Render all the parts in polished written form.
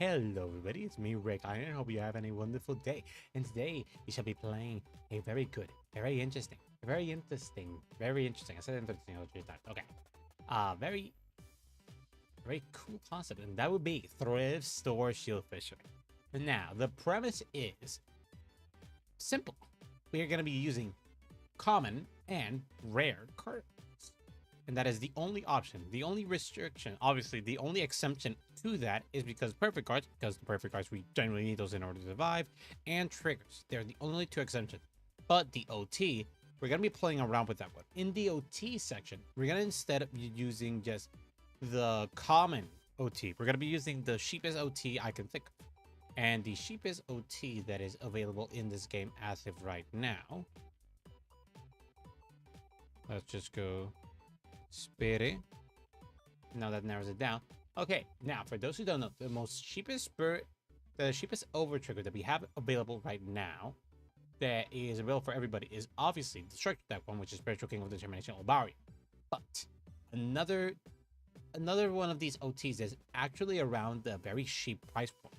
Hello everybody, it's me Rick. I hope you have a wonderful day. And today we shall be playing a very good, very interesting. I said interesting all 3 times. Okay. Very, very cool concept, and that would be Thrift Store Shieldfisher. Now, the premise is simple. We are going to be using common and rare cards. And that is the only option. The only restriction, obviously, the only exemption to that is because perfect cards, because the perfect cards, we generally need those in order to survive, and triggers. They're the only 2 exemptions. But the OT, we're going to be playing around with that one. In the OT section, we're going to, instead of using just the common OT, we're going to be using the cheapest OT I can think of. And the cheapest OT that is available in this game as of right now. Let's just go Spirit. Now that narrows it down. Okay, now for those who don't know, the cheapest over trigger that we have available right now that is available for everybody is obviously the structure deck one, which is Spiritual King of Determination Obari. But another one of these OTs is actually around the very cheap price point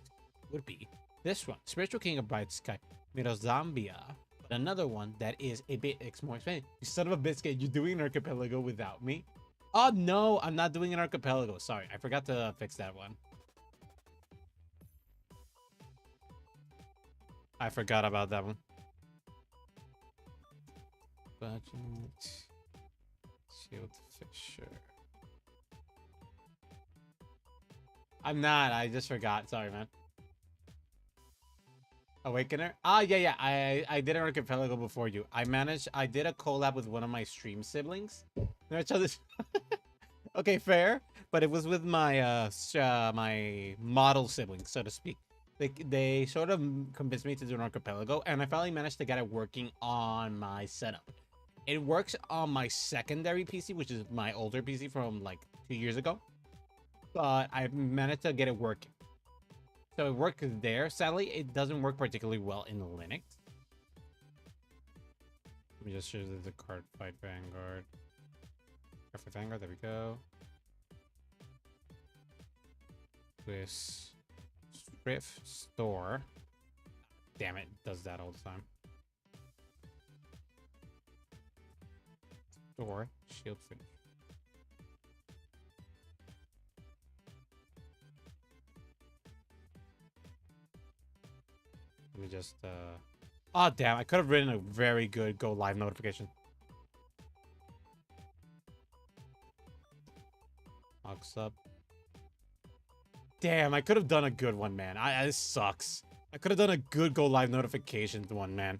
would be this one, Spiritual King of Bright Sky, Mirozambia. But another one that is a bit more expensive. You son of a biscuit, you're doing an archipelago without me? Oh no, I'm not doing an archipelago. Sorry, I forgot to fix that one. I forgot about that one. Budget Shieldfisher. I'm not. I just forgot. Sorry, man. Awakener? Ah, yeah. I did an archipelago before you. I did a collab with one of my stream siblings. Okay, fair. But it was with my my model siblings, so to speak. They sort of convinced me to do an archipelago, and I finally managed to get it working on my setup. It works on my secondary PC, which is my older PC from like 2 years ago. But I managed to get it working. So it works there. Sadly, it doesn't work particularly well in Linux. Let me just show you the Cardfight Vanguard. Cardfight Vanguard, there we go. This Thrift Store. Damn it, does that all the time. Store Shieldfisher. Let me just oh damn, I could have written a very good go live notification. Box up. Damn, I could have done a good one, man. This sucks. I could have done a good go live notification one, man.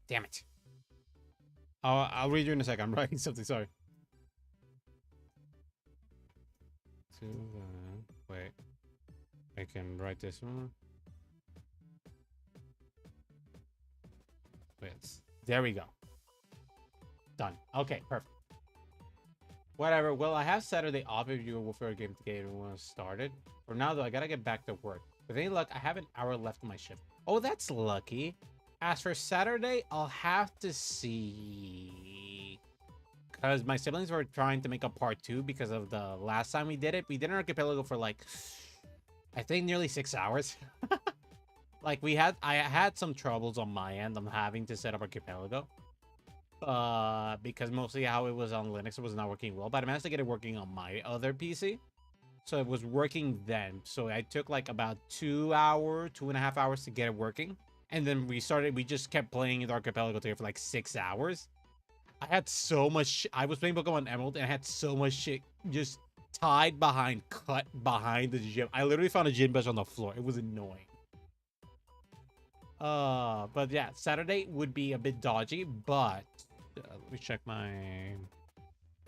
Damn it. I'll read you in a second. I'm writing something, sorry. Wait. I can write this one. There we go. Done. Okay, perfect. Whatever. Well, I have Saturday off if you will for a game to get everyone started. For now, though, I gotta get back to work. With any luck, I have an hour left on my shift. Oh, that's lucky. As for Saturday, I'll have to see. Because my siblings were trying to make a part 2 because of the last time we did it. We did an archipelago for like, I think nearly 6 hours. Like I had some troubles on my end. I'm having to set up archipelago. Because mostly how it was on Linux, it was not working well. But I managed to get it working on my other PC. So it was working then. So I took like about 2.5 hours to get it working. And then we just kept playing the archipelago together for like 6 hours. I had so much I was playing Pokemon Emerald and I had so much shit just cut behind the gym. I literally found a gym bench on the floor. It was annoying. But yeah, Saturday would be a bit dodgy, but let me check my... I'm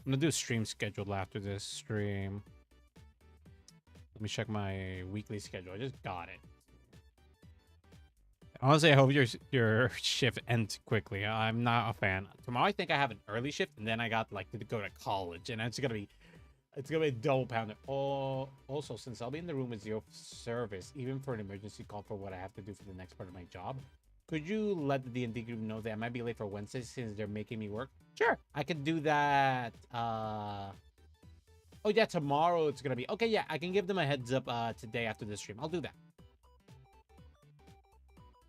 gonna do a stream schedule after this stream. Let me check my weekly schedule. I just got it. Honestly, I hope your shift ends quickly. I'm not a fan. Tomorrow, I think I have an early shift, and then I got like to go to college, and it's gonna be a double pounder. Oh, also, since I'll be in the room with zero service, even for an emergency call for what I have to do for the next part of my job, could you let the D&D group know that I might be late for Wednesday since they're making me work? Sure, I could do that. Oh, yeah, tomorrow it's gonna be. Okay, yeah, I can give them a heads up today after the stream. I'll do that.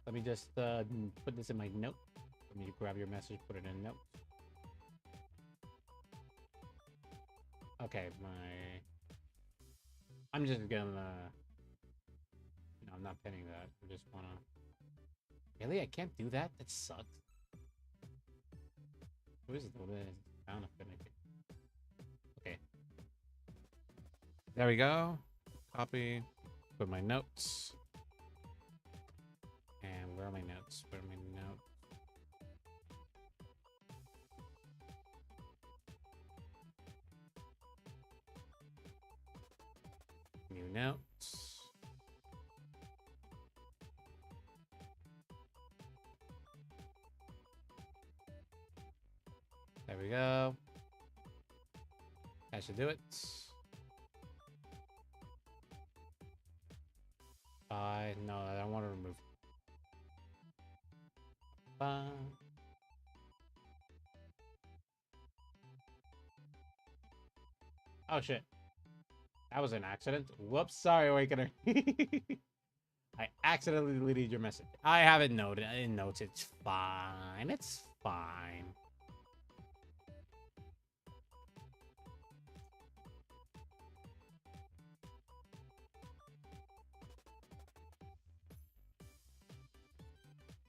Let me just put this in my note. Let me grab your message, put it in note. Okay, I'm just gonna... No, I'm not pinning that. I just wanna... Really? I can't do that? That sucks. Who is it? I don't know if it. Okay. There we go. Copy. Put my notes. And where are my notes? Where are my notes? New notes. There we go. That should do it. No, I don't want to remove. Oh shit. That was an accident. Whoops, sorry, Awakener. I accidentally deleted your message. I haven't noted in notes. It's fine. It's fine.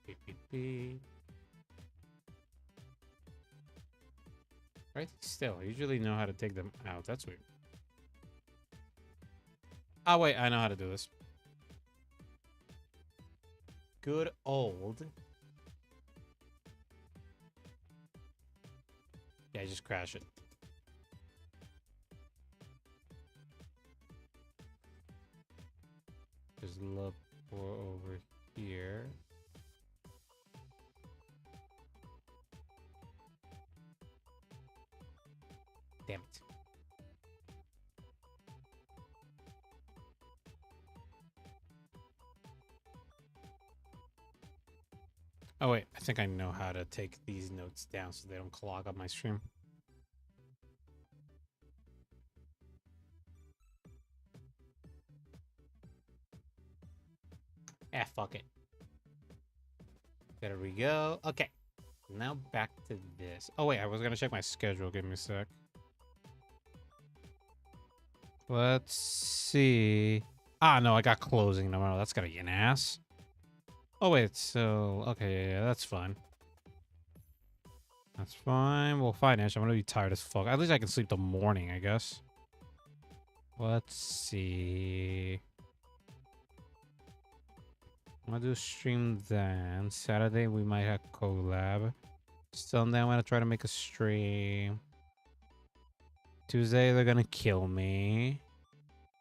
Beep, beep, beep. Right still. I usually know how to take them out. That's weird. Oh, wait. I know how to do this. Good old. Yeah, just crash it. Just look for over here. Damn it. Oh, wait. I think I know how to take these notes down so they don't clog up my stream. Fuck it. There we go. Okay. Now back to this. Oh, wait. I was going to check my schedule. Give me a sec. Let's see. Ah, no. I got closing tomorrow. That's got to be an ass. Oh, wait. So, okay. Yeah, that's fine. That's fine. Well, fine, Ash. I'm going to be tired as fuck. At least I can sleep the morning, I guess. Let's see. I'm gonna do a stream then. Saturday we might have collab. Sunday I'm gonna try to make a stream. Tuesday they're gonna kill me.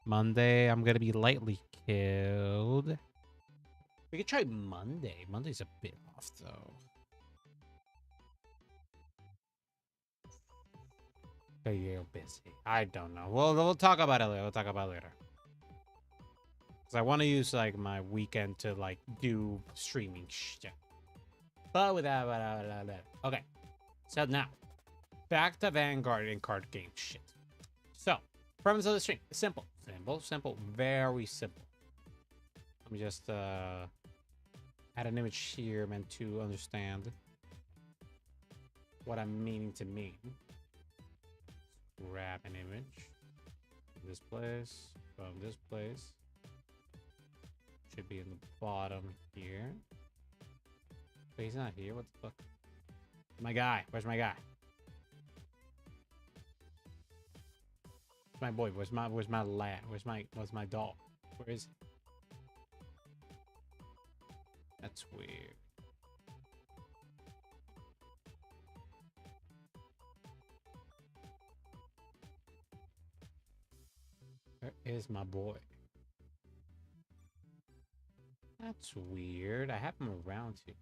Monday I'm gonna be lightly killed. We could try Monday. Monday's a bit off though. You're busy. I don't know. We'll talk about it later. We'll talk about it later. Because I want to use like my weekend to like do streaming shit. But without okay. So now back to Vanguard and card game shit. So premise of the stream. Simple. Very simple. Let me just add an image here meant to understand what I'm meaning to mean. Grab an image from this place, from this place. Should be in the bottom here. But he's not here. What the fuck? My guy. Where's my guy? Where's my boy? Where's my lad? Where's my dog? Where is he? That's weird. Where is my boy? That's weird. I have him around here.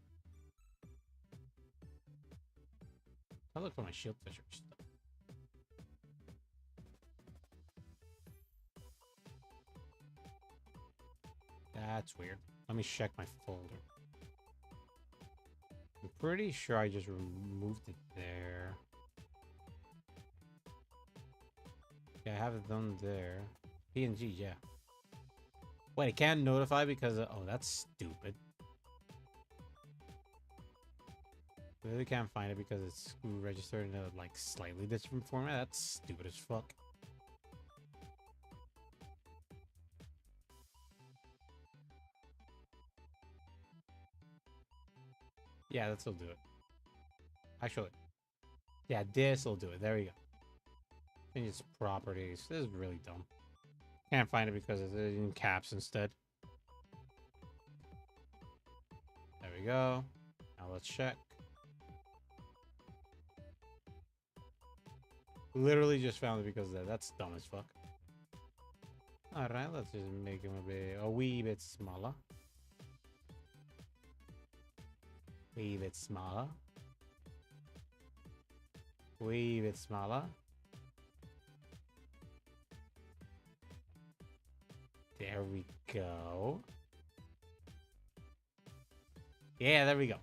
I look for my Shieldfisher stuff. That's weird. Let me check my folder. I'm pretty sure I just removed it there. Yeah, I have it done there. PNG, yeah. Wait, it can't notify because of, oh, that's stupid. Really can't find it because it's registered in a like slightly different format. That's stupid as fuck. Yeah, that'll do it. Actually, yeah, this will do it. There we go. Change its properties. This is really dumb. Can't find it because it's in caps instead. There we go. Now let's check. Literally just found it because of that. That's dumb as fuck. Alright, let's just make him a wee bit smaller. Wee bit smaller. Wee bit smaller. There we go. Yeah, there we go.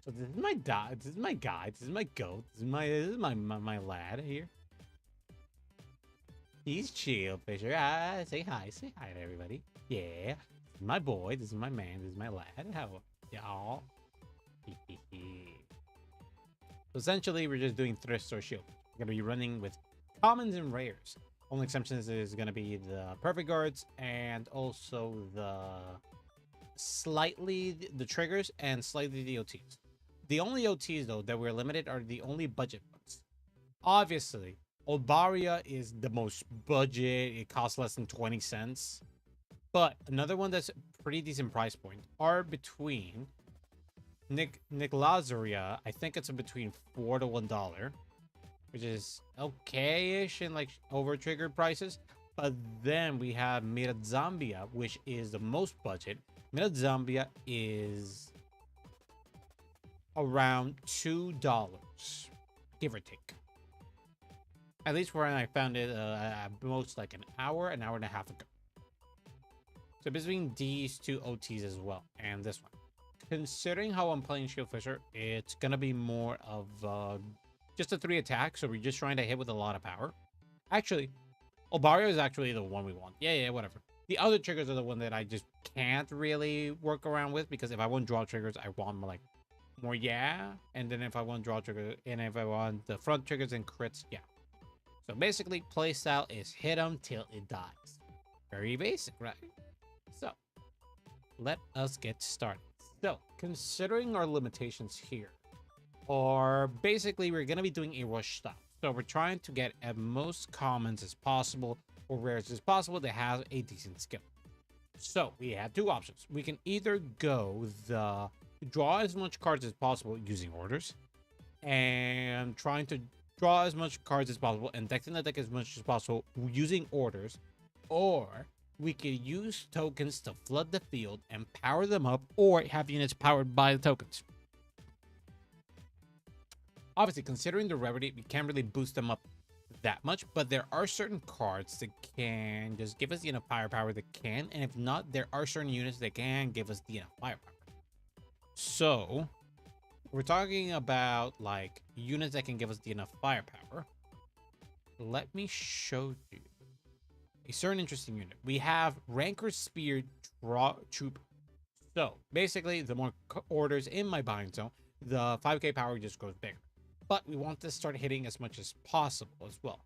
So this is my dog. This is my guy. This is my goat. This is my lad here. He's Shieldfisher. Ah, say hi. Say hi to everybody. Yeah. This is my boy. This is my man. This is my lad. How y'all? So essentially, we're just doing Thrift or Shield. We're going to be running with commons and rares. Only exceptions is going to be the perfect guards and also the triggers and slightly the OTs. The only OTs though that we're limited are the only budget ones. Obviously, Olbaria is the most budget. It costs less than 20 cents. But another one that's pretty decent price point are between Nick Lazaria. I think it's between $4 to $1, which is okay-ish in like over triggered prices. But then we have Mirazambia, which is the most budget. Mirazambia is around $2, give or take. At least when I found it at most like an hour and a half ago. So between these two OTs as well and this one. Considering how I'm playing Shieldfisher, it's gonna be more of just a 3 attack, so we're just trying to hit with a lot of power. Actually, Olbaria is actually the one we want. Yeah, whatever. The other triggers are the one that I just can't really work around with, because if I want draw triggers, I want more like more and then if I want draw triggers, and if I want the front triggers and crits, yeah. So basically, playstyle is hit them till it dies. Very basic, right? So let us get started. So considering our limitations here are basically we're going to be doing a rush style. So we're trying to get as most commons as possible or rares as possible that have a decent skill. So we have two options. We can either go the draw as much cards as possible using orders and trying to draw as much cards as possible and deck in the deck as much as possible using orders, or we could use tokens to flood the field and power them up, or have units powered by the tokens. Obviously, considering the rarity, we can't really boost them up that much, but there are certain cards that can just give us the enough firepower that can, and if not, there are certain units that can give us the enough firepower. So we're talking about like units that can give us the enough firepower. Let me show you a certain interesting unit. We have Ranker Spear Troop. So basically, the more orders in my buying zone, the 5k power just goes bigger. But we want to start hitting as much as possible as well.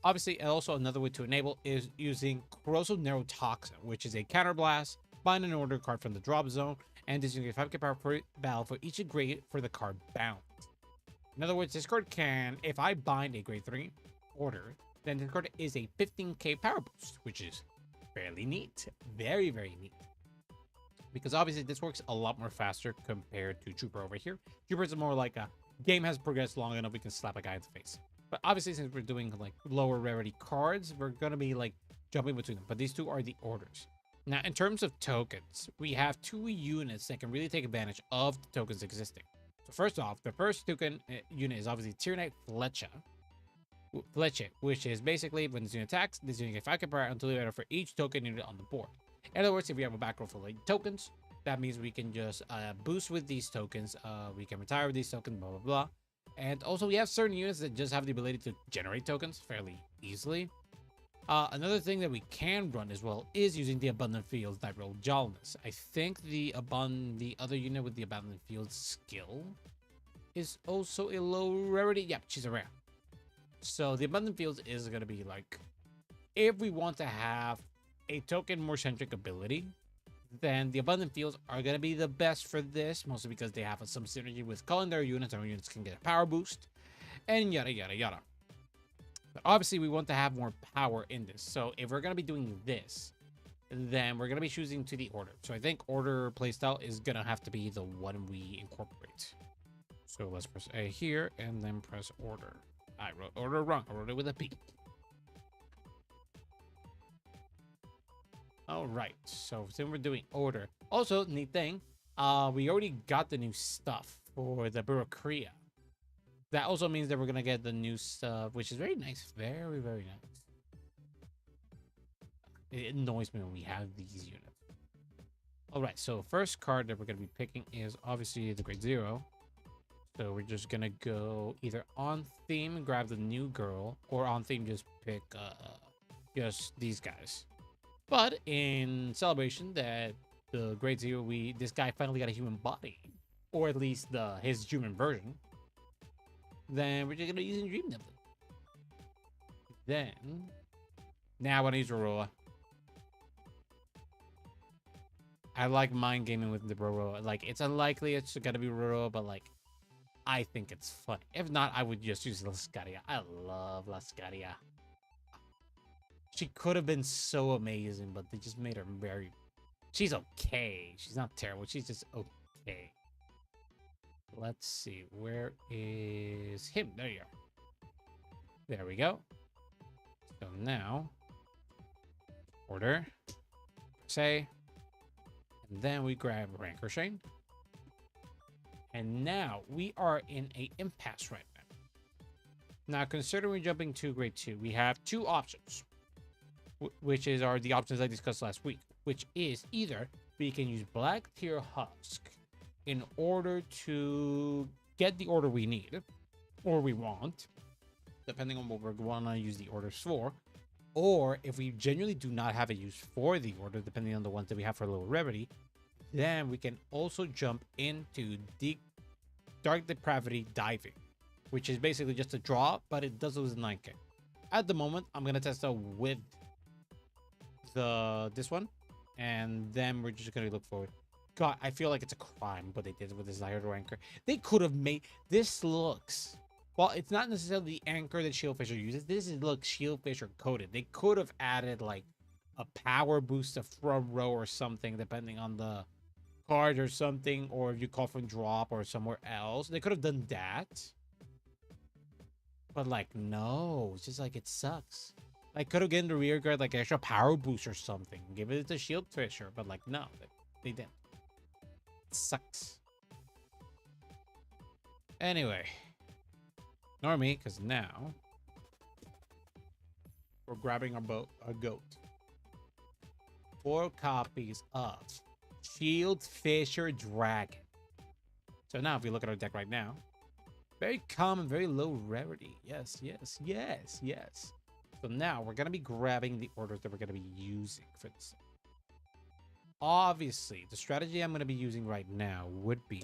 Obviously, and also another way to enable is using Corrosive Neurotoxin, which is a counterblast. Bind an order card from the drop zone, and is using a 5k power per battle for each grade for the card bound. In other words, this card can, if I bind a grade 3 order, then this card is a 15k power boost, which is fairly neat. Very, very neat. Because obviously this works a lot more faster compared to Trooper over here. Trooper is more like a game has progressed long enough we can slap a guy in the face. But obviously since we're doing like lower rarity cards, we're going to be like jumping between them. But these two are the orders. Now, in terms of tokens, we have two units that can really take advantage of the tokens existing. So first off, the first token unit is obviously Tier Knight Fleche, which is basically when this unit attacks, this unit gets 5k power until you for each token unit on the board. In other words, if we have a back row for like tokens, that means we can just boost with these tokens. We can retire with these tokens, blah, blah, blah. And also, we have certain units that just have the ability to generate tokens fairly easily. Another thing that we can run as well is using the Abundant Fields Night Roll Dullness. I think the other unit with the Abundant Fields skill is also a low rarity. Yep, she's a rare. So the Abundant Fields is going to be like, if we want to have a token more centric ability, then the Abundant Fields are going to be the best for this, mostly because they have some synergy with calling their units. Our units can get a power boost, and yada yada yada. But obviously, we want to have more power in this. So if we're going to be doing this, then we're going to be choosing to the order. So I think order playstyle is going to have to be the one we incorporate. So let's press A here and then press order. I wrote order wrong. I wrote it with a P. All right. So then we're doing order. Also, neat thing, we already got the new stuff for the Bureaucratia. That also means that we're going to get the new stuff, which is very nice. Very, very nice. It annoys me when we have these units. All right, so first card that we're going to be picking is obviously the Grade 0. So we're just going to go either on theme and grab the new girl, or on theme just pick just these guys. But in celebration that the Grade 0, this guy finally got a human body, or at least his human version, then we're just going to use Dream Nibbler. Then, now I want to use Aurora. I like mind gaming with the Aurora. Like, it's unlikely it's going to be Aurora, but like, I think it's fun. If not, I would just use Lascaria. I love Lascaria. She could have been so amazing, but they just made her very... She's okay. She's not terrible. She's just okay. Let's see. Where is him? There you are. There we go. So now, order, say, and then we grab Rancor Shane. And now we are in a impasse right now. Now, considering we're jumping to Grade 2, we have two options, which are the options I discussed last week, which is either we can use Black Tier Husk in order to get the order we need, or we want, depending on what we're going to use the orders for, or if we genuinely do not have a use for the order, depending on the ones that we have for lower rarity, then we can also jump into the Dark Depravity Diving, which is basically just a draw, but it does lose 9k. At the moment, I'm going to test out with this one, and then we're just going to look forward. God, I feel like it's a crime what they did with this Desired Anchor. They could have made this looks... Well, it's not necessarily the anchor that Shieldfisher uses. This looks Shieldfisher coded. They could have added like a power boost of front row or something, depending on the card or something, or if you call from drop or somewhere else. They could have done that. But like, no, it's just like it sucks. Like, could have given the rear guard like extra power boost or something. Give it to Shieldfisher, but like, no, they didn't. It sucks. Anyway. Ignore me, because now we're grabbing our goat. 4 copies of Shieldfisher Dragon. So now if we look at our deck right now, very common, very low rarity. Yes, yes, yes, yes. So now we're going to be grabbing the orders that we're going to be using for this. Obviously, the strategy I'm going to be using right now would be...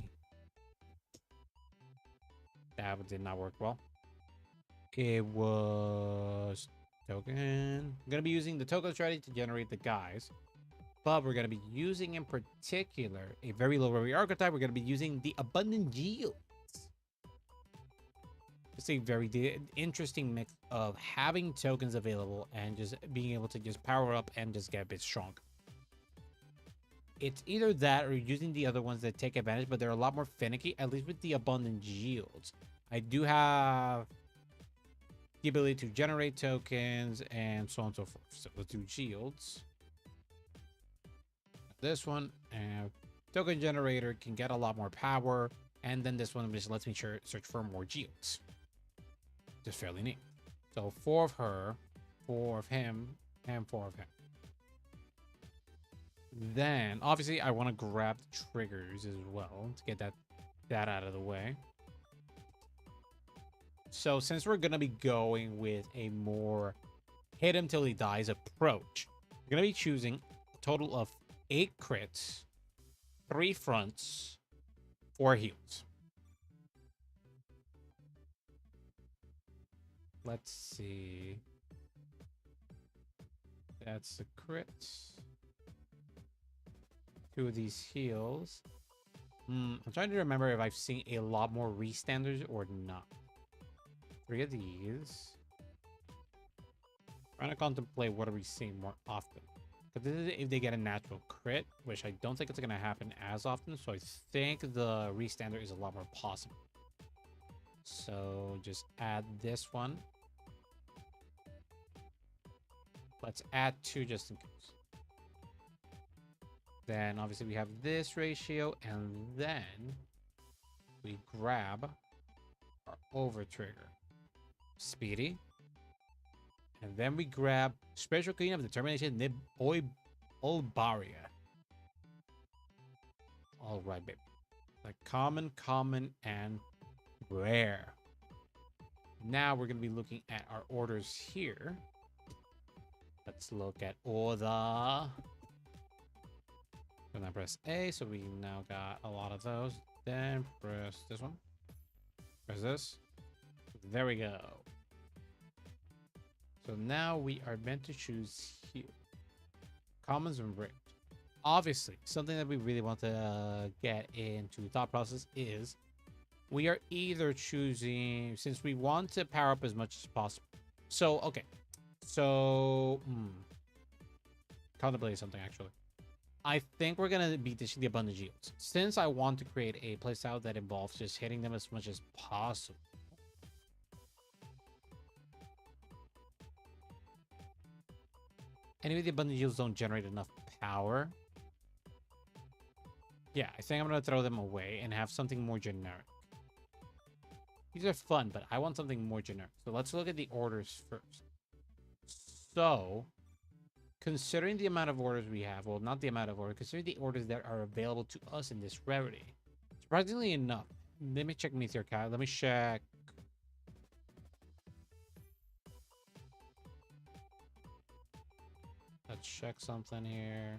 That did not work well. It was token. I'm going to be using the token strategy to generate the guys. But we're going to be using in particular a very low rarity archetype. We're going to be using the Abundant Yields. It's a very interesting mix of having tokens available and just being able to just power up and just get a bit stronger. It's either that or using the other ones that take advantage, but they're a lot more finicky, at least with the Abundant Yields. I do have the ability to generate tokens and so on and so forth. So let's do Yields. This one, token generator can get a lot more power, and then this one just lets me search for more Yields. Just fairly neat. So 4 of her, 4 of him, and 4 of him. Then, obviously, I want to grab the triggers as well to get that out of the way. So since we're going to be going with a more hit him till he dies approach, we're going to be choosing a total of 8 crits, 3 fronts, 4 heals. Let's see. That's the crits. 2 of these heals. I'm trying to remember if I've seen a lot more restandards or not. 3 of these. Trying to contemplate what are we seeing more often. Because this is if they get a natural crit, which I don't think it's going to happen as often. So I think the restandard is a lot more possible. So just add this one. Let's add 2 just in case. Then obviously we have this ratio, and then we grab our over trigger. Speedy. And then we grab Special Queen of Determination Nib Olbaria. Alright, baby. Like common, and rare. Now we're going to be looking at our orders here. Let's look at order. And then press A, so we now got a lot of those. Then press this one. Press this. There we go. So now we are meant to choose here. Commons and rare. Obviously, something that we really want to get into the thought process is we are either choosing, since we want to power up as much as possible. So, okay. So, contemplating something actually. I think we're going to be ditching the abundant yields. Since I want to create a playstyle that involves just hitting them as much as possible. Anyway, the abundant yields don't generate enough power. Yeah, I think I'm going to throw them away and have something more generic. These are fun, but I want something more generic. So let's look at the orders first. So, considering the amount of orders we have, well, not the amount of orders, considering the orders that are available to us in this rarity, surprisingly enough, let me check Meteor Cat. Let me check. Let's check something here.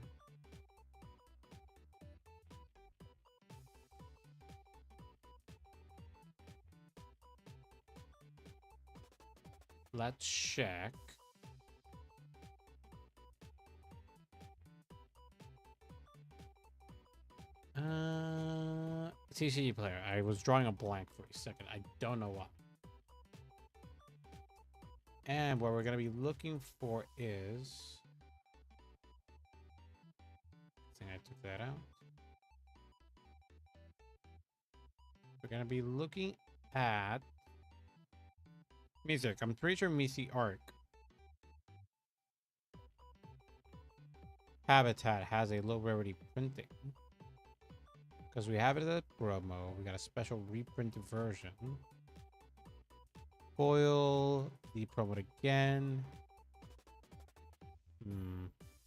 Let's check. TCG player. I was drawing a blank for a second. I don't know why. And what we're going to be looking for is... I think I took that out. We're going to be looking at... music. I'm pretty sure Missy Arc. Habitat has a low rarity printing. Because we have it at promo. We got a special reprinted version. Foil. The promo again.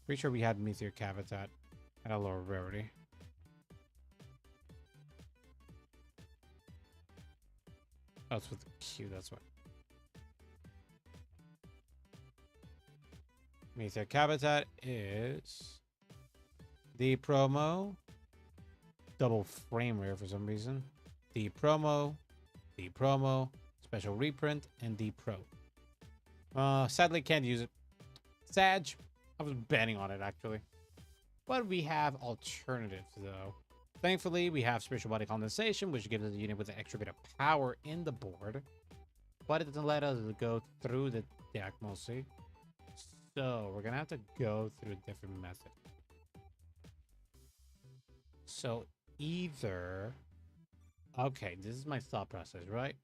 Pretty sure we had Meteor Habitat at a lower rarity. Oh, it's with the Q, that's why. Meteor Habitat is the promo. Double frame rare for some reason. The promo, special reprint, and the pro. Sadly can't use it. Sag. I was betting on it actually. But we have alternatives though. Thankfully, we have Spiritual Body Condensation, which gives us a unit with an extra bit of power in the board. But it doesn't let us go through the deck mostly. So we're gonna have to go through a different method. So either... okay, this is my thought process, right?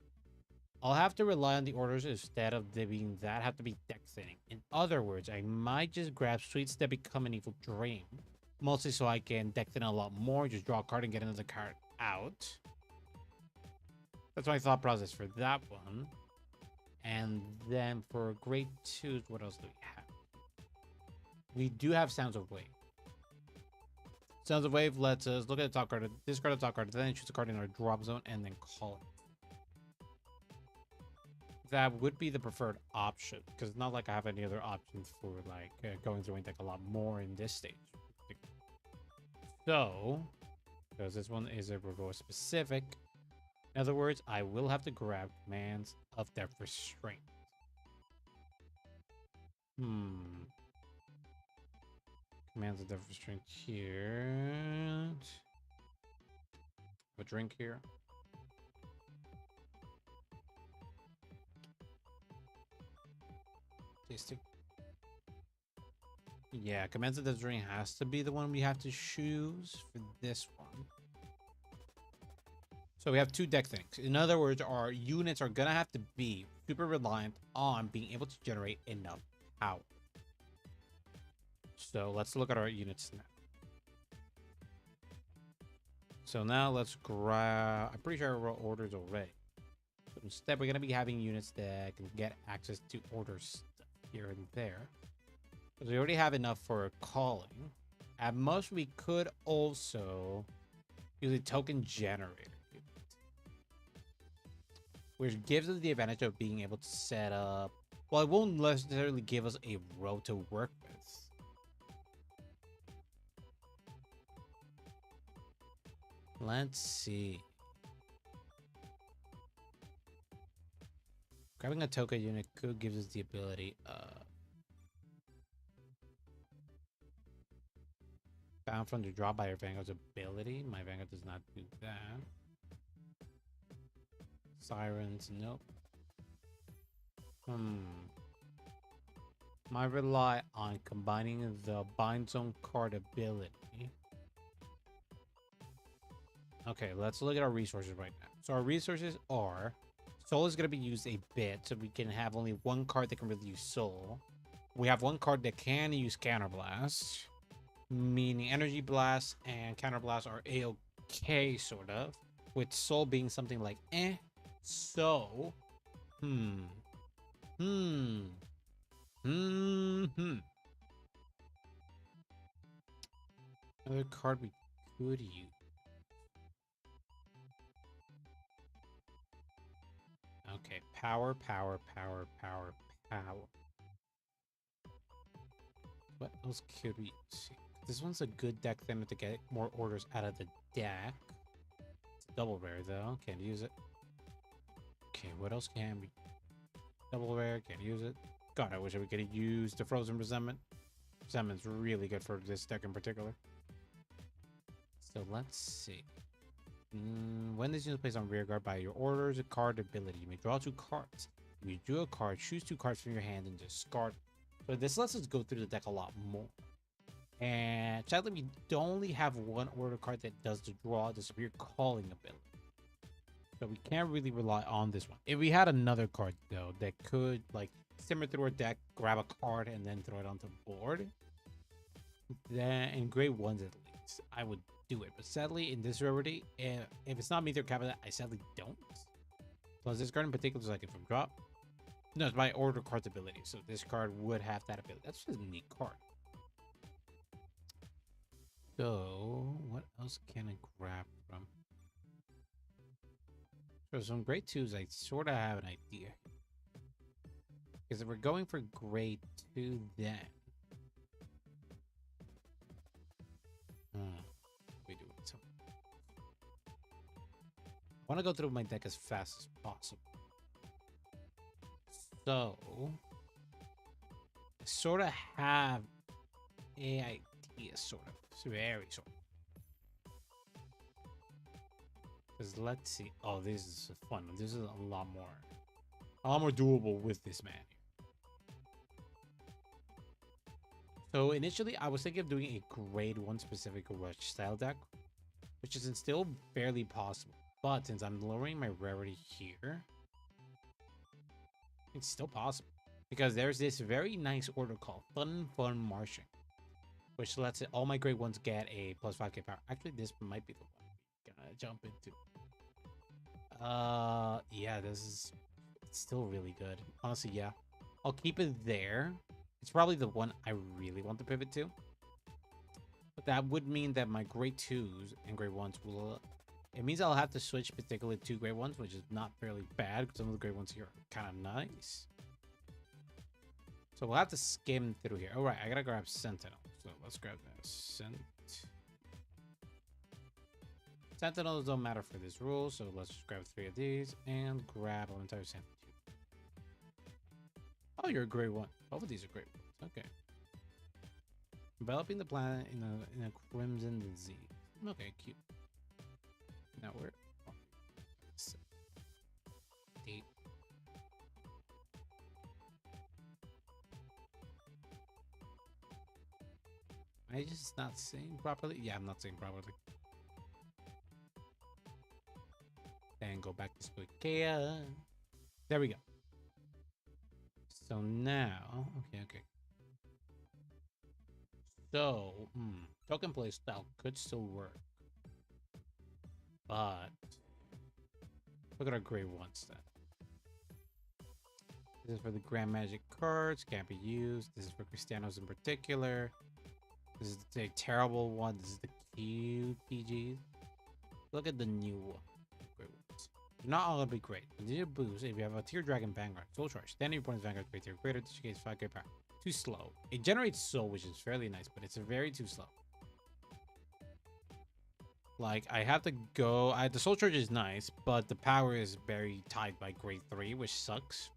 I'll have to rely on the orders instead of there being that. Have to be deck thinning. In other words, I might just grab Sweets that become an evil dream. Mostly so I can deck thin a lot more. Just draw a card and get another card out. That's my thought process for that one. And then for grade 2s, what else do we have? We do have Sounds of Wave. Sounds of Wave lets us look at the top card, discard the top card, then choose a card in our drop zone, and then call it. That would be the preferred option, because it's not like I have any other options for like going through like a lot more in this stage. So, because this one is a reward specific, in other words, I will have to grab commands of Death Restraint. Commands of Death Restraint here. Have a drink here. Tasty. Yeah, Commands of Death Restraint has to be the one we have to choose for this one. So we have two deck things. In other words, our units are gonna have to be super reliant on being able to generate enough power. So let's look at our units now. So now let's grab, I'm pretty sure I wrote orders already. So instead, we're gonna be having units that can get access to orders here and there. Because we already have enough for calling. At most, we could also use a token generator, which gives us the advantage of being able to set up. Well, it won't necessarily give us a row to work with. Let's see. Grabbing a token unit could give us the ability bound from the draw by your Vanguard's ability. My Vanguard does not do that. Sirens, nope. Might rely on combining the Bind Zone card ability. Okay, let's look at our resources right now. So our resources are Soul is going to be used a bit, so we can have only one card that can really use Soul. We have one card that can use Counterblast, meaning Energy Blast and Counterblast are A-okay, sort of, with Soul being something like eh. So, another card we could use. Okay, power. What else could we see? This one's a good deck thing to get more orders out of the deck. It's a double rare though, can't use it. Okay, what else can we? Double rare, can't use it. God, I wish I could use the Frozen Resentment. Resentment's really good for this deck in particular. So let's see. When this unit plays on rear guard by your orders, a card ability, you may draw 2 cards. If you drew a card, choose 2 cards from your hand and discard. So this lets us go through the deck a lot more. And sadly, we only have one order card that does the draw, the severe calling ability. So we can't really rely on this one. If we had another card though that could like simmer through our deck, grab a card, and then throw it onto the board, then in grade 1s at least, I would do it. But sadly, in this rarity, if it's not Meteor Cabinet, I sadly don't. Plus, this card in particular is like it from drop. No, it's my order card's ability. So this card would have that ability. That's just a neat card. So, what else can I grab from? So some grade 2s, I sort of have an idea. Because if we're going for grade 2, then we do it. So I want to go through my deck as fast as possible. So I sort of have an idea, sort of. It's very sort of. Because let's see. Oh, this is fun. This is a lot more doable with this man here. So initially, I was thinking of doing a grade 1 specific rush style deck, which is still fairly possible. But since I'm lowering my rarity here, it's still possible. Because there's this very nice order called Fun Marching, which lets all my grade 1s get a plus 5k power. Actually, this might be the one we're gonna jump into. Yeah, it's still really good. Honestly, yeah. I'll keep it there. It's probably the one I really want to pivot to. But that would mean that my grade 2s and grade 1s will It means I'll have to switch particularly two great ones, which is not fairly bad because some of the great ones here are kind of nice. So we'll have to skim through here. All right, I gotta grab Sentinel. So let's grab that. Sentinels don't matter for this rule, so let's just grab 3 of these and grab an entire Sentinel. Oh, you're a great one. Both of these are great ones. Okay. Enveloping the planet in a crimson disease. Okay, cute. Now we're 8. Am I just not saying properly? Yeah, I'm not saying properly. Then go back to Stoicheia. There we go. So now, okay. So, token play style could still work. But, look at our grade ones then. This is for the Grand Magic cards, can't be used. This is for Cristianos in particular. This is a terrible one. This is the cute PGs. Look at the new one. Great ones. They're not all gonna be great. These are boosts. If you have a Tier Dragon Vanguard, Soul Charge, standing your opponent's Vanguard great tier greater, this gains 5k power. Too slow. It generates soul, which is fairly nice, but it's very too slow. Like, I have to go. The Soul Charge is nice, but the power is very tied by grade 3, which sucks.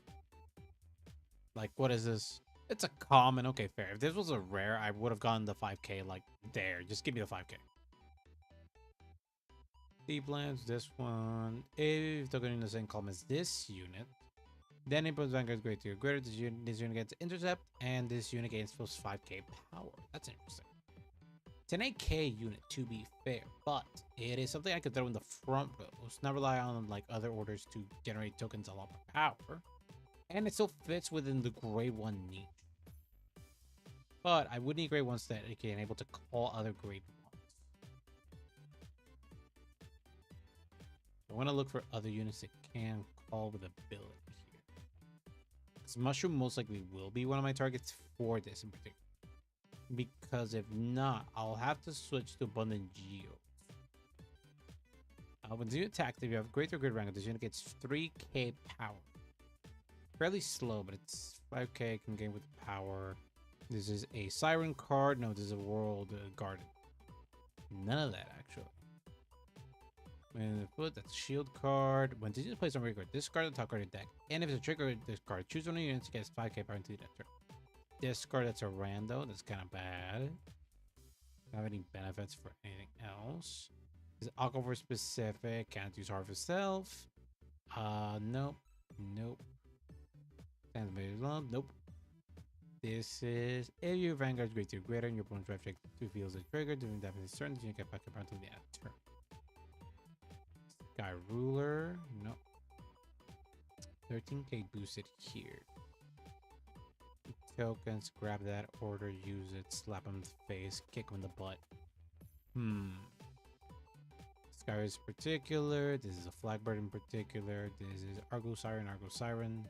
Like, what is this? It's a common. Okay, fair. If this was a rare, I would have gotten the 5k, like, there. Just give me the 5k. Deep Lands, this one. If they're going in the same column as this unit, then it puts Vanguard's great tier greater. This unit gets intercept, and this unit gains plus 5k power. That's interesting. It's an 8k unit, to be fair, but it is something I could throw in the front rows, not rely on like other orders to generate tokens a lot more power, and it still fits within the grade 1 niche. But I would need grade 1s that it can able to call other grade 1s. I want to look for other units that can call with ability here. Because Mushroom most likely will be one of my targets for this in particular. Because if not, I'll have to switch to Abundant Geos. When you attack, if you have greater grid rank, this unit gets 3k power. Fairly slow, but it's 5k can gain with power. This is a Siren card. No, this is a World Garden. None of that, actually. When put that's a shield card. When this is placed on record, discard the top card of your deck. And if it's a trigger this card, choose one of your units to get 5k power into that turn. Discard that's a rando. That's kind of bad. Don't have any benefits for anything else. Is Aquifer specific? Can't use Harvest Self. Nope. Nope. This is if your Vanguard's great tier greater and your opponent's drive check 2 fields is triggered during that turn, you get back up until the end turn. Sky Ruler, nope. 13k boosted here. Tokens, grab that order, use it, slap him in the face, kick him in the butt. Sky is particular. This is a Flagbird in particular. This is Argo Siren.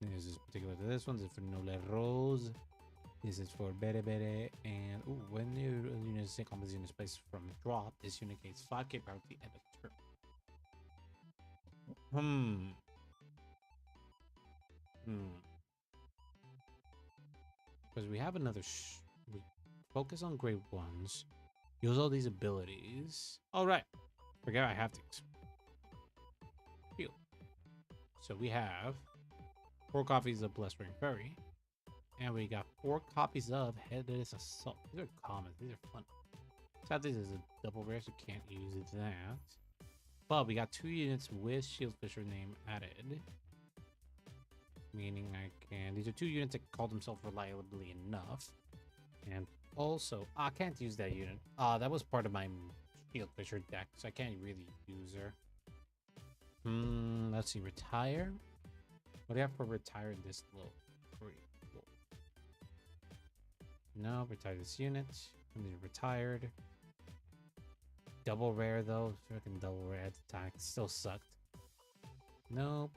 This is particular to this one. This is for Nole Rose. This is for Bere Bere. And when your unit is on this unit's place from drop, this unit gains 5k power at the end of the turn. Because we have another. We focus on grade 1s. Use all these abilities. All right. Forget I have these. Heal. So we have 4 copies of Blessed Ring Fairy. And we got 4 copies of Headless Assault. These are commons. These are fun. Sadly, this is a double rare, so can't use that. But we got 2 units with Shieldfisher name added. Meaning I can... These are 2 units that call themselves reliably enough. And also... I can't use that unit. That was part of my Shieldfisher deck, so I can't really use her. Let's see. Retire. What do you have for retire in this little free? No, retire this unit. And then retired. Double rare though. Freaking double rare at the time. Still sucked. Nope.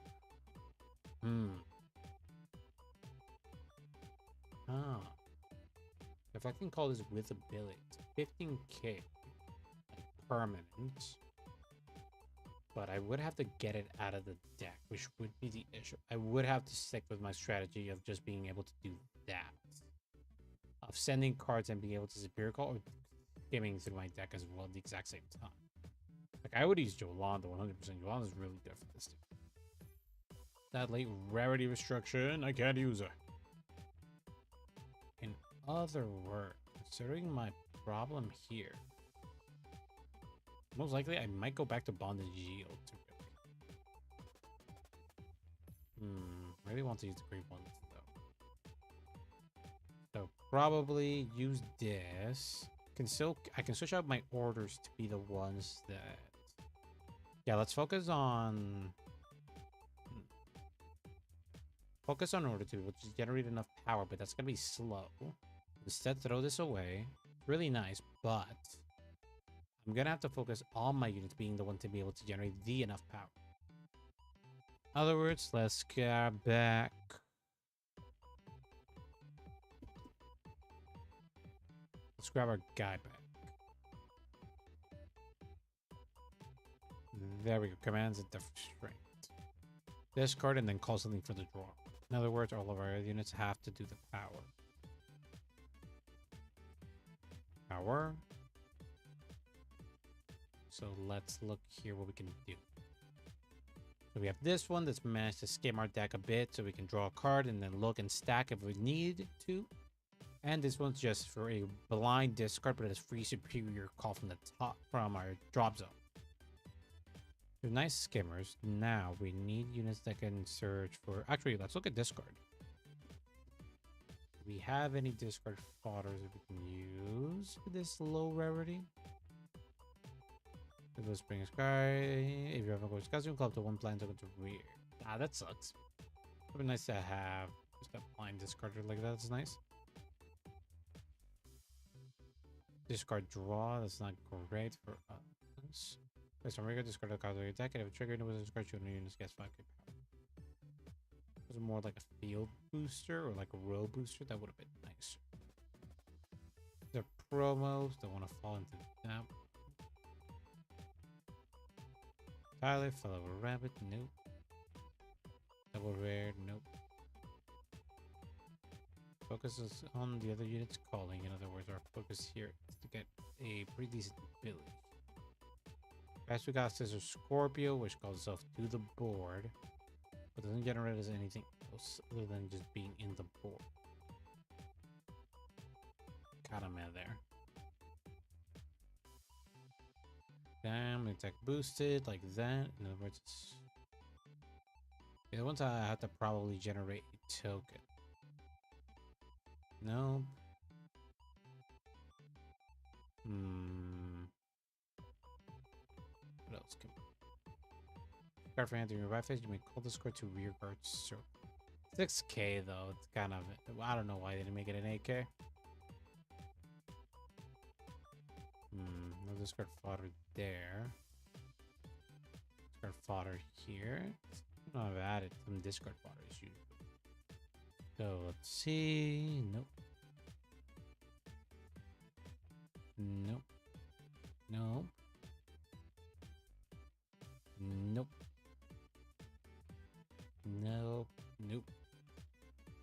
If I can call this with ability, it's 15k. Permanent. but I would have to get it out of the deck, which would be the issue. I would have to stick with my strategy of just being able to do that. Of sending cards and being able to superior call or skimming through my deck as well at the exact same time. Like, I would use Yolanda 100%. Yolanda's really good for this team. Sadly, rarity restriction, I can't use her. In other words, considering my problem here, most likely I might go back to Bondage Yield. Really want to use the green ones though. So probably use this. I can switch out my orders to be the ones that. Yeah, let's focus on. Focus on order 2, which is generate enough power, but that's gonna be slow. Instead, throw this away. Really nice, but I'm gonna have to focus on my units being the one to be able to generate the enough power. In other words, let's get back. Let's grab our guy back. There we go. Commands and strength. Discard and then call something for the draw. In other words, all of our units have to do the power. Power. So let's look here what we can do. So we have this one that's managed to skim our deck a bit so we can draw a card and then look and stack if we need to. And this one's just for a blind discard, but it has free superior call from the top from our drop zone. So nice skimmers. Now we need units that can search for. Actually, let's look at discard. Do we have any discard fodders that we can use for this low rarity? If it spring sky, if you have a ghost costume, club to one blind token to rear. Ah, that sucks. It would be nice to have just a blind discarder like that. That's nice. Discard draw. That's not great for us. Place on regular discard a card of your deck, and if a trigger was discard, you units gets 5k power. Was it more like a field booster or like a row booster? That would have been nice. The promos don't want to fall into that. Tyler, fellow rabbit, nope. Double rare, nope. Focuses on the other units calling. In other words, our focus here is to get a pretty decent ability. Last we got Scissor Scorpio, which calls itself to the board, but doesn't generate as anything else other than just being in the board. Got him in there. Damn, attack boosted like that. In other words, the ones I have to probably generate a token. No. What else can card for entering your right phase, you may call this card to rear guard circle. 6k though, it's kind of, I don't know why they didn't make it an 8k. No discard fodder there. Discard fodder here. I've added some discard fodder issues. So let's see. Nope. Nope. Nope. Nope. Nope. Nope.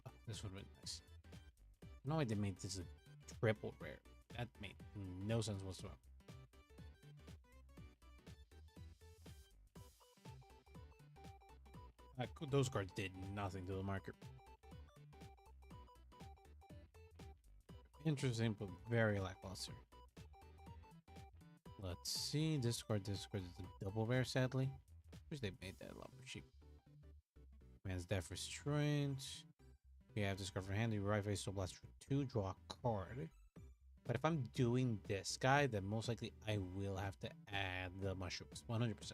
Oh, this would have been nice. No way they made this a triple rare. That made no sense whatsoever. Those cards did nothing to the market. Interesting, but very lackluster. Let's see. Discard is a double rare, sadly. Wish they made that a lot more cheap. Man's Death Restraint. We have discard for hand. You right face, so blast for 2, draw a card. But if I'm doing this guy, then most likely I will have to add the mushrooms. 100%.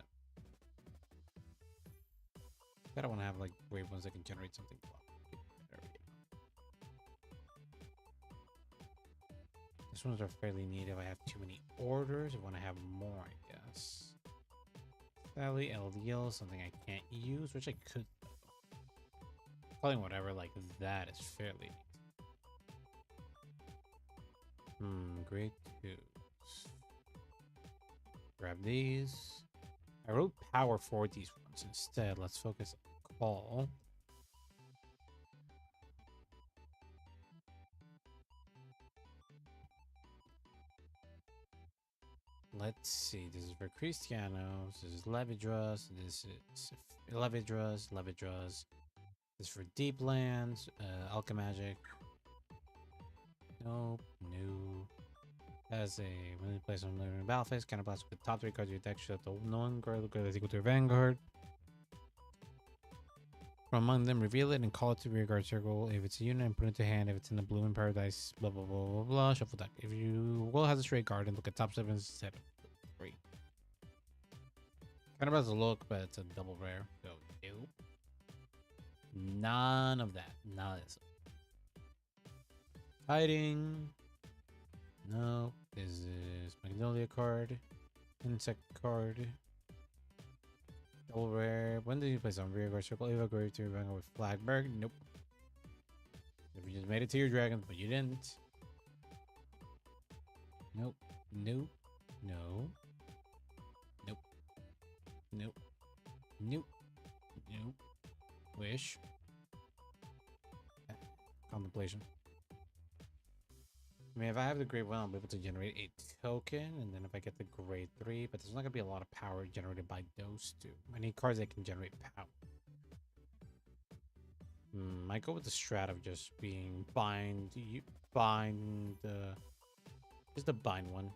I don't want to have like brave ones that can generate something. These ones are fairly neat if I have too many orders. I want to have more, I guess. Sadly, LDL, something I can't use, which I could. Calling whatever like that is fairly neat. Grade 2s. Grab these. I wrote power for these ones. Instead, let's focus on call. Let's see. This is for Cristianos. This is Levidras. This is Levidras. Levidras. This is for Deep Lands. Alchemagic. Nope. New. As a when you play some living battle phase, counterblast with the top 3 cards of your deck. Show the known card that's equal to your Vanguard. From among them, reveal it and call it to rear guard circle. If it's a unit, and put it to hand. If it's in the Blooming Paradise, blah blah blah blah blah. Shuffle deck. If you will has a straight guard and look at top 7, 7, 3. Kind of has a look, but it's a double rare. So nope. None of that. None of this. Fighting. No. This is Magnolia card. Insect card. Double rare. When did you place on rear guard circle? Eva grave to your Vanguard with Flagberg? Nope. If you just made it to your dragons, but you didn't. Nope. Nope. No. Nope. Nope. Nope. Nope. Wish. Contemplation. I mean, if I have the grade 1, I'll be able to generate a token, and then if I get the grade 3, but there's not going to be a lot of power generated by those two. I need cards that can generate power. Might go with the strat of just being just the bind one.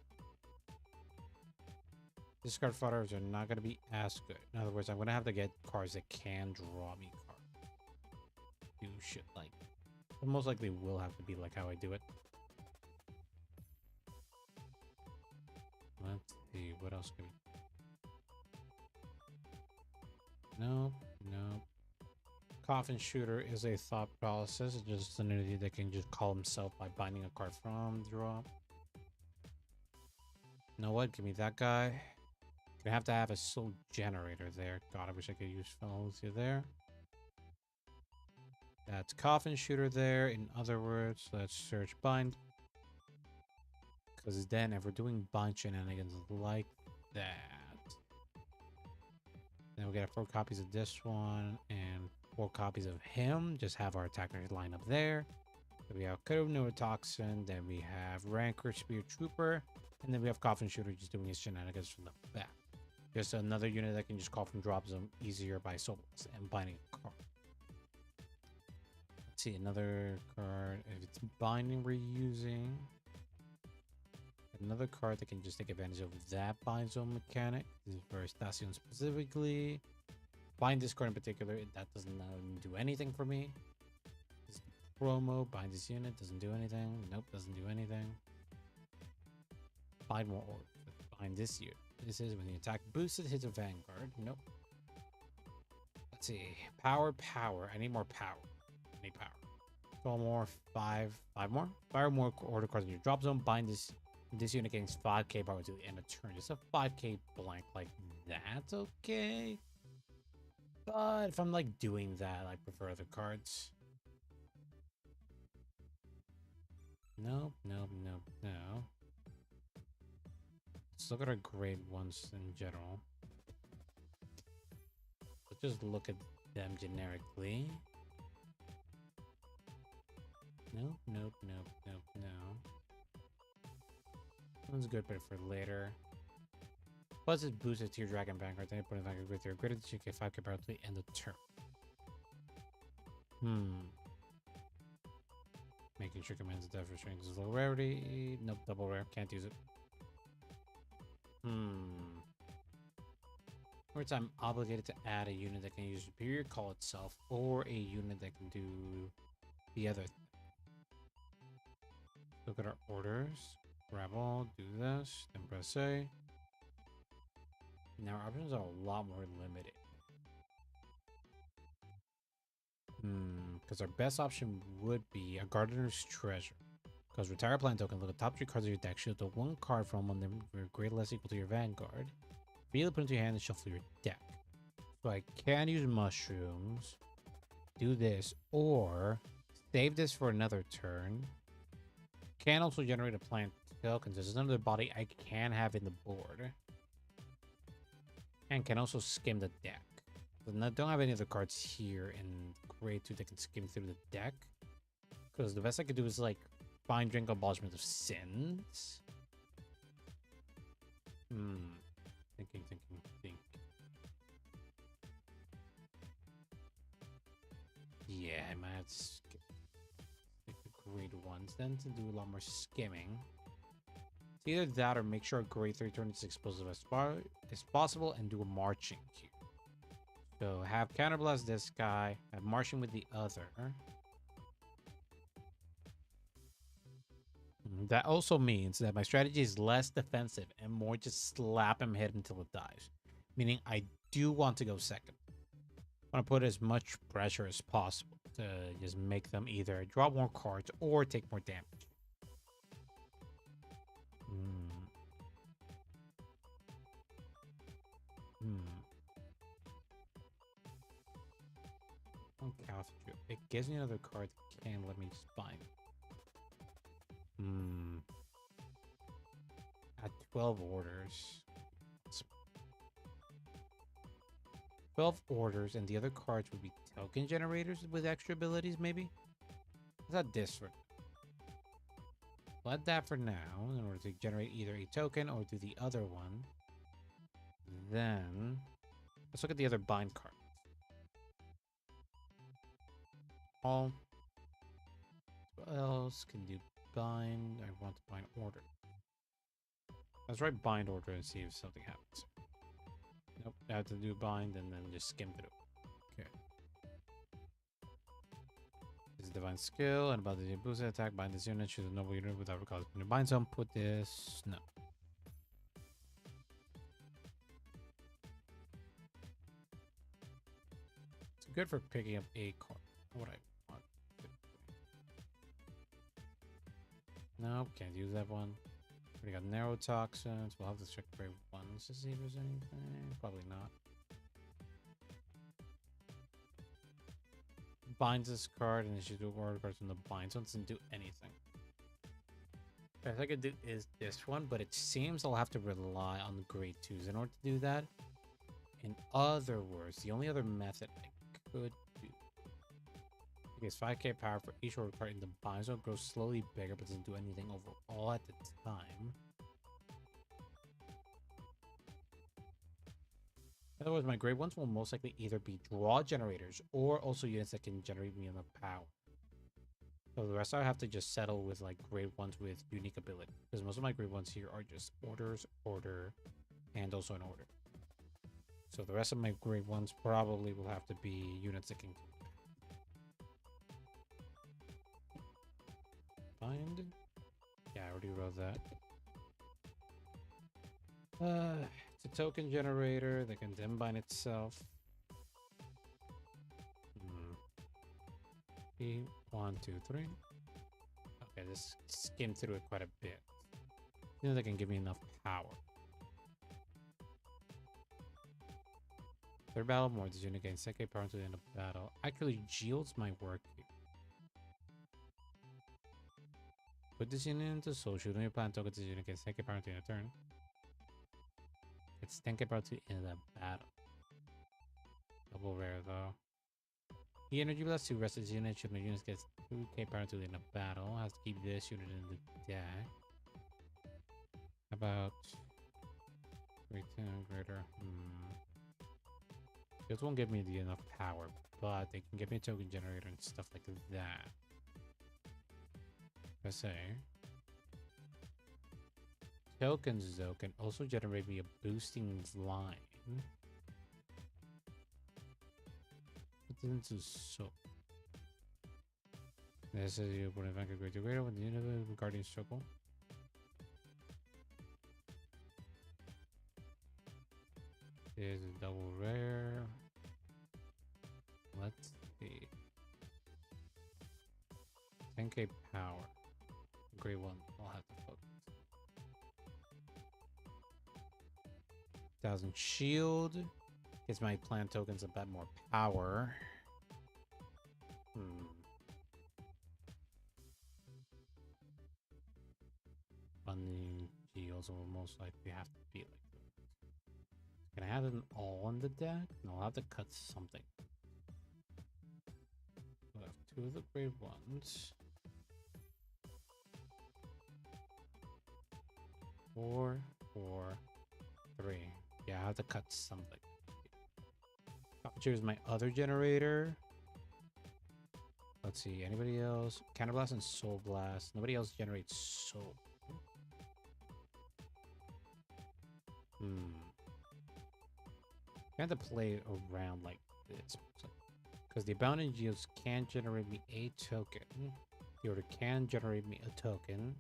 Discard fodders are not going to be as good. In other words, I'm going to have to get cards that can draw me cards. Do shit like that. It most likely will have to be like how I do it. Let's see, what else can we... No. Coffin Shooter is a thought process. It's just an entity that can just call himself by binding a card from draw. You know what? Give me that guy. Gonna have to have a soul generator there. God, I wish I could use Fellowsia there. That's Coffin Shooter there. In other words, let's search bind. Because then if we're doing bind shenanigans like that, then we get 4 copies of this one and 4 copies of him. Just have our attackers line up there. Then we have Code of Neurotoxin. Then we have Rancor Spear Trooper. And then we have Coffin Shooter just doing his shenanigans from the back. Just another unit that can just call from drop zone easier by souls and binding a card. Let's see, another card. If it's binding, we're using another card that can just take advantage of that bind zone mechanic. This is for Station specifically. Bind this card in particular, that does not do anything for me. This promo, bind this unit, doesn't do anything. Nope, doesn't do anything. Bind more orb. Bind this unit. This is when the attack boosted hits a Vanguard. Nope. Let's see. Power. I need more power. I need power. 12 more. 5 more. 5 more order cards in your drop zone. Bind this unit gains 5k power to the end of turn. Just a 5k blank like that's okay. But if I'm like doing that, I prefer other cards. No. Let's look at our grade 1s in general. Let's just look at them generically. No. One's good, but for later. Plus, it's boosted to your Dragon Vanguard. Then you put a Vanguard with your greater than 2k, 5k power to the end of the turn. Making sure commands death restraint is low rarity. Nope, double rare. Can't use it. Where I'm obligated to add a unit that can use Superior Call itself, or a unit that can do the other. Look at our orders. Grab all, do this, then press A. Now our options are a lot more limited. Because our best option would be a Gardener's Treasure. Because retire plant token, look at top 3 cards of your deck, shield the 1 card from them for greater less equal to your Vanguard. Reveal it, put into your hand, and shuffle your deck. So I can use mushrooms, do this, or save this for another turn. Can also generate a plant token. This is another body I can have in the board. And can also skim the deck. Don't have any other cards here in grade 2 that can skim through the deck. Because the best I could do is like find Drink Abolishment of Sins. Thinking. Yeah, I might have to skip the grade 1s then to do a lot more skimming. It's either that or make sure grade 3 turn is explosive as far as possible and do a marching here. So have counterblast this guy, have marching with the other. That also means that my strategy is less defensive and more just slap him, hit until it dies. Meaning I do want to go second. I want to put as much pressure as possible to just make them either draw more cards or take more damage. It gives me another card that can let me spine. At 12 orders. 12 orders, and the other cards would be token generators with extra abilities, maybe? Is that this for? Let that for now, in order to generate either a token or do the other one. Then, let's look at the other bind card. What else can do bind? I want to bind order. Let's write bind order and see if something happens. Nope, I have to do bind and then just skim through. Okay. This is divine skill and about the boost attack. Bind this unit, choose a noble unit without recalling. Bind some, put this. No. It's good for picking up a card. What I want. Nope, can't use that one. We got narrow toxins. We'll have to check grade 1s to see if there's anything. Probably not. Binds this card and it should do order cards from the binds. Doesn't do anything. Best I could do is this one, but it seems I'll have to rely on the grade 2s in order to do that. In other words, the only other method I could do is 5k power for each order card in the bind zone, grows slowly bigger but doesn't do anything overall at the time. In other words, my grade 1s will most likely either be draw generators or also units that can generate me enough power. So the rest I have to just settle with like grade 1s with unique ability, because most of my grade 1s here are just orders, order, and also an order. So the rest of my grade 1s probably will have to be units that can bind. Yeah, I already wrote that. It's a token generator that can then bind itself. 1, 2, 3. Okay, this skimmed through it quite a bit. You know, they can give me enough power. Third battle more. This unit gains 2k power until the end of battle. Actually, yields my work here. Put this unit into soul. Shoot on your plan token. This unit gains 2k power until the end of turn. It's 10k power to the end of the battle. Double rare though. The energy blast to rest of this unit. Should my units get 2k power until the end of battle. Has to keep this unit in the deck. About 310 greater. This won't give me enough power, but they can give me a token generator and stuff like that. Let's say tokens though can also generate me a boosting line. Put it into so. This is you put a Vanguard greater greater with the unit of Guardian Circle. There's a double rare. Let's see. 10k power. Grade 1. I'll have to focus. 1000 shield. Gives my plant tokens a bit more power. Funding shields will most likely have to be like Can I have them all on the deck? No, I'll have to cut something. We'll have 2 of the grade 1s. 4, 4, 3. Yeah, I have to cut something. Here's my other generator. Let's see, anybody else? Counterblast and Soul Blast. Nobody else generates soul. I have to play around like this. Because the abundant yields can generate me a token. The order can generate me a token.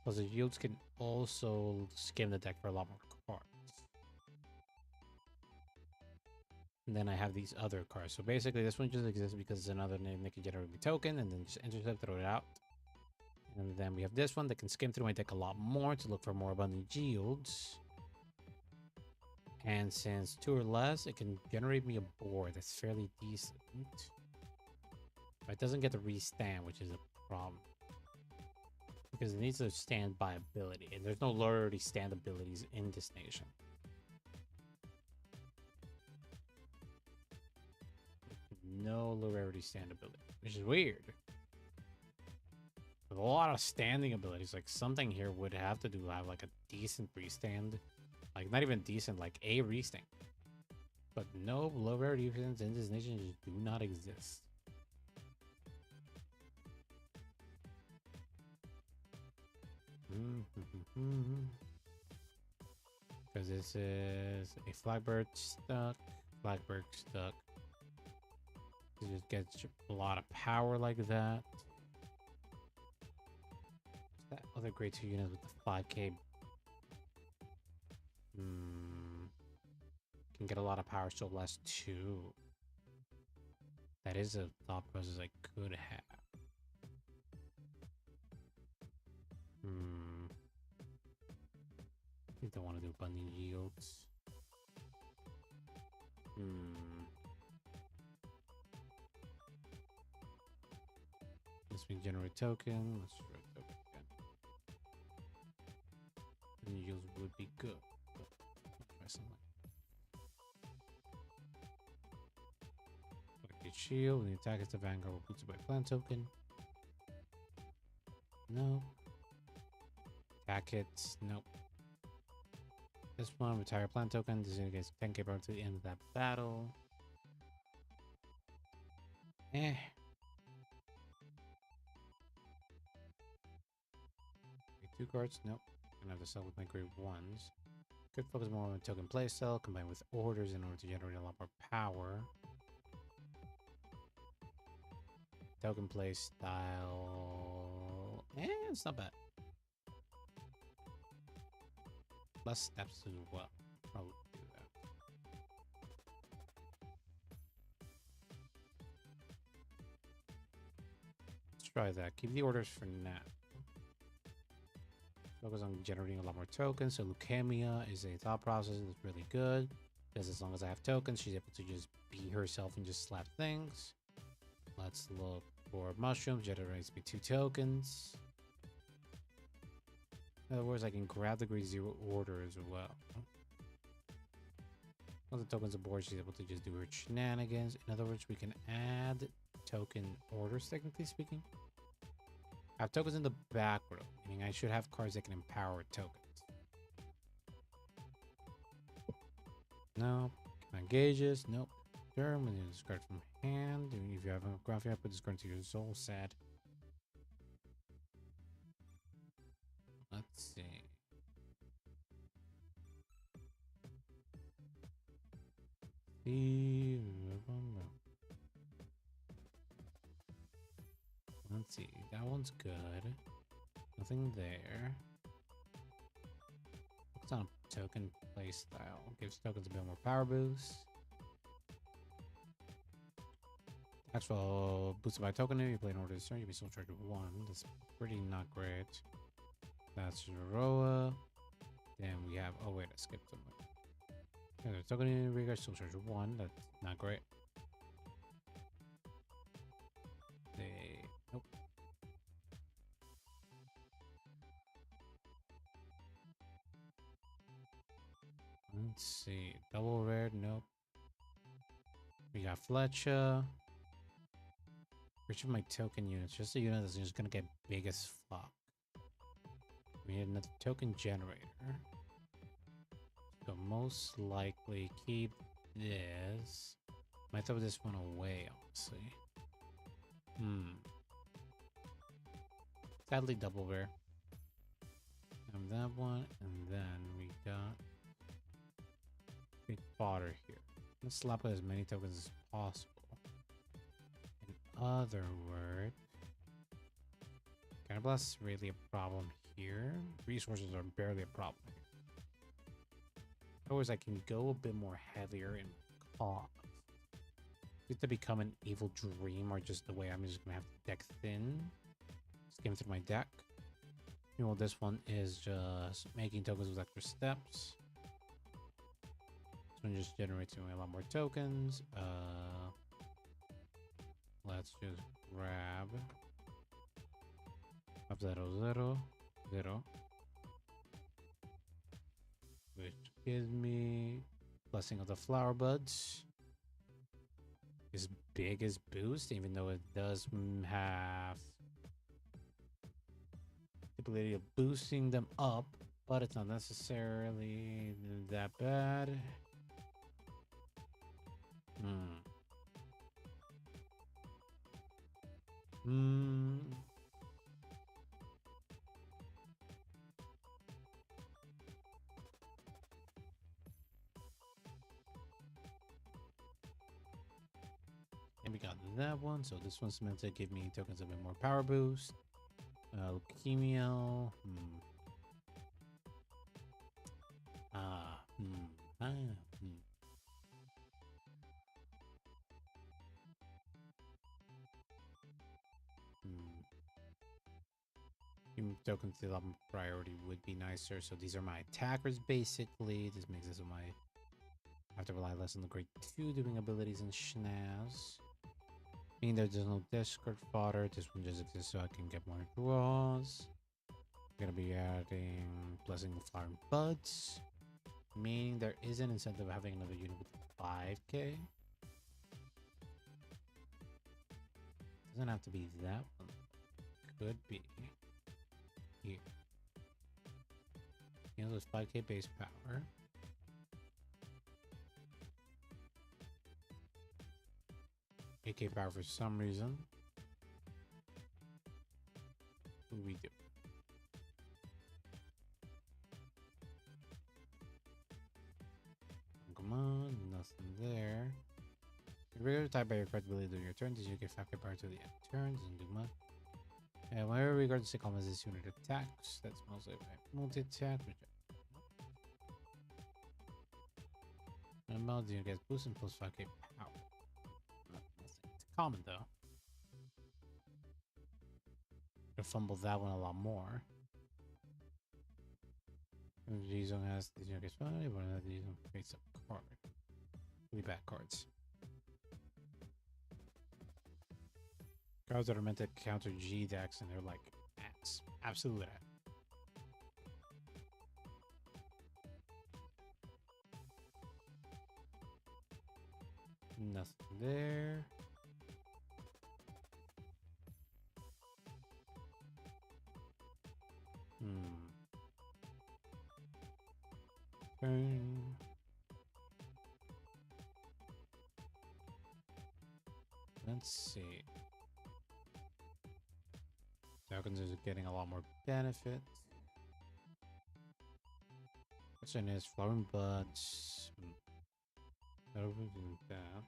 Plus the yields can also skim the deck for a lot more cards. And then I have these other cards. So basically this one just exists because it's another name that can generate me token and then just intercept, throw it out. And then we have this one that can skim through my deck a lot more to look for more abundant yields. And since 2 or less, it can generate me a board that's fairly decent. But it doesn't get to restand, which is a problem. Because it needs a standby ability, and there's no Rarity stand abilities in this nation. No Rarity stand ability, which is weird. With a lot of standing abilities, like something here would have to have like a decent restand. Like, not even decent, like a restand. But no low rarity restands in this nation just do not exist. Because this is a Flagbird stuck. Flagbird stuck. It just gets a lot of power like that. That other grade 2 unit with the 5k. Can get a lot of power, so less 2. That is a thought process I could have. I don't want to do bunny yields. Let's generate token. Let's generate token again. Bunny yields would be good. Try something. Shield, when the attack is the Vanguard will boosted by plant token. No. Attack hits, nope. This one, retire plant token. This is against 10k power to the end of that battle. 2 cards, nope. Gonna have to sell with my grade 1s. Could focus more on token playstyle, combined with orders in order to generate a lot more power. Token play style. It's not bad. Less steps as well. Probably do that. Let's try that. Keep the orders for now. Focus on generating a lot more tokens. So leukemia is a thought process that's really good. Because as long as I have tokens, she's able to just be herself and just slap things. Let's look for mushrooms. Generates me 2 tokens. In other words, I can grab the grade 0 order as well. Once the tokens aboard, she's able to just do her shenanigans. In other words, we can add token orders, technically speaking. I have tokens in the back row, meaning I should have cards that can empower tokens. No. Engages. Nope. Turn when you discard from hand. If you have a graphic, I put this card to your soul. Sad. Let's see. Let's see. That one's good. Nothing there. Focus on token play style. Gives tokens a bit more power boost. Actual boosted by token. If you play an order this turn, you'll be soul charged with 1. That's pretty not great. That's Roa. Then we have. Oh, wait, I skipped something. Yeah, token in regard soul charge with 1. That's not great. Nope. Let's see. Double rare, nope. We got Fletcher. Which of my token units? Just a unit that's just gonna get big as fuck. We need another token generator. So most likely keep this. Might throw this one away, honestly. Sadly, double rare. And that one, and then we got big fodder here. Let's slap with as many tokens as possible. In other words, Counterblast is really a problem here. Resources are barely a problem. Otherwise, I can go a bit more heavier in cost. Is it to become an evil dream, or just the way I'm just gonna have to deck thin? Skim through my deck. Well, this one is just making tokens with extra steps. This one just generates a lot more tokens. Let's just grab up 0, 0, which gives me Blessing of the Flower Buds. His biggest boost, even though it does have the ability of boosting them up, but it's not necessarily that bad. And we got that one, so this one's meant to give me tokens a bit more power boost. Leukemia. Tokens to level priority would be nicer. So these are my attackers basically. This makes this my. I have to rely less on the grade 2 doing abilities and schnaz. Meaning there's no discard fodder. This one just exists so I can get more draws. I'm gonna be adding Blessing the Flower Buds. Meaning there is an incentive of having another unit with 5k. Doesn't have to be that one. Could be here. You know, there's 5k base power. AK power for some reason. What do we do? Come on, nothing there. Regular type by your card's ability during your turn. Does you get 5k power to the end turns and do much. And whenever we regard the column as this unit attacks, that's mostly my multi-attack. And the unit gets boost and plus 5k power. It's common though. Gonna fumble that one a lot more. G zone has these unit gets 5, one of these creates a card. Really bad cards. Cards that are meant to counter G decks, and they're like ass. Absolute ass. Nothing there. Turn. Let's see. Tokens is getting a lot more benefit. Question is flowering buds. That.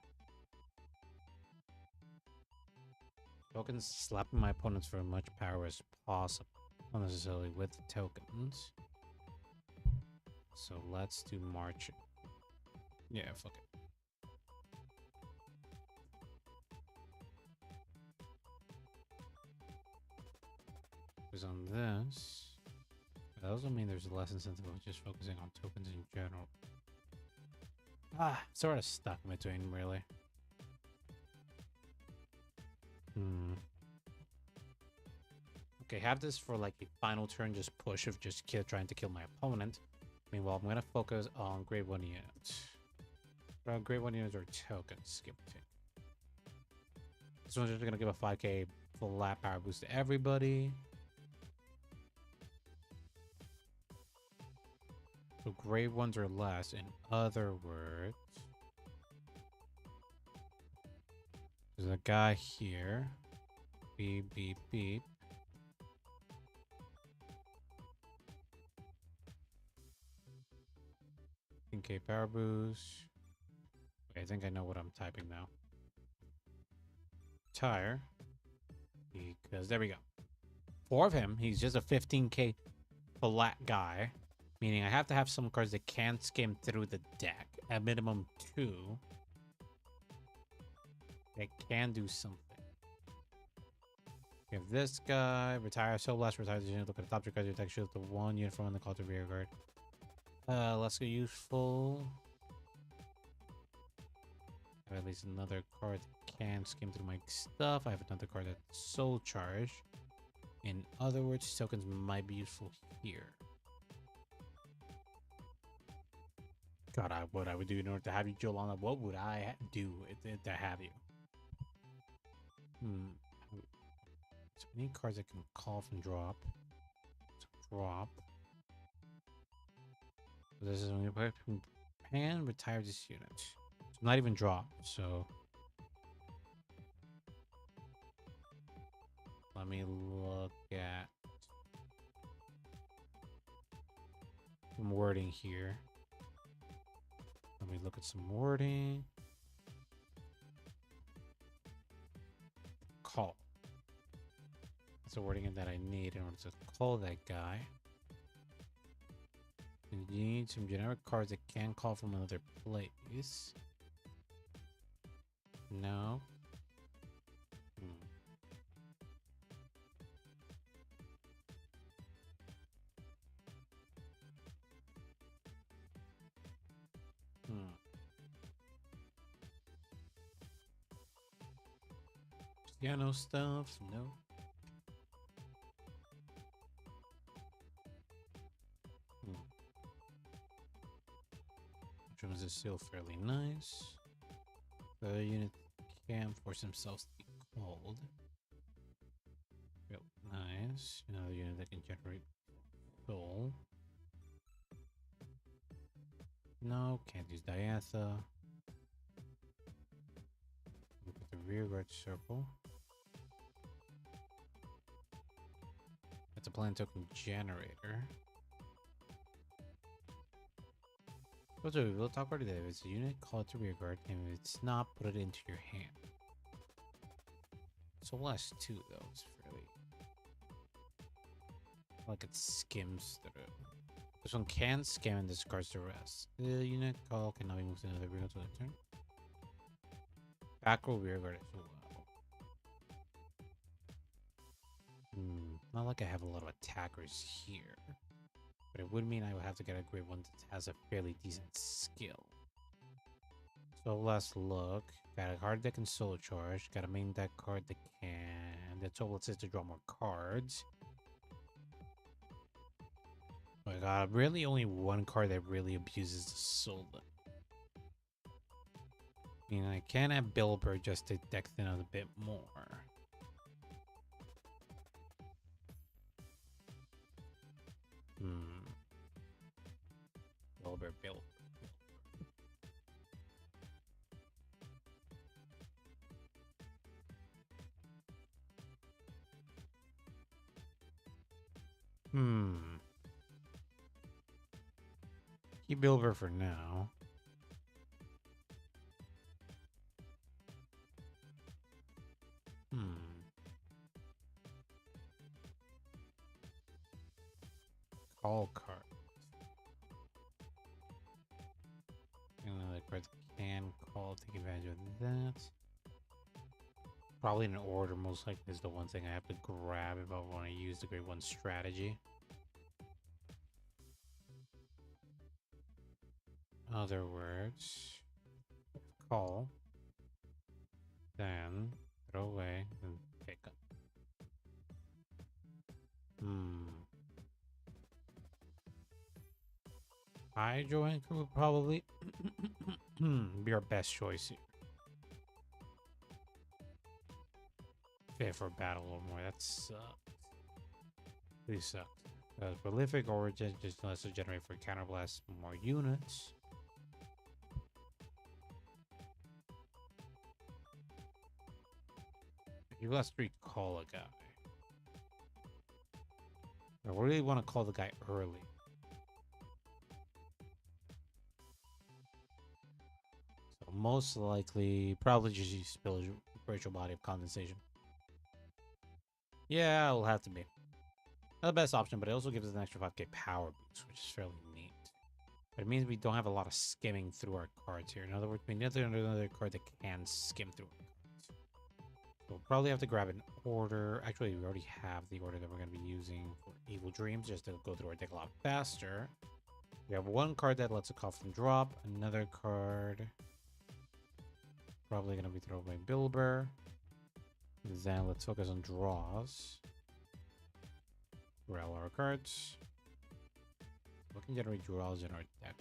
Tokens slapping my opponents for as much power as possible. Not necessarily with the tokens. So let's do marching. Yeah, fuck it. On this, that doesn't mean there's less incentive of just focusing on tokens in general. Sort of stuck in between, really. Okay, have this for like a final turn, just push of just trying to kill my opponent. Meanwhile, I'm gonna focus on grade 1 units. Grade 1 units are tokens. Skip take. This one's just gonna give a 5k flat power boost to everybody. So grade 1s or less, in other words. There's a guy here. Beep, beep, beep. K power boost. Wait, I think I know what I'm typing now. Tire. Because there we go. 4 of him. He's just a 15k flat guy. Meaning I have to have some cards that can skim through the deck. At minimum 2. That can do something. We have this guy. Retire. So blast. Retire the unit. Look at the top 3 cards of your deck. Shoot the 1 unit from the call to rear guard. Let's go useful. I have at least another card that can skim through my stuff. I have another card that's soul charge. In other words, tokens might be useful here. God, what I would do in order to have you, Jolana, what would I do to have you? So many cards I can call from drop. So drop. So this is when you put and retire this unit. It's not even drop, so let me look at some wording here. Let me look at some wording. Call. That's the wording that I need in order to call that guy. And you need some generic cards that can call from another place. No. Piano stuff, no. Which one is still fairly nice. The unit can force themselves to be called. Real nice. Another unit that can generate soul. No, can't use Diantha. Look at the rear guard circle. That's a plant token generator. We'll talk about it. If it's a unit, call it to rear guard, and if it's not, put it into your hand. So last 2 though, it's fairly like it skims through. This one can skim and discards the rest. The unit call cannot be moved to another rear guard until their turn. Back row rear guard as well. Not like I have a lot of attackers here. But it would mean I would have to get a grade 1 that has a fairly decent skill. So let's look. Got a card that can soul charge. Got a main deck card that can. That's all it says to draw more cards. I got really only 1 card that really abuses the soul. I mean, I can have Bilber just to deck thin out a bit more. Bilber. Keep Bilber for now. Call card. Another card that can call, take advantage of that. Probably in order, most likely is the one thing I have to grab if I want to use the grade 1 strategy. Other words, call, then throw away, and pick up. Hydro Anchor would probably be our best choice here. Fit for battle a little more. That sucks. Really sucks. Prolific Origin just lets us generate for counterblast more units. You last 3 call a guy. I really want to call the guy early. So most likely, probably just use spiritual body of condensation. Yeah, it'll have to be. Not the best option, but it also gives us an extra 5k power boost, which is fairly neat. But it means we don't have a lot of skimming through our cards here. In other words, we need another card that can skim through our cards. So we'll probably have to grab an order. Actually, we already have the order that we're going to be using for Evil Dreams, just to go through our deck a lot faster. We have one card that lets a call from drop. Another card. Probably going to be thrown by Bilber. Then let's focus on draws. Roll our cards. We can generate draws in our deck.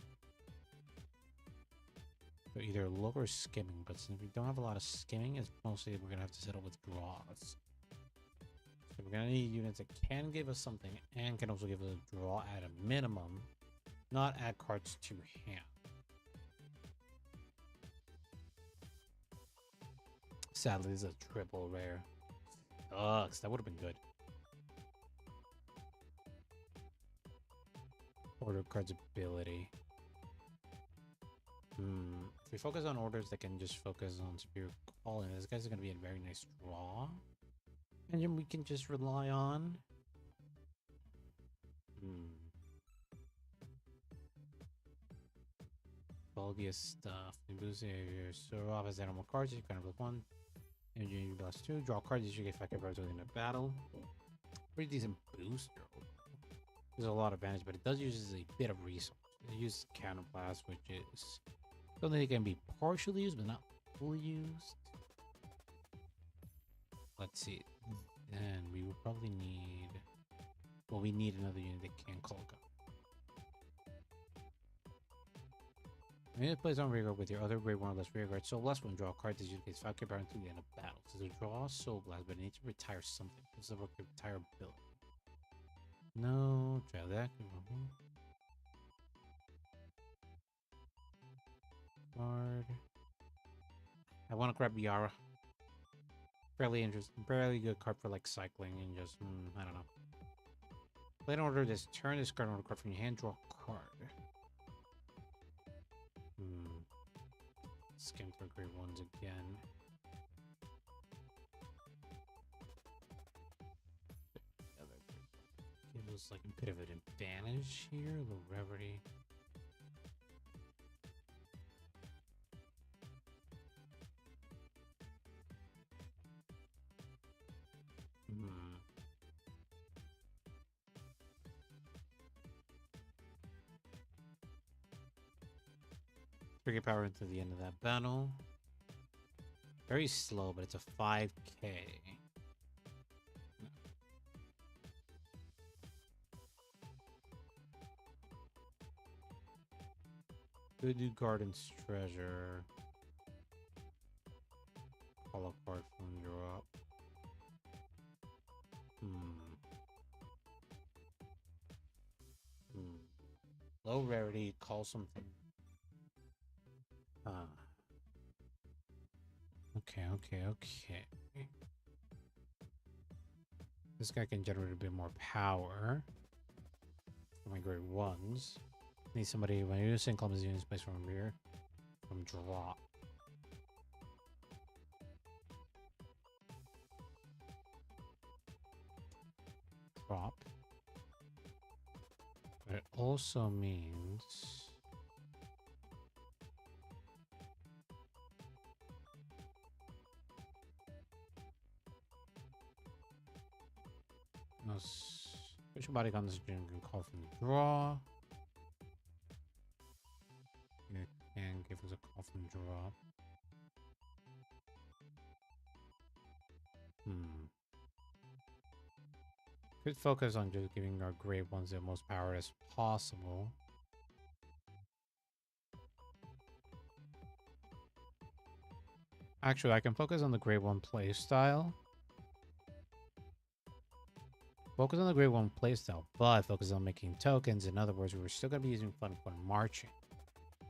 So either low or skimming, but since we don't have a lot of skimming, it's mostly we're going to have to settle with draws. So we're going to need units that can give us something and can also give us a draw at a minimum, not add cards to hand. Sadly, this is a triple rare. Sucks. That would have been good. Order cards ability. If we focus on orders that can just focus on Superior Calling, this guy's going to be a very nice draw. And then we can just rely on. Bulgiest stuff. You boost your serve off as animal cards. You can flip 1. And you lost 2. Draw cards. You should get 5 cards in a battle. Pretty decent boost. There's a lot of advantage, but it does use a bit of resource. It uses counterblast, which is something that can be partially used, but not fully used. Let's see. And we will probably need. Well, we need another unit that can call a when it plays on rearguard with your other grade 1 or less rearguard, so less one draw a card that you get 5 power until the end of battle. So the draw Soul Blast, but it needs to retire something. This is a retire ability. No, try that. Card. I want to grab Yara. Fairly interesting, fairly good card for like cycling and just I don't know. Play an order this turn. This card order card from your hand. Draw a card. Skim through grade 1s again. Give us like a bit of an advantage here. The Rarity. Trigger power until the end of that battle. Very slow, but it's a 5k. Could do Garden's Treasure. Call a card from drop. Low rarity, call something. Okay. This guy can generate a bit more power. For my grade 1s. Need somebody when you're using clumsy units placed from rear. From drop. But it also means special body condensation can call from the draw. It can give us a call from the draw. Could focus on just giving our grade 1s the most power as possible. Actually, I can focus on the grade 1 playstyle. Focus on the grade 1 playstyle, but focus on making tokens. In other words, we're still going to be using Fun Fun Marching.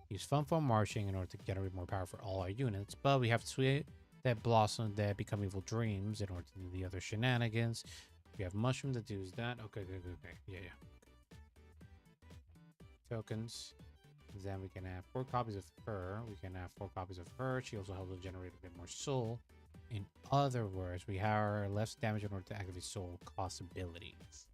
Use Fun Fun Marching in order to generate more power for all our units, but we have Sweet that Blossom that Become Evil Dreams in order to do the other shenanigans. We have Mushroom that does that. Okay. Yeah. Tokens. Then we can have 4 copies of her. We can have 4 copies of her. She also helps us generate a bit more soul. In other words, we have less damage in order to activate soul cost abilities.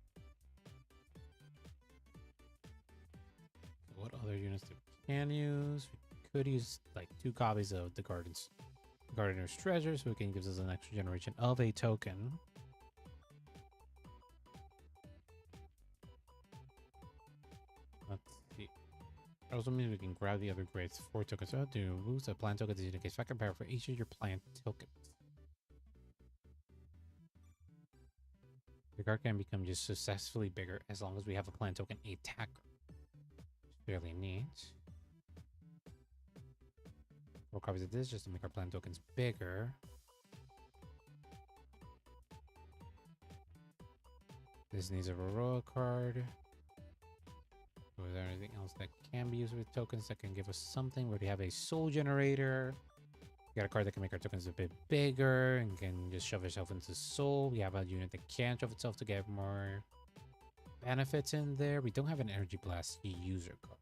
What other units do we can use? We could use like 2 copies of the Gardener's Treasure, so it can give us an extra generation of a token. Let's see. That also means we can grab the other grades 4 tokens. So to boost a plant token to indicate second power for each of your plant tokens. The card can become just successfully bigger as long as we have a plant token attacker. It's fairly neat. 4 copies of this just to make our plant tokens bigger. This needs a heroic card. So is there anything else that can be used with tokens that can give us something? Where we have a soul generator. We got a card that can make our tokens a bit bigger and can just shove itself into soul. We have a unit that can shove itself to get more benefits in there. We don't have an energy blast user card.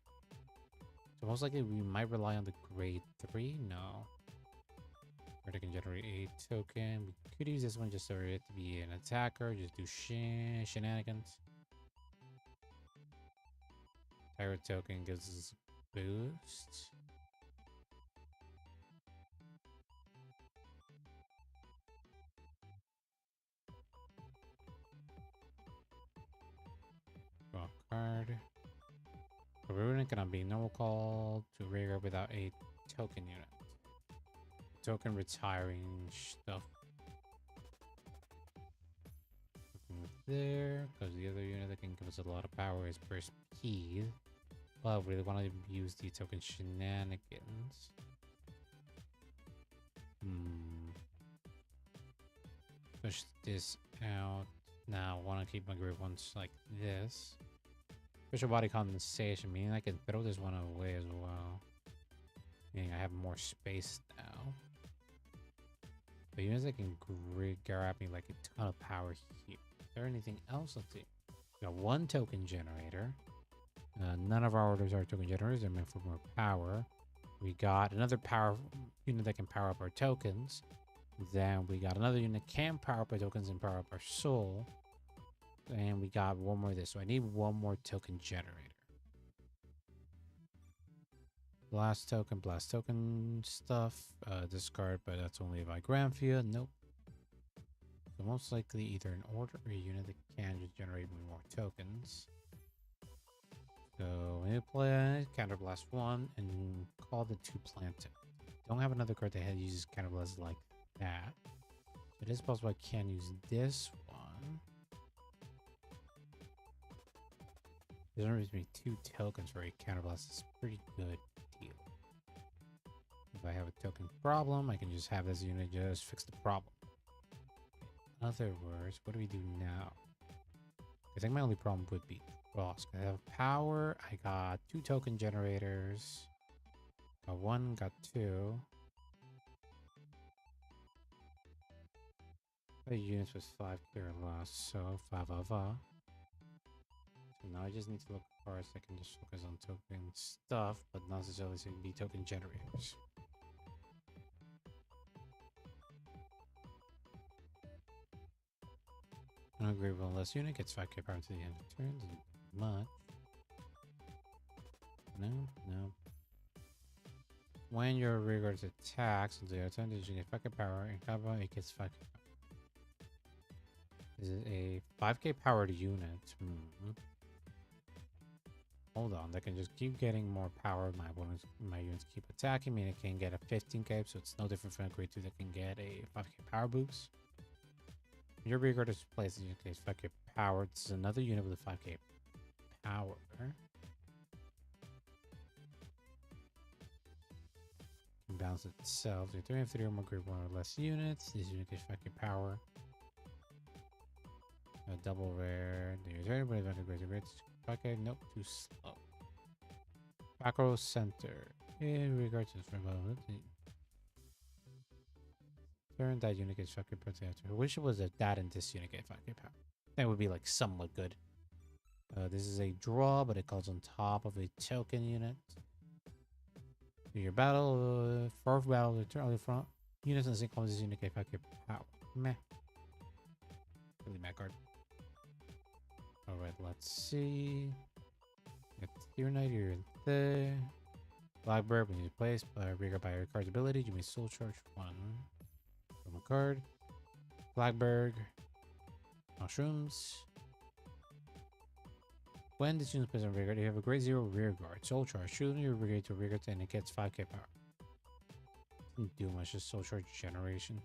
So most likely we might rely on the grade 3. No. Or they can generate a token. We could use this one just for it to be an attacker. Just do shenanigans. Pirate token gives us a boost. Draw a card. We're not gonna be normal call to rare without a token unit. Token retiring stuff. There, because the other unit that can give us a lot of power is Burst Speed. But we really want to use the token shenanigans. Push this out. Now, I want to keep my grade ones like this. Special body condensation, meaning I can throw this one away as well. Meaning I have more space now. But units that can grab me like a ton of power here. Is there anything else? Let's see. We got 1 token generator. None of our orders are token generators. They're meant for more power. We got another power unit that can power up our tokens. Then we got another unit that can power up our tokens and power up our soul. And we got 1 more of this. So I need 1 more token generator. Blast token stuff. Discard, but that's only if I Granfia. Nope. So most likely either an order or a unit that can just generate more tokens. So we play Counterblast 1 and call the 2 plant. Don't have another card that uses Counterblast like that. It is possible I can use this one. There's only me 2 tokens for a Counterblast. It's a pretty good deal. If I have a token problem, I can just have this unit just fix the problem. In other words, what do we do now? I think my only problem would be Frost. I have power. I got 2 token generators. Got 1, got 2. The units was 5k or less, so 5 of So now I just need to look for cards that can just focus on token stuff, but not necessarily be token generators. An agreeable less unit gets 5k power to the end of turn. Doesn't do much. No. When your rigor attacks until your turn, you get 5k power, and cover it gets 5k power. This is a 5k powered unit. Hold on, they can just keep getting more power. My units keep attacking me, and it can get a 15k, so it's no different from a grade 2 that can get a 5k power boost. Your rigor displays in your case 5k power. This is another unit with a 5k power. balance itself. So 3 and 3 or more grade 1 or less units. This unit gets 5k power. A double rare. The return but event grades rates. 5k. Nope, too slow. Macro center. In regards to this turn, that unit gets 5k per after. I wish it was a that and this unit get 5k power. That would be like somewhat good. This is a draw, but it calls on top of a token unit. Do your battle, fourth battle, return on the front. Units in the same column as this unit get 5k power. Meh. Really meh card. Alright, let's see. Get Tier Knight here and there. Blackbird, we need to place. Bigger by your card's ability. Give me Soul Charge 1 from a card. Blackbird. Mushrooms. When this unit plays on rear guard, you have a grade 0 rear guard. Soul Charge. Shooting your rear guard to rear guard and it gets 5k power. Didn't do much, just Soul Charge generation.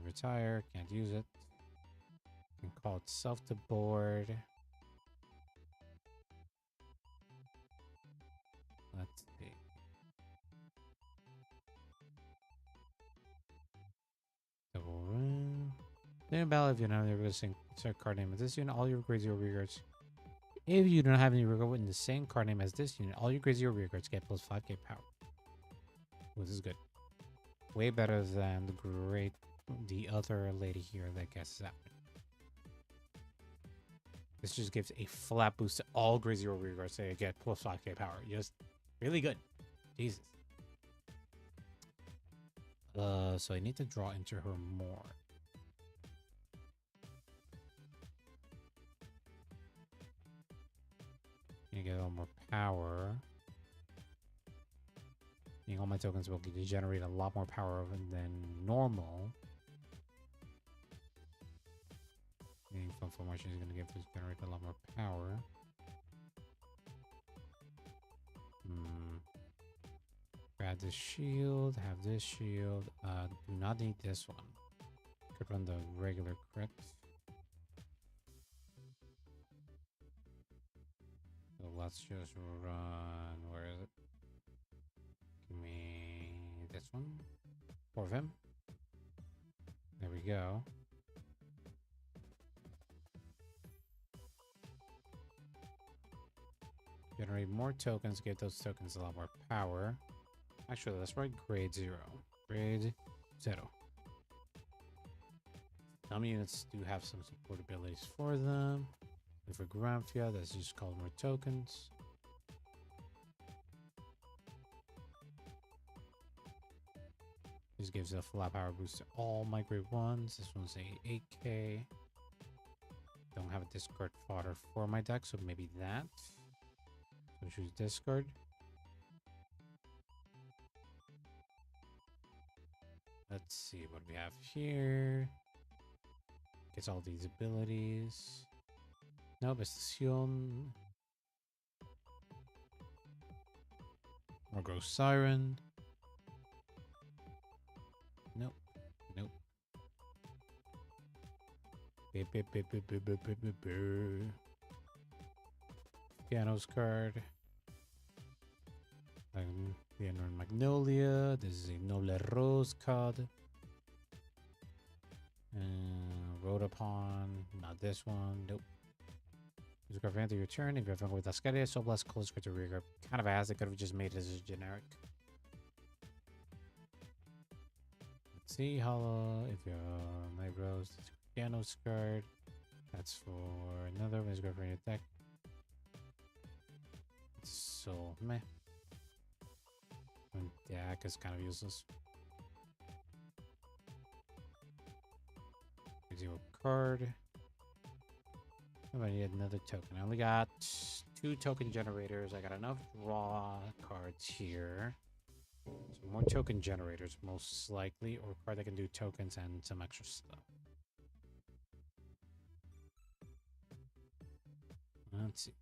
Retire, can't use it. Can call itself to board. Let's see. Double room. Then battle if you don't have any same card name as this unit, all your grade 0 rear guards. If you don't have any rear guard in the same card name as this unit, all your grade 0 rear guards get plus 5k power. Ooh, this is good. Way better than the other lady here that guesses that. This just gives a flat boost to all grade 0 rear guards, so you get plus 5k power. Just really good. Jesus. So I need to draw into her more. You get a little more power. All my tokens will generate a lot more power than normal. Meaning Fun Formation is going to give this generate a lot more power. Grab this shield, have this shield. Do not need this one. Could run the regular crit. So let's just run. Where is it? Give me this one. 4 of him. There we go. Generate more tokens, give those tokens a lot more power. Actually, let's write grade 0. Grade 0. Some units do have some support abilities for them. And for Gramphia, that's just called more tokens. This gives a flat power boost to all my grade 1s. This one's a 8k. Don't have a discard fodder for my deck, so maybe that. So choose discard. Let's see what we have here. Gets all these abilities. No, Vestacion. Morgro Siren. Nope. Nope. Piano's card. The Magnolia. This is a Noble Rose card. Rode upon. Not this one. Nope. Use a card for your turn. If you have fun with Ascadia, so bless close card to rear guard. Kind of ass. They could have just made it as a generic. Let's see. Hollow. If you're Night Rose, it's Piano's card. That's for another. Use a card for your deck. So, meh. And deck is kind of useless. Zero card. Oh, I need another token. I only got 2 token generators. I got enough draw cards here. So more token generators, most likely, or a card that can do tokens and some extra stuff. Let's see.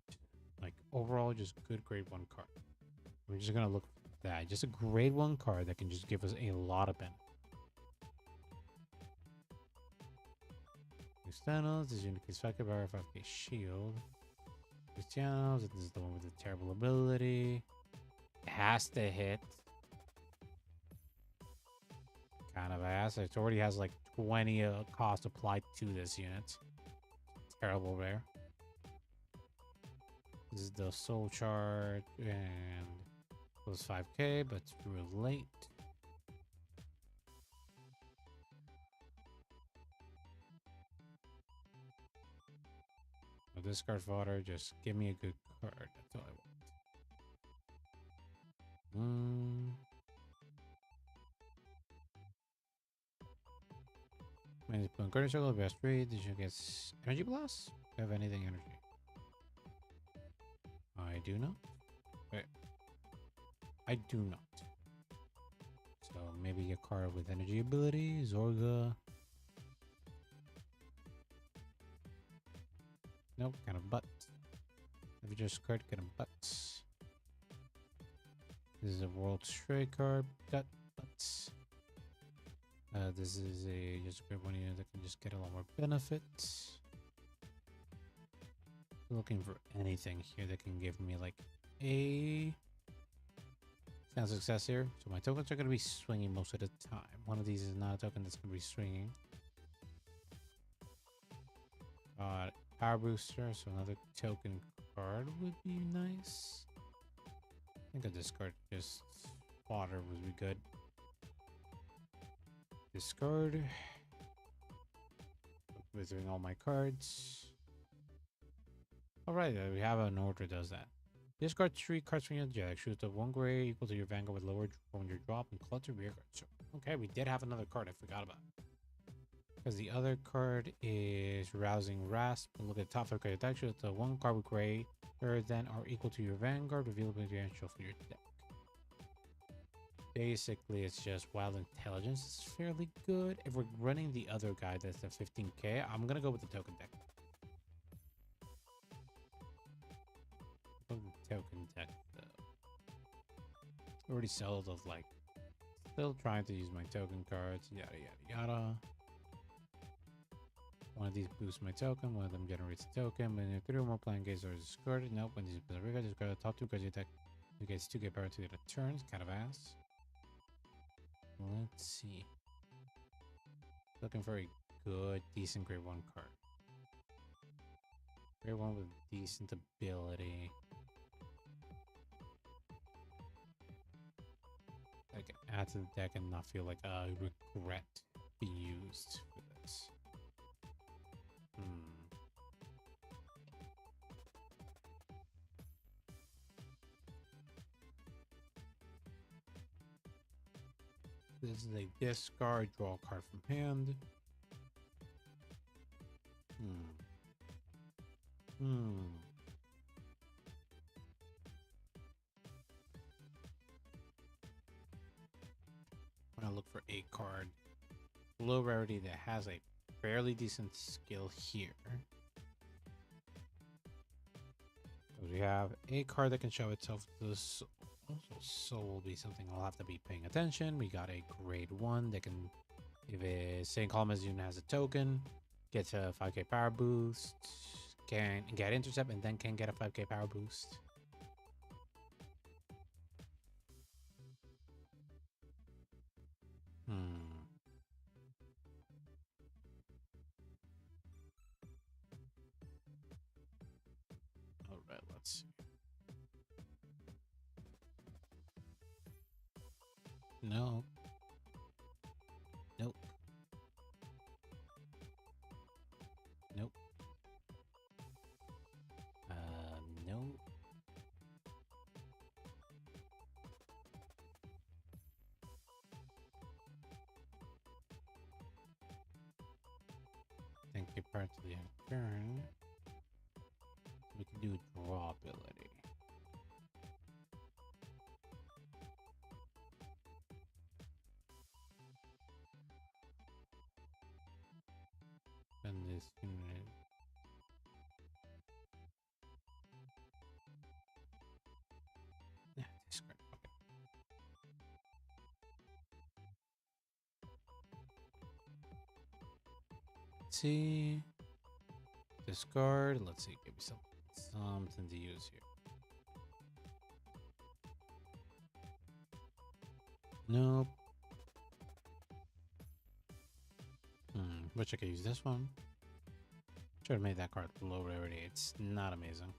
Like, overall, just good grade 1 card. We're just gonna look for that. Just a grade 1 card that can just give us a lot of benefit. Externals, this unit is 5k power, 5k shield. Cristianos, this is the one with the terrible ability. It has to hit. Kind of ass. It already has like 20 cost applied to this unit. Terrible rare. This is the soul chart and plus 5k, but it's real late. No discard fodder, just give me a good card. That's all I want. When it's put current circle, best rate, did you get energy blast? Do you have anything energy? I do not. Wait. I do not. So maybe a card with energy ability, Zorga. Nope, kind of butt. If you just card, get a butt. This is a world stray card. Got butts. This is a just a great one unit that can just get a lot more benefits. Looking for anything here that can give me like a sound success here. So my tokens are going to be swinging most of the time. One of these is not a token that's going to be swinging. Power booster, so another token card would be nice. I think a discard just fodder would be good. Discard. Visiting all my cards. Alright, we have an order that does that. Discard 3 cards from your deck. Shoot the 1 gray equal to your Vanguard with lower from your drop and clutter rear card. So, okay, we did have another card I forgot about. Because the other card is Rousing Rasp. Look at the top 5 card deck. Shoot the 1 card with gray than or equal to your Vanguard. Reveal the and shuffle your deck. Basically, it's just Wild Intelligence. It's fairly good. If we're running the other guy that's the 15k, I'm going to go with the token deck. Token deck, though. Already sold of like, still trying to use my token cards, yada yada yada. One of these boosts my token, one of them generates a token. When you 3 or more playing games are discarded, nope. When these discard the top 2 cards you attack, you get 2k power to the turns, kind of ass. Let's see. Looking for a good, decent grade 1 card. Grade 1 with decent ability. I can add to the deck and not feel like I regret being used for this. This is a discard, draw a card from hand. I'm gonna look for a card, low rarity, that has a fairly decent skill here. We have a card that can show itself to the soul. Also, soul will be something I'll have to be paying attention. We got a grade 1 that can, if a same column as unit has a token, gets a 5k power boost, can get intercept, and then can get a 5k power boost. Alright, let's see. No. Nope. Nope. Nope. Thank you, part of the turn. We can do draw ability. And this unit. Yeah, discard. Okay. Let's see. Discard. Let's see. Give me something to use here. Nope. Wish I could use this one. Should have made that card low rarity. It's not amazing.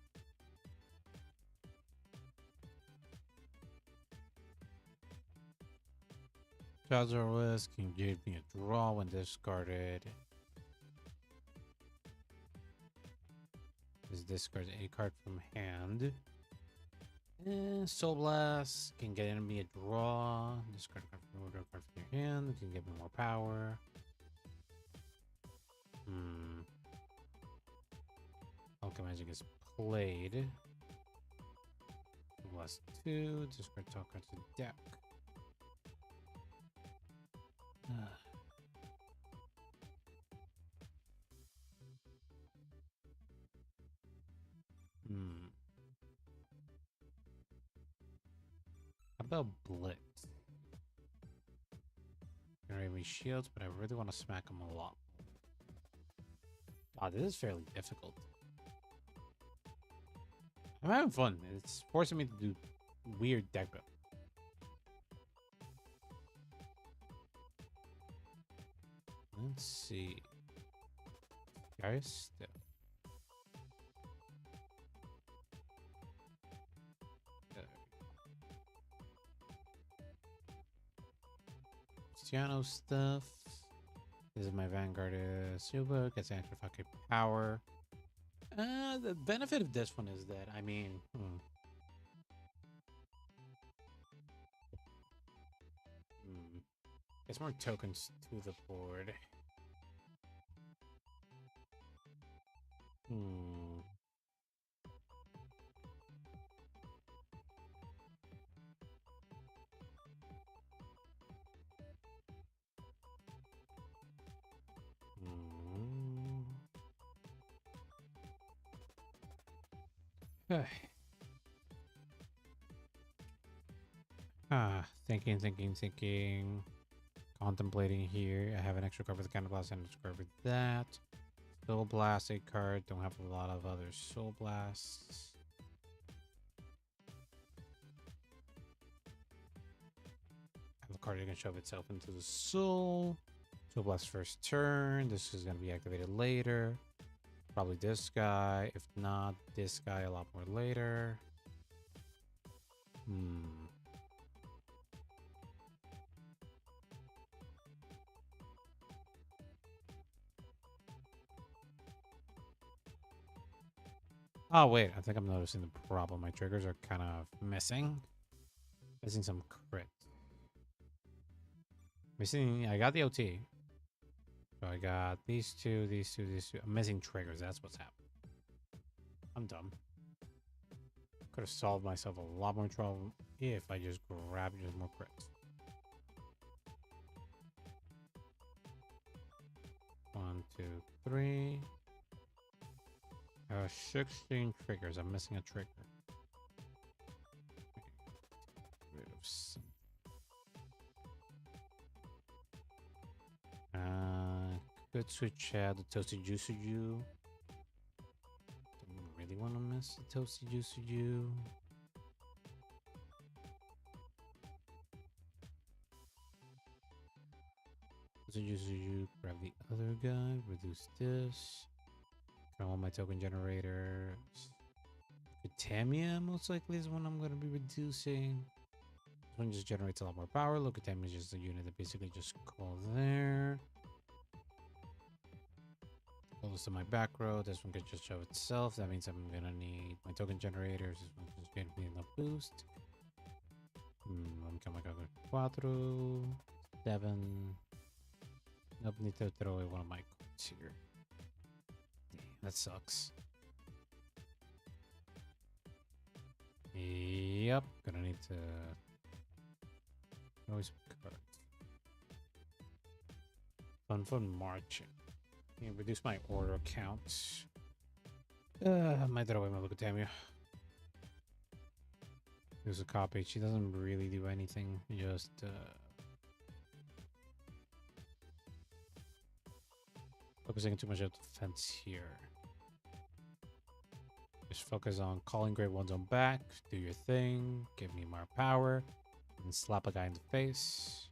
Trouser Whisk can give me a draw when discarded. Is discard a card from hand. Soul Blast can get me a draw. Discard a card from order, card from your hand. Can give me more power. Alchemizing is played. Plus 2. Discard top cards to deck. How about Blitz? Generate me shields, but I really want to smack him a lot. This is fairly difficult. I'm having fun. It's forcing me to do weird deck build. Let's see. Guys, Cristiano stuff. This is my Vanguard Super. Gets extra fucking power. The benefit of this one is that, I mean, gets more tokens to the board. Thinking. Contemplating here. I have an extra card for the Counter Blast and an extra card for that. Soul Blast, a card. Don't have a lot of other Soul Blasts. I have a card that can shove itself into the Soul. Soul Blast first turn. This is going to be activated later. Probably this guy. If not, this guy a lot more later. Oh, wait. I think I'm noticing the problem. My triggers are kind of missing. Missing some crit. I got the OT. So I got these two. I'm missing triggers. That's what's happening. I'm dumb. Could have solved myself a lot more trouble if I just grabbed just more crits. 1, 2, 3. 16 triggers. I'm missing a trigger. Rid of some. Could switch out the Toasty Juicy-Ju. Don't really want to miss the Toasty Juicy-Ju. Toasty Juicy-Ju. Grab the other guy. Reduce this. I want my token generators. Lucatamia most likely is one I'm going to be reducing. This one just generates a lot more power. Lucatamia is just a unit that basically just calls there. Pull this to my back row. This one could just show itself. That means I'm going to need my token generators. This one just gave me enough boost. I'm coming out 4, 7. Nope, need to throw away one of my cards here. That sucks. Yep, gonna need to always cards. Fun marching. Reduce my order count. I might throw away my Lucatamia. There's a copy. She doesn't really do anything. Just focusing too much on defense here. Just focus on calling grade ones on back. Do your thing. Give me more power. And slap a guy in the face.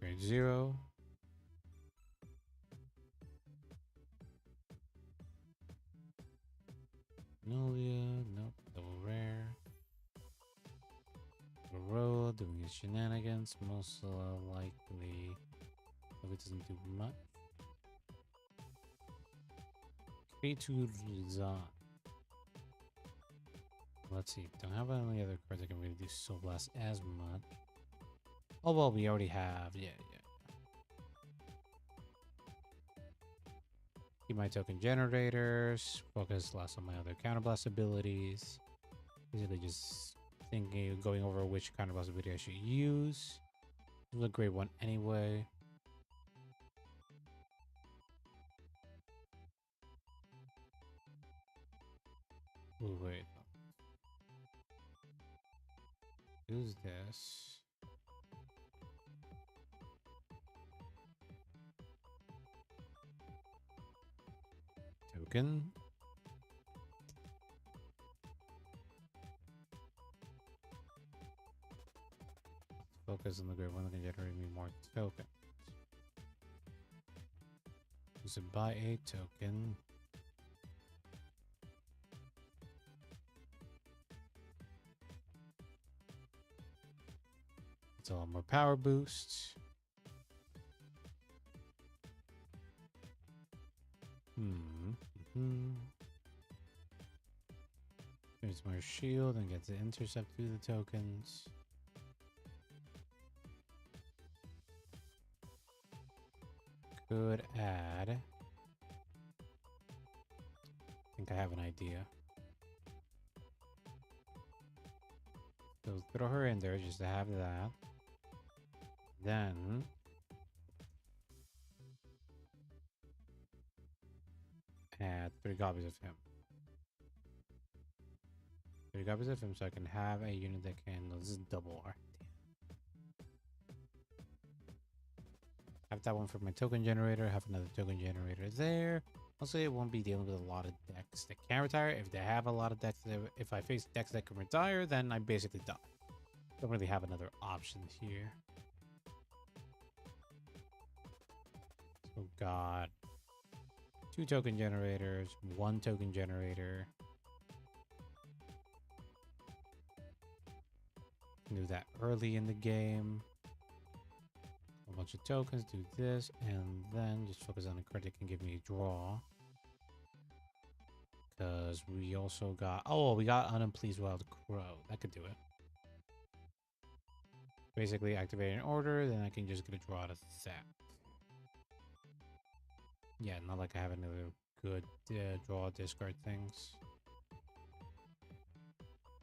Grade 0. Nolia, nope, double rare. Roll, doing his shenanigans, most likely. Hope it doesn't do much. K2 Rizan. Let's see, don't have any other cards that can really do Soul Blast as much. Oh, well, we already have. Yeah. Keep my token generators. Focus less on my other counterblast abilities. Basically just thinking, going over which counterblast ability I should use. This was a great one anyway. Ooh, wait. Use this. Token. Focus on the great one that can generate me more tokens. Use it by a token. It's a lot more power boosts. There's more shield and gets to intercept through the tokens. Could add. I think I have an idea. So throw her in there just to have that. Then add 3 copies of him. 3 copies of him so I can have a unit that can. This is double R. Have that one for my token generator. Have another token generator there. Also, it won't be dealing with a lot of decks that can't retire. If they have a lot of decks, if I face decks that can retire, then I basically die. Don't really have another option here. So got 2 token generators, 1 token generator. Do that early in the game. A bunch of tokens, do this, and then just focus on a card that can give me a draw. Because we also got... Oh, we got Unpleased Wild Crow. That could do it. Basically, activate an order, then I can just get a draw out of that. Yeah, not like I have another good draw discard things.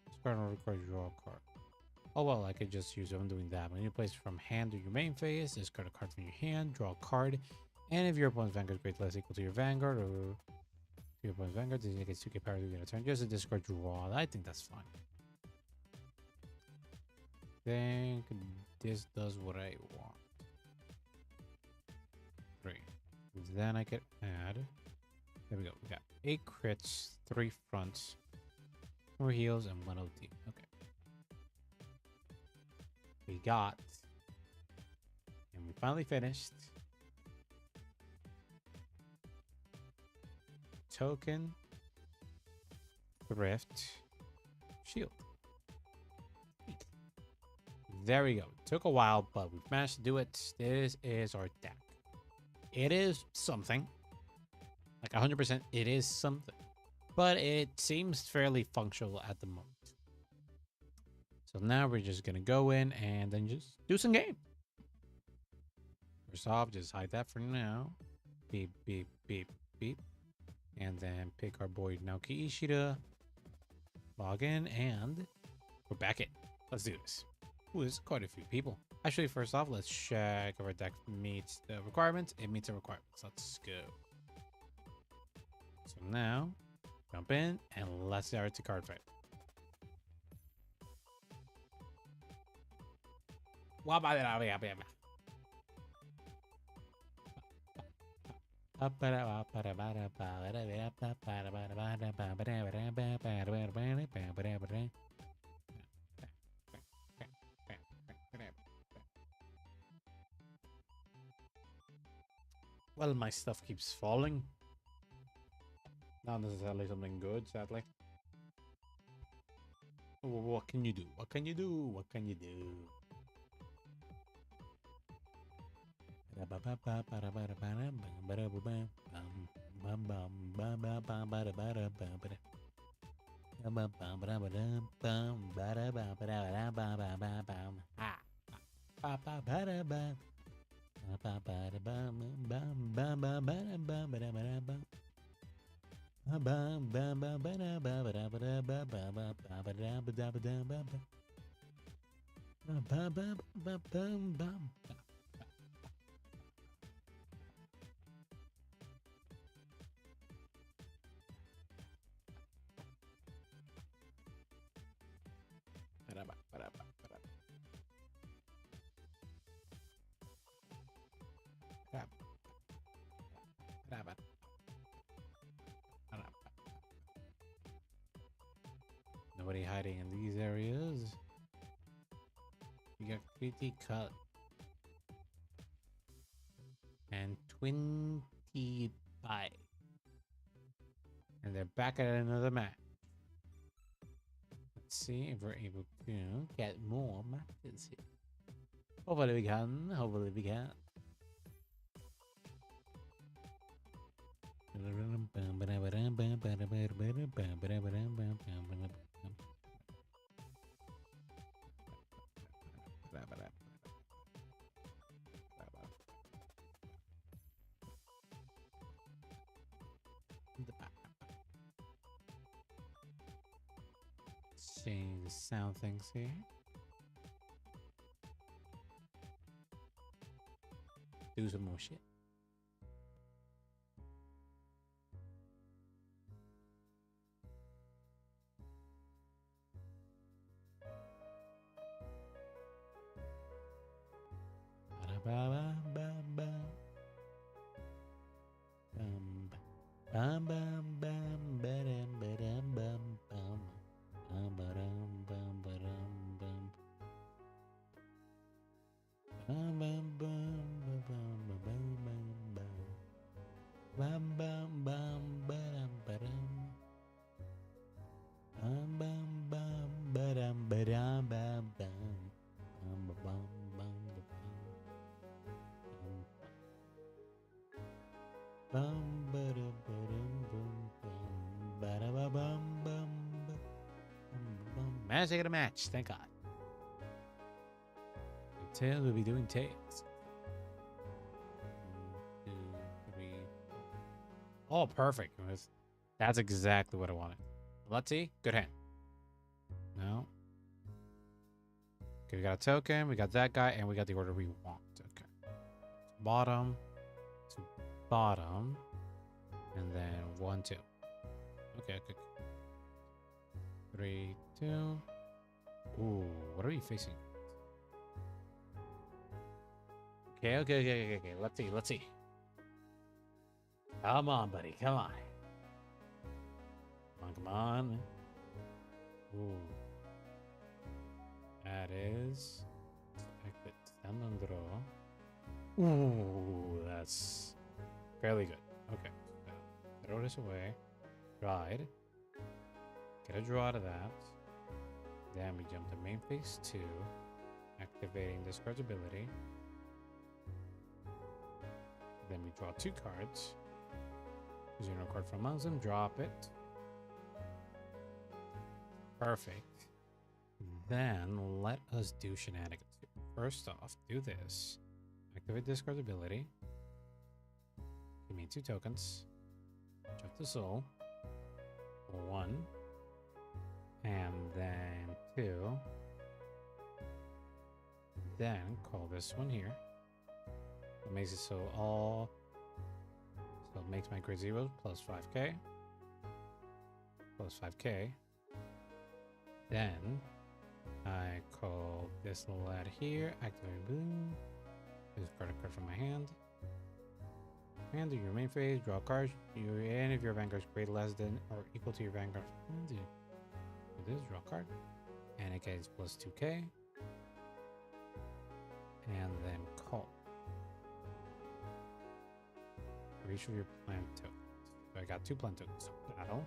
Discard or record draw a card. Oh well, I could just use it. I'm doing that. When you place it from hand to your main phase, discard a card from your hand, draw a card, and if your opponent's Vanguard grade less equal to your Vanguard, or your opponent's Vanguard, then you get 2k power to get a turn. Just a discard draw. I think that's fine. Think this does what I want. 3. Then I could add. There we go. We got 8 crits, 3 fronts, 4 heals, and 1 OT. Okay. We got, and we finally finished. Token, Thrift, Shield. There we go. Took a while, but we managed to do it. This is our deck. It is something. Like 100%, it is something. But it seems fairly functional at the moment. So now we're just going to go in and then just do some game. First off, just hide that for now. Beep, beep, beep, beep. And then pick our boy Naoki Ishida. Log in and we're back in. Let's do this. Ooh, there's quite a few people. Actually, first off, let's check if our deck meets the requirements. It meets the requirements. Let's go. So now, jump in and let's start to Cardfight. Well, my stuff keeps falling. Not necessarily something good, sadly. What can you do? What can you do? What can you do? Nobody hiding in these areas. You got pretty cut. And 25. And they're back at another match. Let's see if we're able to get more matches here. Hopefully we can. Hopefully we can. Change the sound things here. Do some more shit. Managed to get a match, thank God. Tails will be doing tails. 1, 2, 3. Oh, perfect. That's exactly what I wanted. Let's see. Good hand. No. Okay, we got a token, we got that guy, and we got the order we want. Okay. Bottom to bottom. And then 1, 2. Okay, okay. 3, 2. Ooh, what are we facing? Okay. Let's see. Come on, buddy. Come on. Come on. Ooh. That is expected. Stand on draw. Ooh, that's fairly good. Okay. So throw this away. Ride. Get a draw out of that. Then we jump to main phase 2, activating discard's ability. Then we draw 2 cards. 0 card from amongst them, drop it. Perfect. Then let us do shenanigans. First off, do this. Activate discard's ability. Give me 2 tokens. Jump to soul. 1. And then 2. Then call this one here. It makes it so it makes my grid 0 plus 5k. Plus 5k. Then I call this little lad here, activate blue. Discard a card from my hand. And in your main phase, draw a card. Any of your vanguards grade less than or equal to your vanguard. Do this, draw a card. And it gets plus 2k. And then call. each of your plant tokens. So I got 2 plant tokens. Battle.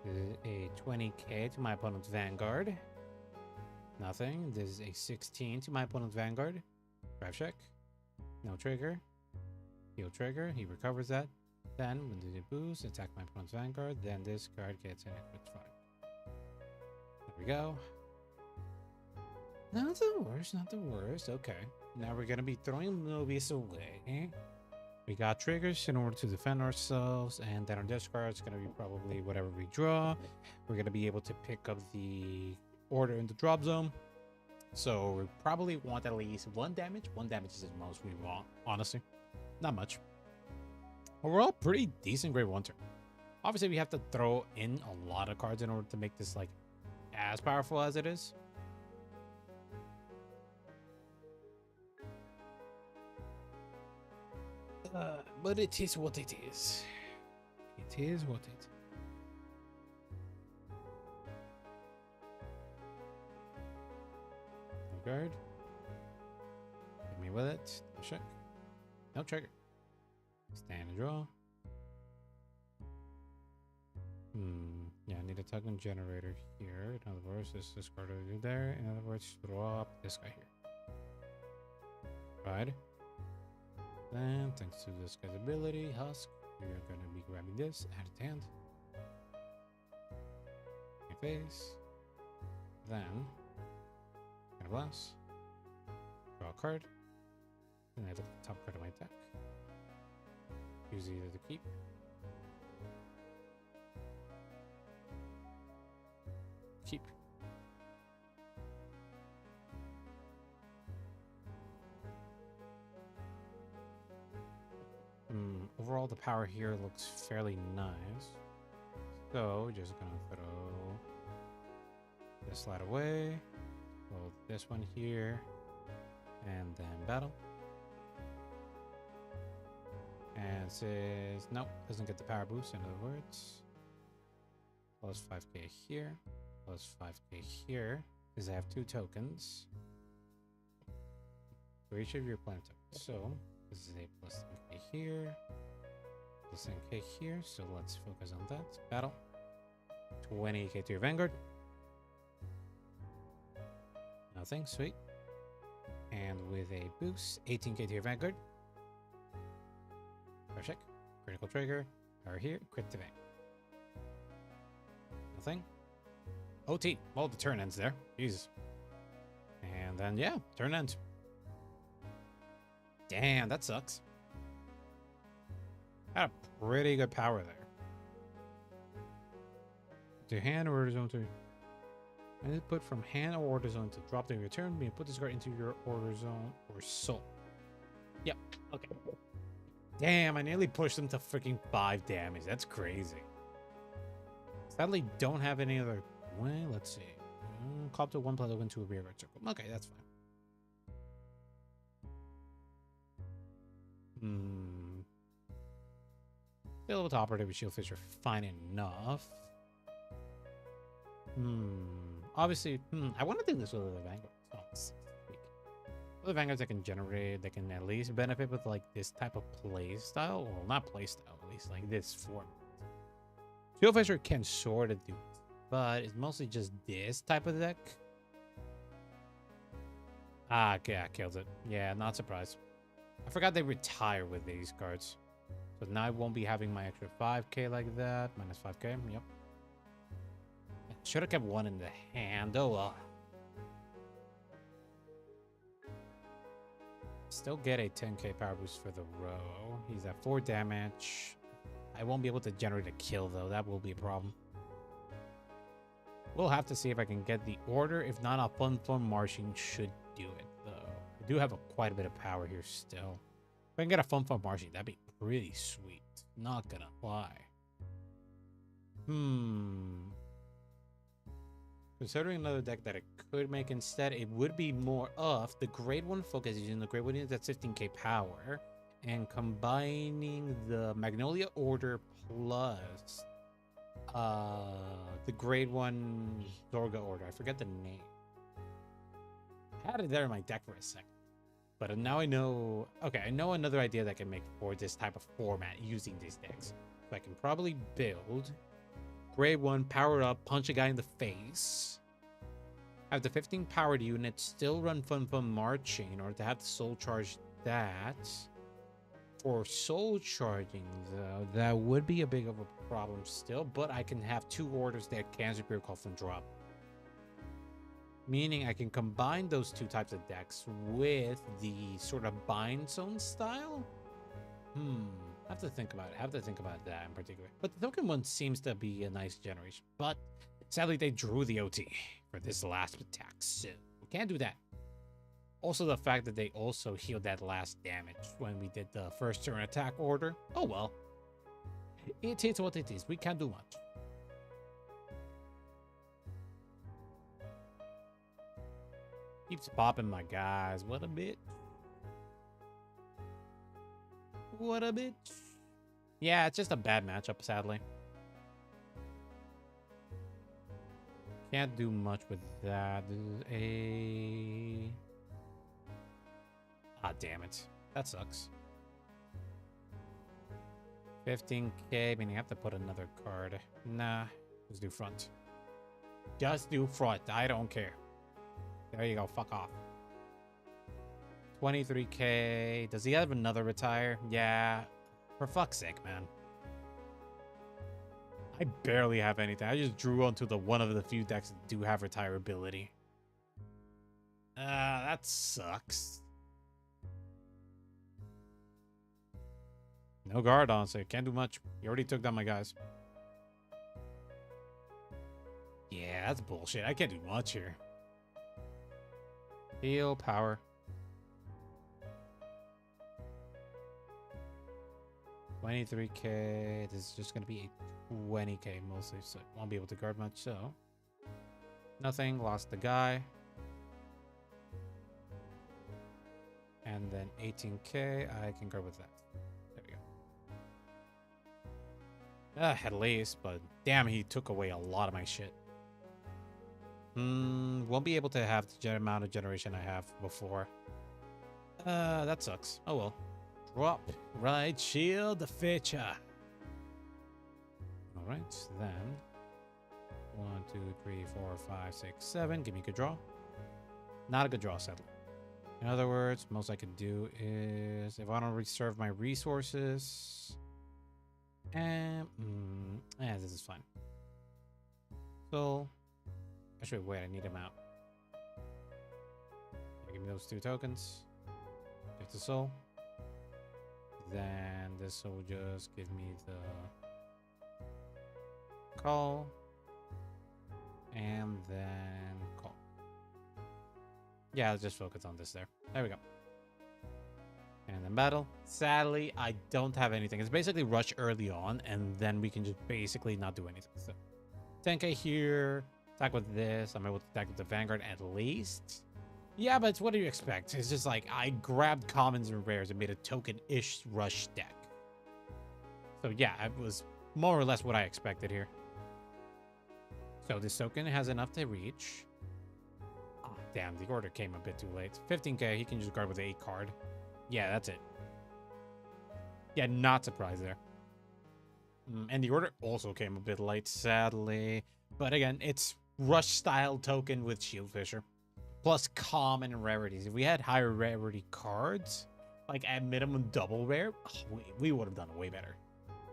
This is a 20k to my opponent's Vanguard. Nothing. This is a 16 to my opponent's Vanguard. Drive check. No trigger. Heal trigger. He recovers that. Then, when they boost, attack my opponent's Vanguard. Then this card gets an equipped 5. There we go. Not the worst, not the worst. Okay. Now we're going to be throwing Mobius away. We got triggers in order to defend ourselves. And then our discard is going to be probably whatever we draw. We're going to be able to pick up the order in the drop zone. So we probably want at least 1 damage. 1 damage is the most we want, honestly. Not much. Overall, pretty decent grade 1 turn. Obviously, we have to throw in a lot of cards in order to make this like as powerful as it is. But it is what it is. It is what it is. Guard. Hit me with it. Check. No trigger. Stand and draw. Yeah, I need a token generator here. In other words, this card over there. In other words, drop this guy here. Right. Then, thanks to this guy's ability, Husk, you're gonna be grabbing this, add it to hand. Your face. Then, blast. Draw a card. Then I look at the top card of my deck. Use either to keep. Keep. Overall, the power here looks fairly nice. So, just gonna throw this slide away. Well, this one here, and then battle. And it says, nope, doesn't get the power boost, in other words. Plus 5k here, plus 5k here, because I have 2 tokens for each of your plant tokens. So, this is a plus 10k here, plus 10k here, so let's focus on that. Battle. 20k to your Vanguard. Nothing, sweet. And with a boost, 18k to your Vanguard. Power check. Critical trigger. Power here. Crit to Vanguard. Nothing. OT. Well, the turn ends there. Jesus. And then, yeah, turn ends. Damn, that sucks. Had a pretty good power there. To hand or zone to... And put from hand or order zone to drop the return. You put this card into your order zone or soul. Yep. Okay. Damn, I nearly pushed him to freaking 5 damage. That's crazy. Sadly, don't have any other way. Let's see. Cop to 1 plus open to a rear red circle. Okay, that's fine. Still with operative with Shieldfisher, fine enough. Obviously, I want to do this with other Vanguards. Other Vanguards I can generate, they can at least benefit with like this type of play style. Well, not play style, at least like this form. Shieldfisher can sort of do it, but it's mostly just this type of deck. Ah, yeah, kills it. Yeah, not surprised. I forgot they retire with these cards. So now I won't be having my extra 5k like that. Minus 5k, yep. Should have kept 1 in the hand. Oh well. Still get a 10k power boost for the row. He's at 4 damage. I won't be able to generate a kill though. That will be a problem. We'll have to see if I can get the order. If not, a Fun Form Marching should do it though. I do have quite a bit of power here still. If I can get a Fun Form Marching, that'd be pretty sweet. Not gonna lie. Considering another deck that it could make instead, it would be more of the grade 1 focus using the grade 1 unit that's 15k power and combining the Magnolia Order plus the grade 1 Zorga Order. I forget the name. I had it there in my deck for a second. But now I know... Okay, I know another idea that I can make for this type of format using these decks. So I can probably build... Grade 1, power up, punch a guy in the face. Have the 15 powered units still run Fun Marching in order to have the soul charge that. For soul charging, though, that would be a big of a problem still. But I can have 2 orders that can superior call from drop. Meaning I can combine those 2 types of decks with the sort of bind zone style. I have to think about it. I have to think about that in particular. But the token one seems to be a nice generation. But sadly, they drew the OT for this last attack, so we can't do that. Also, the fact that they also healed that last damage when we did the first turn attack order. Oh well. It is what it is. We can't do much. Keeps popping my guys. What a bitch. What a bitch. Yeah, it's just a bad matchup, sadly. Can't do much with that. This is a... Ah, damn it. That sucks. 15k, meaning I have to put another card. Nah, just do front. Just do front. I don't care. There you go. Fuck off. 23k. Does he have another retire? Yeah. For fuck's sake, man. I barely have anything. I just drew onto the one of the few decks that do have retirability. That sucks. No guard on, so can't do much. He already took down my guys. Yeah, that's bullshit. I can't do much here. Heal, power. $23k. This is just going to be a 20k mostly, so I won't be able to guard much, so. Nothing. Lost the guy. And then 18k. I can guard with that. There we go. At least, but damn, he took away a lot of my shit. Won't be able to have the amount of generation I have before. That sucks. Oh well. Drop. Right, Shieldfisher. Alright, then. 1, 2, 3, 4, 5, 6, 7. Give me a good draw. Not a good draw, sadly. In other words, most I could do is if I don't reserve my resources. And this is fine. So actually wait, I need him out. Give me those 2 tokens. Get the soul. Then this will just give me the call. And then call. Yeah, I'll just focus on this there. There we go. And then battle. Sadly, I don't have anything. It's basically rush early on, and then we can just basically not do anything. So 10k here. Attack with this. I'm able to attack with the Vanguard at least. Yeah, but what do you expect? It's just like I grabbed commons and rares and made a token-ish rush deck. So yeah, it was more or less what I expected here. So this token has enough to reach. Oh, damn, the order came a bit too late. 15k, he can just guard with the 8 card. Yeah, that's it. Yeah, not surprised there. And the order also came a bit late, sadly. But again, it's rush-style token with Shieldfisher. Plus common rarities. If we had higher rarity cards, like at minimum double rare, we would have done way better.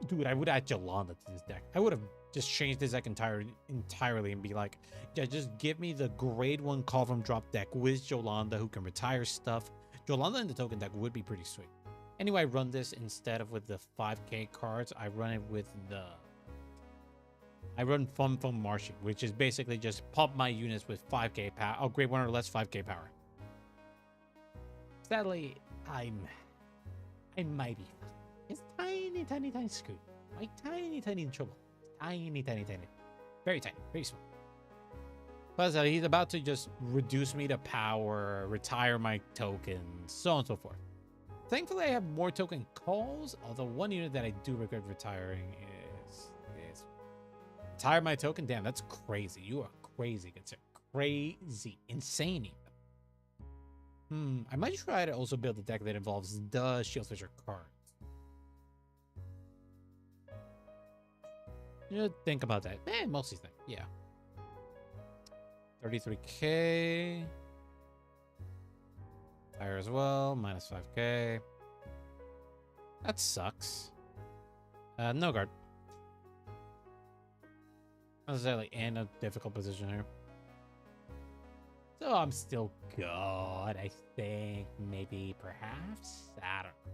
Dude, I would add Yolanda to this deck. I would have just changed this deck entirely and be like, yeah, just give me the grade 1 call from drop deck with Yolanda who can retire stuff. Yolanda in the token deck would be pretty sweet. Anyway, I run this instead of with the 5k cards. I run it with the... I run Fun Marching, which is basically just pump my units with 5k power. Oh, grade 1 or less 5k power. Sadly, I might be. It's tiny screwed. Like tiny in trouble. Tiny. Very tiny, very small. Plus, he's about to just reduce me to power, retire my tokens, so on and so forth. Thankfully, I have more token calls, although one unit that I do regret retiring is retire my token. Damn, that's crazy. You are crazy. It's crazy. Insane even. I might try to also build a deck that involves the Shieldfisher card. Yeah, think about that. Mostly think. Yeah. 33k. Fire as well. Minus 5k. That sucks. No guard. Not necessarily in a difficult position here. So I'm still good, I think. Maybe, perhaps? I don't know.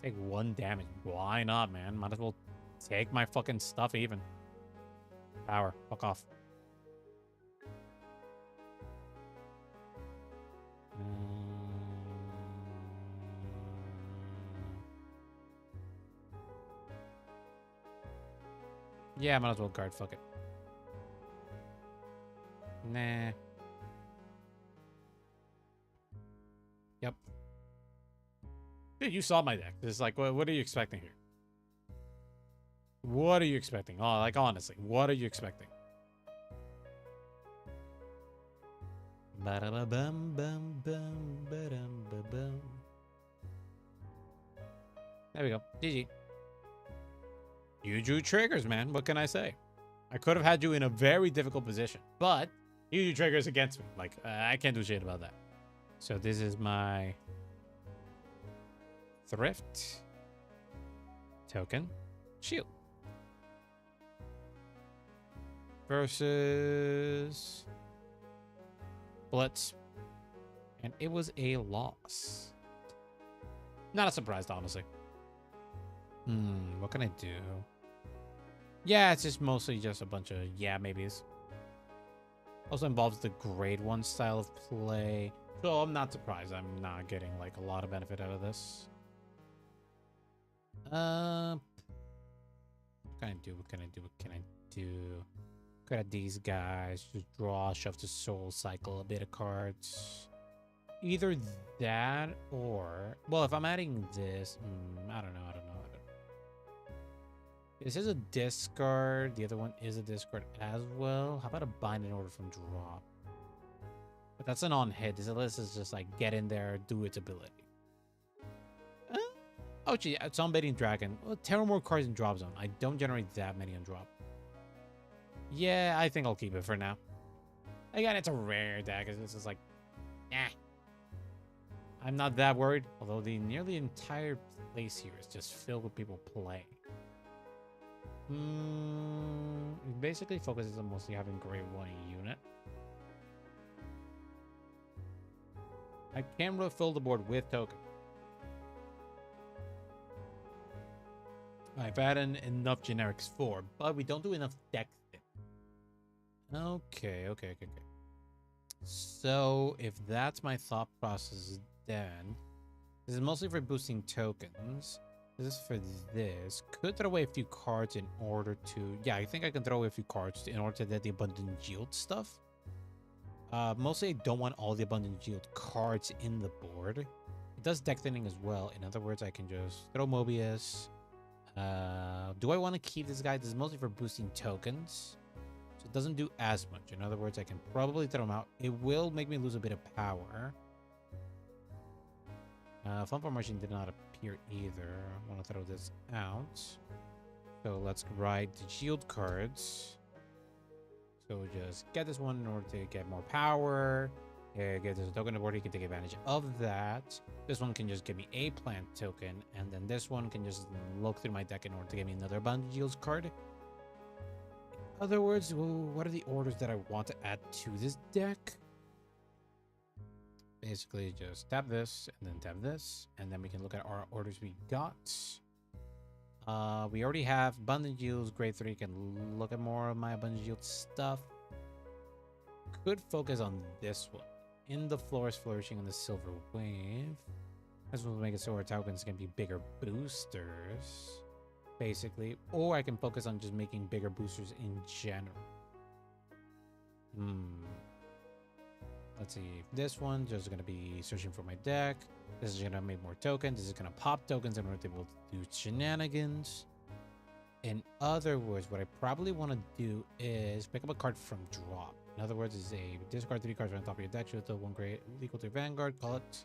Take 1 damage. Why not, man? Might as well take my fucking stuff even. Power. Fuck off. Yeah, might as well guard. Fuck it. Nah. Yep. Dude, you saw my deck. It's like, what are you expecting here? What are you expecting? Oh, like, honestly, what are you expecting? There we go. GG. You drew triggers, man. What can I say? I could have had you in a very difficult position, but you drew triggers against me. Like, I can't do shit about that. So this is my Thrift token shield versus Blitz, and it was a loss. Not a surprise, honestly. What can I do? Yeah, it's just mostly just a bunch of maybes. Also involves the grade 1 style of play. So I'm not surprised I'm not getting like a lot of benefit out of this. What can I do? What can I do? What can I do? Good at these guys. Just draw, shove to soul cycle a bit of cards. Either that or, well, if I'm adding this, I don't know. This is a discard. The other one is a discard as well. How about a bind in order from drop? But that's an on hit. This list is just like get in there, do its ability. Oh, gee, it's Unbaiting Dragon. Well, 10 more cards in drop zone. I don't generate that many on drop. Yeah, I think I'll keep it for now. Again, it's a rare deck. It's just like, nah. I'm not that worried. Although the nearly entire place here is just filled with people playing. It basically focuses on mostly having grade 1 unit. I can refill the board with token. I've added enough generics for, but we don't do enough deck fit. Okay. So if that's my thought process, then this is mostly for boosting tokens. This is for this. Could throw away a few cards in order to... Yeah, I think I can throw away a few cards in order to get the Abundant Yield stuff. Mostly I don't want all the Abundant Yield cards in the board. It does deck thinning as well. In other words, I can just throw Mobius. Do I want to keep this guy? This is mostly for boosting tokens. So it doesn't do as much. In other words, I can probably throw him out. It will make me lose a bit of power. Fun Formation did not appear either. I want to throw this out. So let's write the shield cards. So just get this one in order to get more power. Get this token aboard. You can take advantage of that. This one can just give me a plant token. And then this one can just look through my deck in order to give me another Abundant Yields card. In other words, what are the orders that I want to add to this deck? Basically, just tap this and then tap this, and then we can look at our orders we got. We already have Abundant Yields, grade 3. Can look at more of my Abundant Yield stuff. Could focus on this one. In the Florist Flourishing on the Silver Wave. This one will make it so our tokens can be bigger boosters, basically. Or I can focus on just making bigger boosters in general. Let's see. This one just going to be searching for my deck. This is going to make more tokens. This is going to pop tokens and we're able to do shenanigans. In other words, what I probably want to do is pick up a card from drop. In other words, it's a discard 3 cards on top of your deck. Should throw 1 grade equal to Vanguard. Call it.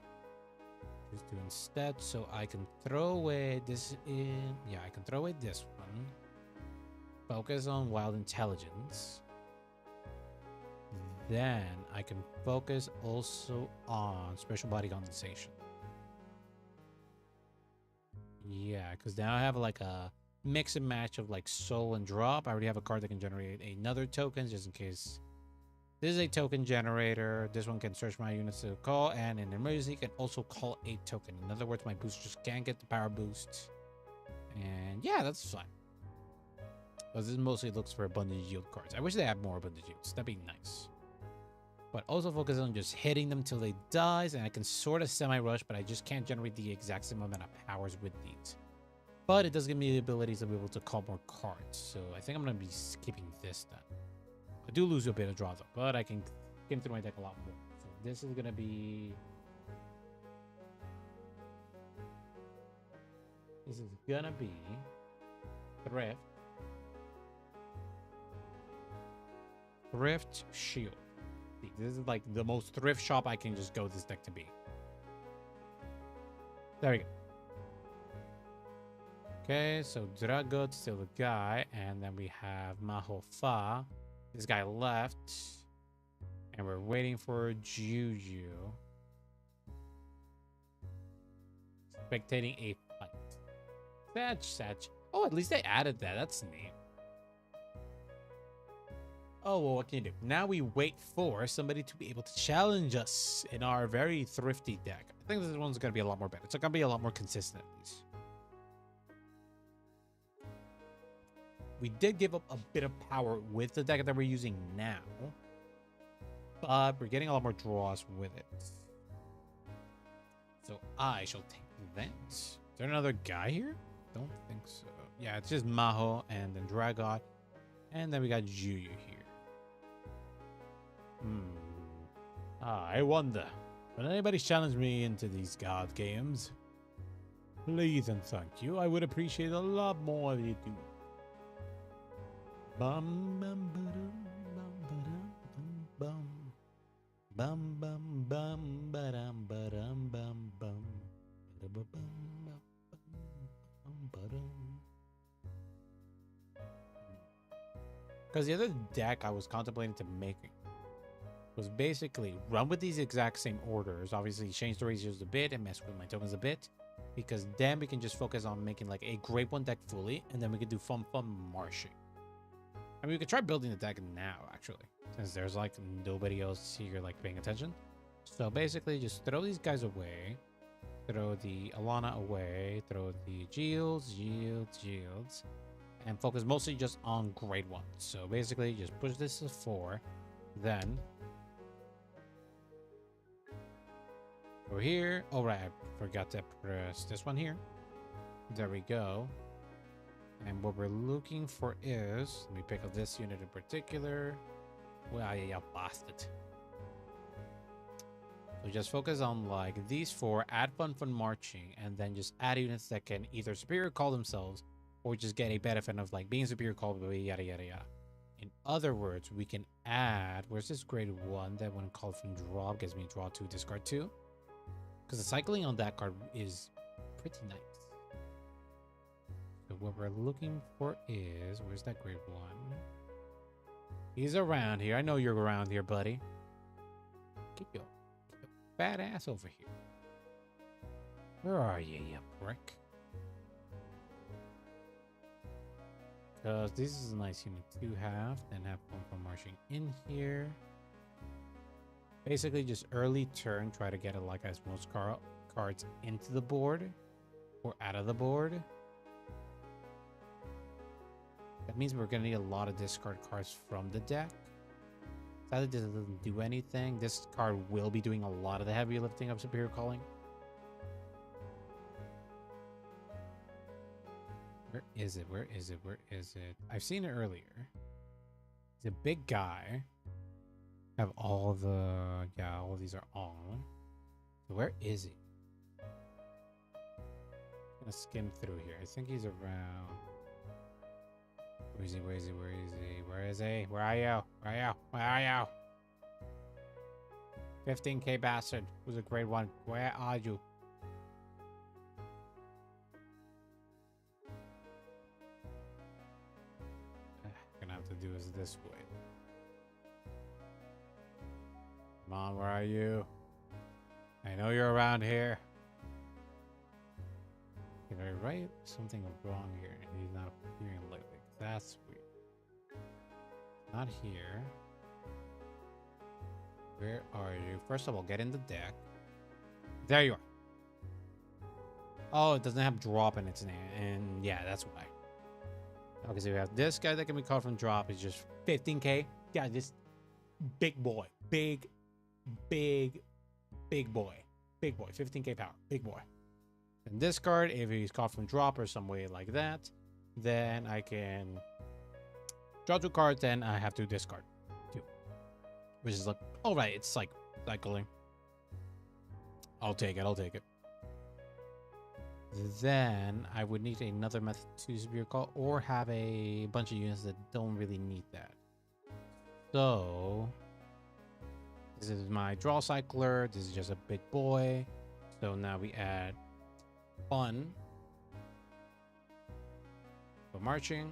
Just do instead. So I can throw away this in. Yeah, I can throw away this one. Focus on Wild Intelligence. Then I can focus also on Special Body Condensation. Yeah, because now I have like a mix and match of like soul and drop. I already have a card that can generate another token just in case. This is a token generator. This one can search my units to call, and in emergency can also call a token. In other words, my boosters can't get the power boost. And yeah, that's fine. Because this mostly looks for abundant yield cards. I wish they had more abundant yields. That'd be nice. But also focus on just hitting them till they dies, and I can sort of semi-rush, but I just can't generate the exact same amount of powers with these. But it does give me the abilities to be able to call more cards. So I think I'm going to be skipping this then. I do lose a bit of draw though, but I can get through my deck a lot more. So this is going to be... This is going to be... Thrift. Thrift Shield. This is like the most thrift shop I can just go this deck to be. There we go. Okay, so Dragot still the guy, and then we have Mahofa. This guy left, and we're waiting for Juju. Spectating a fight. Satch. Oh, at least they added that. That's neat. Oh, well, what can you do? Now we wait for somebody to be able to challenge us in our very thrifty deck. I think this one's going to be a lot more better. It's going to be a lot more consistent at least. We did give up a bit of power with the deck that we're using now, but we're getting a lot more draws with it. So I shall take that. Is there another guy here? Don't think so. Yeah, it's just Maho and then Dragot. And then we got Juju here. I wonder, will anybody challenge me into these card games? Please and thank you. I would appreciate a lot more if you do. Bum bum bum bum bum bum bum bum bum bum because the other deck I was contemplating to making was basically run with these exact same orders. Obviously, change the ratios a bit and mess with my tokens a bit, because then we can just focus on making like a Great One deck fully, and then we could do fun marching. I mean, we could try building the deck now, actually, since there's like nobody else here like paying attention. So basically, just throw these guys away, throw the Alana away, throw the Shields, and focus mostly just on Great Ones. So basically, just push this to 4, then go here. Oh, right, I forgot to press this one here. There we go. And what we're looking for is, let me pick up this unit in particular. Well, yeah, bastard. So just focus on like these 4, add fun marching, and then just add units that can either superior call themselves or just get a benefit of like being superior called, yada yada yada. In other words, we can add, where's this grade 1 that when called from drop gives me draw 2, discard 2? Because the cycling on that card is pretty nice. So what we're looking for is, where's that grade 1? He's around here. I know you're around here, buddy. Keep your fat ass over here. Where are you, you prick? Because this is a nice unit to have. Then have fun for marching in here. Basically, just early turn, try to get it like as most cards into the board or out of the board. That means we're going to need a lot of discard cards from the deck. Sadly, this doesn't do anything. This card will be doing a lot of the heavy lifting of superior calling. Where is it? Where is it? Where is it? I've seen it earlier. He's a big guy. Have all the... Yeah, all of these are on. So where is he? I'm going to skim through here. I think he's around... Where is he? Where is he? Where is he? Where is he? Where are you? Where are you? Where are you? 15k bastard was a great one. Where are you? Gonna have to do this way. Come on, where are you? I know you're around here. Did I write something wrong here? He's not appearing lately. That's weird. Not here. Where are you? First of all, get in the deck. There you are. Oh, it doesn't have drop in its name. And yeah, that's why. Okay, so we have this guy that can be caught from drop. Is just 15k. Yeah, this big boy. Big boy. Big boy. 15k power. Big boy. And discard if he's caught from drop or some way like that. Then I can draw 2 cards, then I have to discard 2. Which is like, alright, it's like cycling. I'll take it. Then I would need another method to severe call or have a bunch of units that don't really need that. So this is my draw cycler. This is just a big boy. So now we add fun for marching.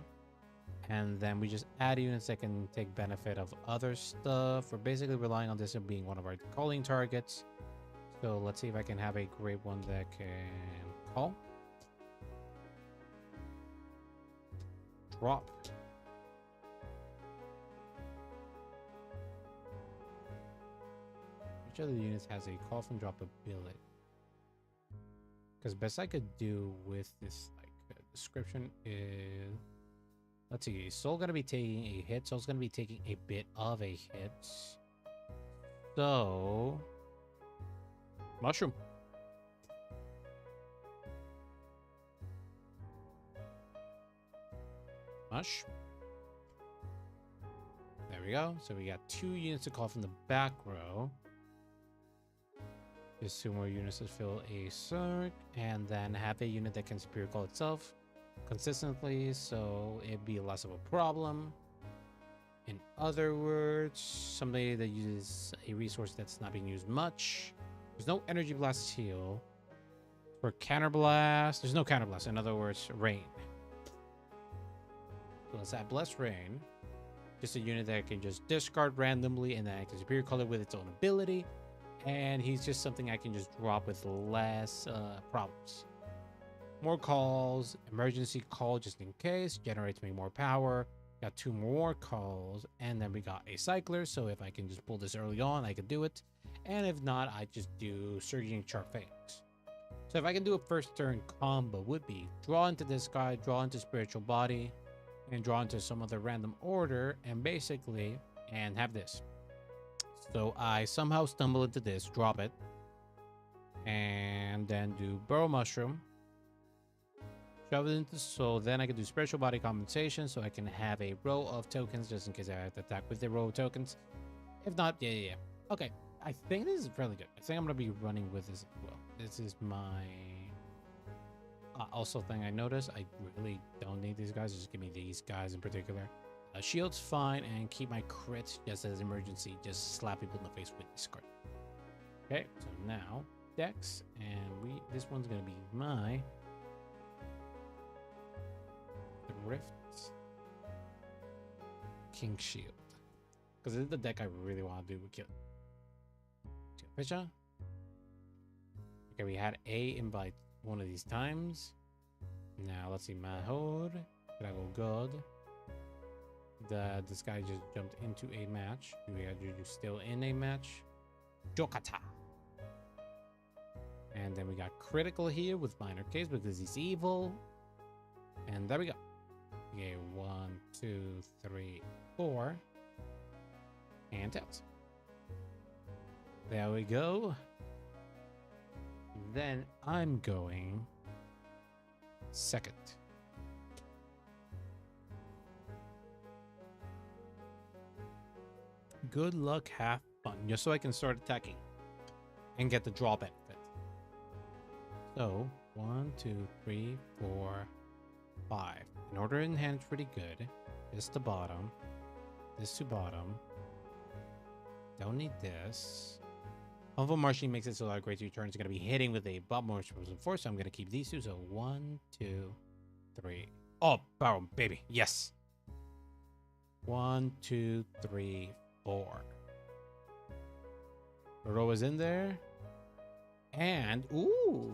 And then we just add units that can take benefit of other stuff. We're basically relying on this as being one of our calling targets. So let's see if I can have a great one that can call. Drop. Which other units has a call from drop ability? Because best I could do with this description is, let's see, Soul gonna be taking a hit. Soul's gonna be taking a bit of a hit. So mushroom. Mush. There we go. So we got 2 units to call from the back row. Just 2 more units to fill a circ, and then have a unit that can superior call itself consistently, so it'd be less of a problem. In other words, somebody that uses a resource that's not being used much. There's no energy blast heal. For counter blast, there's no counter blast. In other words, rain. So let's add bless rain. Just a unit that can just discard randomly, and then I can superior color with its own ability. And he's just something I can just drop with less problems. More calls, emergency call just in case, generates me more power. Got 2 more calls, and then we got a cycler, so if I can just pull this early on, I could do it. And if not, I just do Surging Chart Phoenix. So if I can do a first turn combo, would be draw into this guy, draw into Spiritual Body, and draw into some other random order, and basically, and have this. So I somehow stumble into this, drop it, and then do Burrow Mushroom. Shove it into Soul, then I can do Spiritual Body Compensation, so I can have a row of tokens just in case I have to attack with the row of tokens. If not, yeah. Okay, I think this is fairly good. I think I'm going to be running with this as well. This is my... also thing I noticed, I really don't need these guys, just give me these guys in particular. Shield's fine, and keep my crits just as emergency, just slap people in the face with this card. Okay, so now, Dex, and this one's going to be my... Thrift King Shield, because this is the deck I really want to do with Kill Fisher. Okay, we had a invite one of these times. Now let's see, Mahod, Drago God. This guy just jumped into a match. We are still in a match. Jokata. And then we got critical here with minor case because he's evil. And there we go. Okay, 1, 2, 3, 4. And tails. There we go. Then I'm going second. Good luck, have fun. Just so I can start attacking and get the draw benefit. So 1, 2, 3, 4, 5. In order in hand, pretty good. This to bottom. This to bottom. Don't need this. Humble Marching makes it so that grade 2 turns are going to be hitting with a Bob Morris Frozen Force, so I'm going to keep these two. So 1, 2, 3. Oh, boom, baby. Yes. 1, 2, 3, 4. Roro is in there. And, ooh,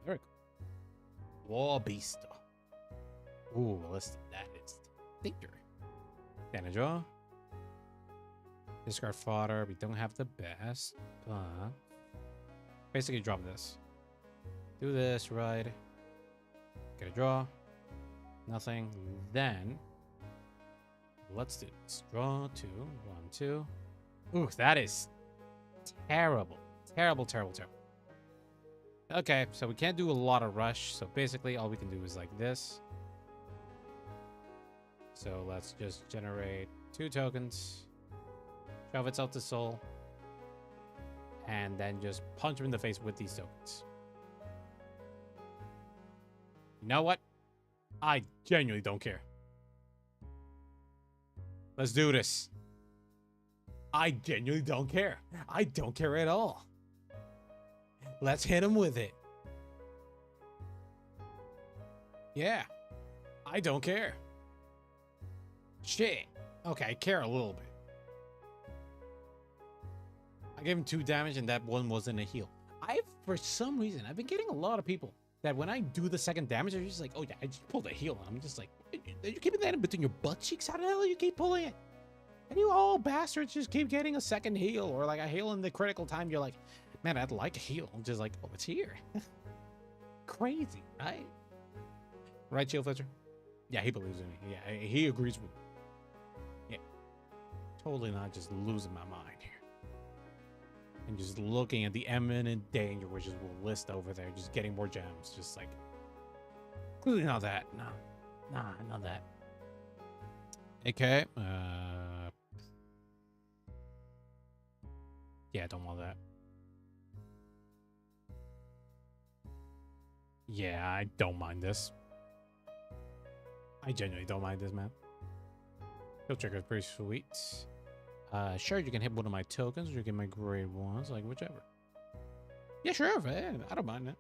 very cool. Wall Beast. Ooh, listen, that is danger. Can I draw? Discard fodder. We don't have the best, but basically drop this. Do this, right? Get a draw. Nothing. Then let's do this. Draw 2. 1, 2. Ooh, that is terrible. Terrible, terrible, terrible. Okay, so we can't do a lot of rush. So basically all we can do is like this. So let's just generate 2 tokens. Shove itself to soul. And then just punch him in the face with these tokens. You know what? I genuinely don't care. Let's do this. I genuinely don't care. I don't care at all. Let's hit him with it. Yeah. I don't care. Shit. Okay, I care a little bit. I gave him 2 damage and that one wasn't a heal. For some reason, I've been getting a lot of people that when I do the second damage, they're just like, oh yeah, I just pulled a heal. And I'm just like, are you keeping that in between your butt cheeks? How the hell you keep pulling it? And you all bastards just keep getting a second heal or like a heal in the critical time. You're like, man, I'd like a heal. I'm just like, oh, it's here. Crazy, right? Right, Shieldfisher? Yeah, he believes in me. Yeah, he agrees with me. Yeah. Totally not just losing my mind here. And just looking at the imminent danger, which is will list over there, just getting more gems. Just like, clearly not that. No. Nah, not that. Okay. Yeah, don't want that. Yeah, I don't mind this. I genuinely don't mind this, man. Kill trigger is pretty sweet. Sure, you can hit one of my tokens, or you get my grade 1s, like whichever. Yeah, sure, man. I don't mind that.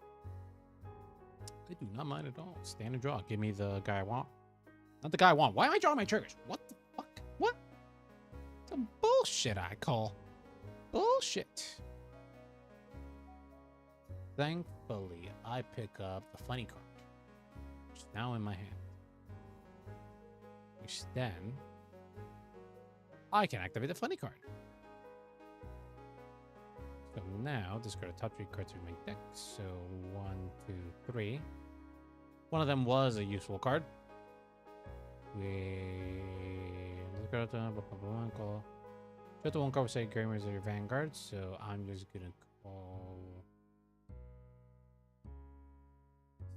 I do not mind at all. Stand and draw. Give me the guy I want. Not the guy I want. Why am I drawing my triggers? What the fuck? What? Some bullshit I call. Bullshit. Thankfully, I pick up the funny card, which is now in my hand. Which then I can activate the funny card. So now discard a top 3 cards from my deck. So 1, 2, 3. One of them was a useful card. Discard call. Just the one card say Gamers are your Vanguard. So I'm just gonna call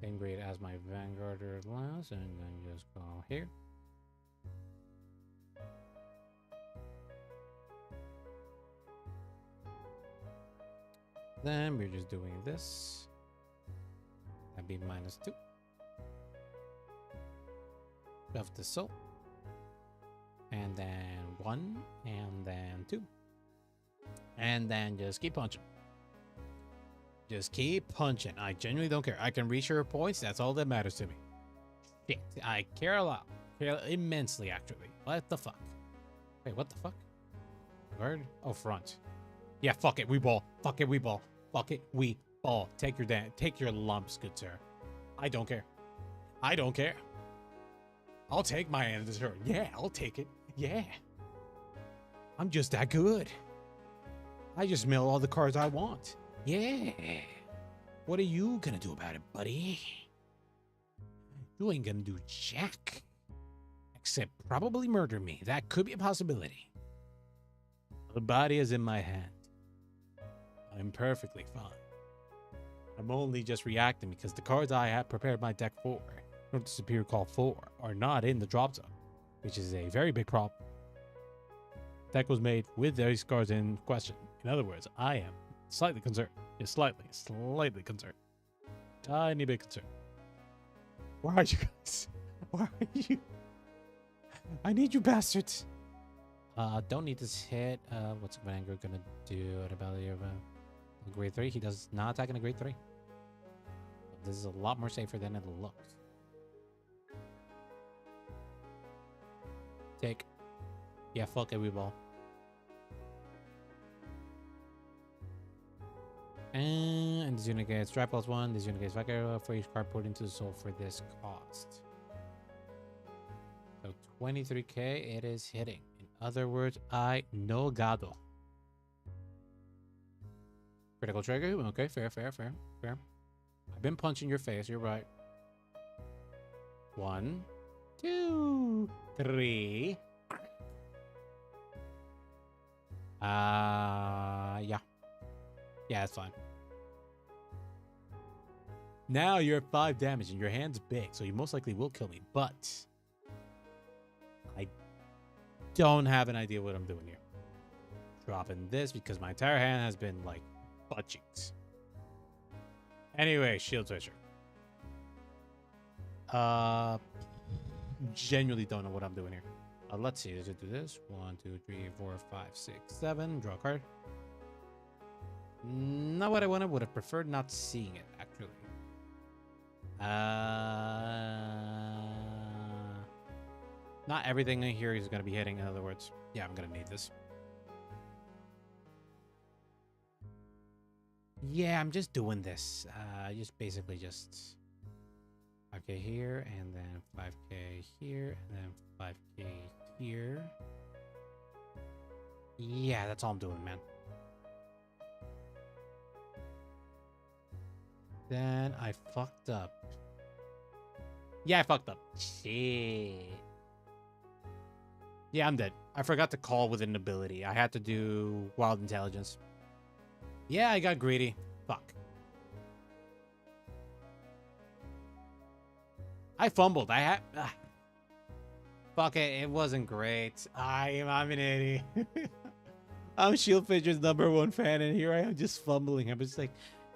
same grade as my Vanguard or last, and then just call here. Then we're just doing this. That'd be -2. Of the soul. And then 1, and then 2. And then just keep punching. Just keep punching. I genuinely don't care. I can reach your points. That's all that matters to me. Shit. I care a lot. Care immensely, actually. What the fuck? Wait, what the fuck? Guard? Oh, front. Yeah, fuck it. We ball. Fuck it. We ball. Fuck it. We ball. Take your lumps, good sir. I don't care. I don't care. I'll take my end of this turn. Yeah, I'll take it. Yeah. I'm just that good. I just mill all the cards I want. Yeah. What are you gonna do about it, buddy? You ain't gonna do jack. Except probably murder me. That could be a possibility. The body is in my hand. I'm perfectly fine. I'm only just reacting because the cards I have prepared my deck for, or the Superior Call for, are not in the drop zone, which is a very big problem. The deck was made with those cards in question. In other words, I am slightly concerned. Just slightly concerned. Tiny bit concerned. Where are you guys? Where are you? I need you bastards. Don't need this hit. What's Vanguard gonna do at about the event? Grade 3. He does not attack in a grade 3. This is a lot more safer than it looks. Take. Yeah, fuck every ball. And this unit gets strike +1. This unit gets back arrow for each card put into the soul for this cost. So 23k, it is hitting. In other words, I no gado. Critical trigger. Okay, fair. I've been punching your face. You're right. 1, 2, 3. Yeah. Yeah, that's fine. Now you're at 5 damage and your hand's big, so you most likely will kill me, but I don't have an idea what I'm doing here. Dropping this because my entire hand has been like butt cheeks. Anyway, Shieldfisher. Genuinely don't know what I'm doing here. Let's see. Does it do this? 1, 2, 3, 4, 5, 6, 7. Draw a card. Not what I wanted. Would have preferred not seeing it, actually. Not everything in here is going to be hitting, in other words. Yeah, I'm going to need this. Yeah, I'm just doing this. Just basically just 5k here, and then 5k here, and then 5k here. Yeah, that's all I'm doing, man. Then I fucked up. Yeah, I fucked up. Shit. Yeah, I'm dead. I forgot to call with an ability. I had to do Wild Intelligence. Yeah, I got greedy. Fuck. I fumbled. I had... Fuck it. It wasn't great. I'm an idiot. I'm Shieldfisher's #1 fan, and here I am just fumbling. I'm just like...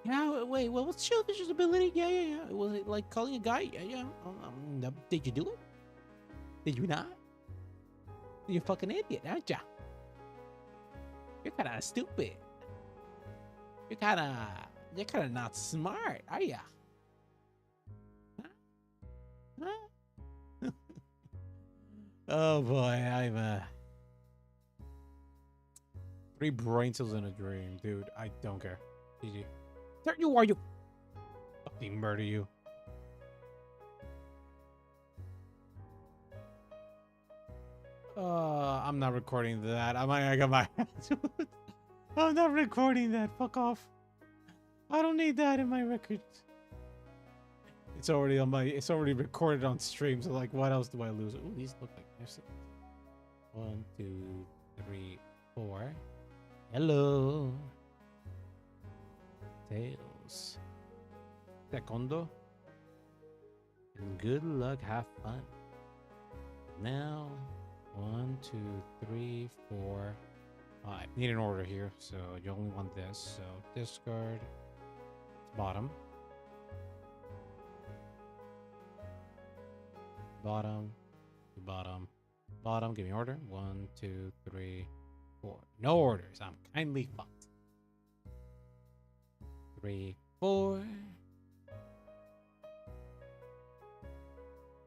Yeah, wait, well, what's Shieldfisher's ability? Yeah. Was it like calling a guy? Yeah. Did you do it? Did you not? You're a fucking idiot, aren't ya? You're kind of stupid. You're kind of not smart, are ya? Huh? Oh boy, I'm 3 brain cells in a dream, dude. I don't care. GG. There you are, you. Fucking murder you. I'm not recording that. I got my I'm not recording that. Fuck off. I don't need that in my records. It's already on my. It's already recorded on stream. So like, what else do I lose? Ooh, these look like nice. 1, 2, 3, 4. Hello. Tails. Secondo. And good luck. Have fun. Now, 1, 2, 3, 4, 5. Need an order here, so you only want this. So discard. Bottom. Bottom. Bottom. Give me order. 1, 2, 3, 4. No orders. I'm kindly fucked. 3, 4.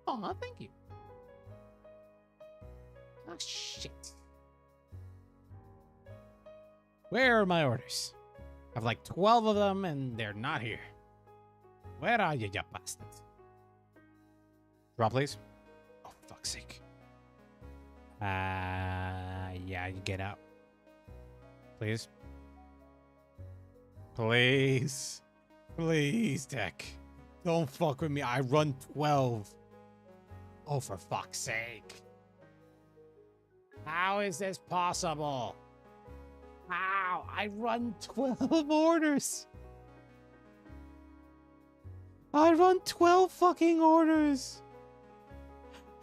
Oh, thank you. Oh, shit. Where are my orders? I have like 12 of them and they're not here. Where are you, you bastard? Draw, please. Oh, for fuck's sake. Yeah, you get out. Please. Please. Please, Tech. Don't fuck with me. I run 12. Oh, for fuck's sake. How is this possible? How? I run 12 orders. I run 12 fucking orders.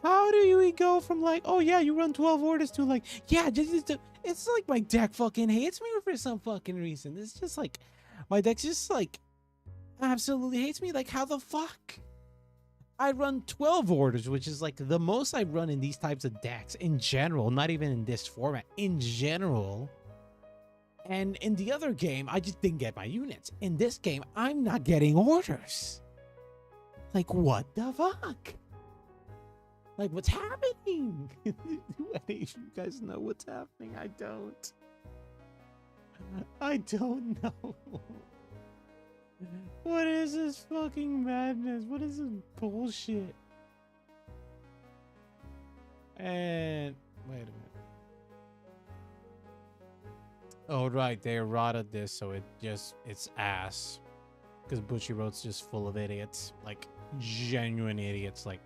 How do you go from like, oh yeah, you run 12 orders to like, yeah, it's like my deck fucking hates me for some fucking reason. It's just like, my deck's just like, absolutely hates me. Like, how the fuck? I run 12 orders, which is like the most I run in these types of decks in general, not even in this format, in general. And in the other game, I just didn't get my units. In this game, I'm not getting orders. Like, what the fuck? Like, what's happening? Do any of you guys know what's happening? I don't. I don't know. What is this fucking madness? What is this bullshit? And wait a minute. Oh right, they errata this, so it's ass. Because Bushiroad's just full of idiots, like genuine idiots. Like,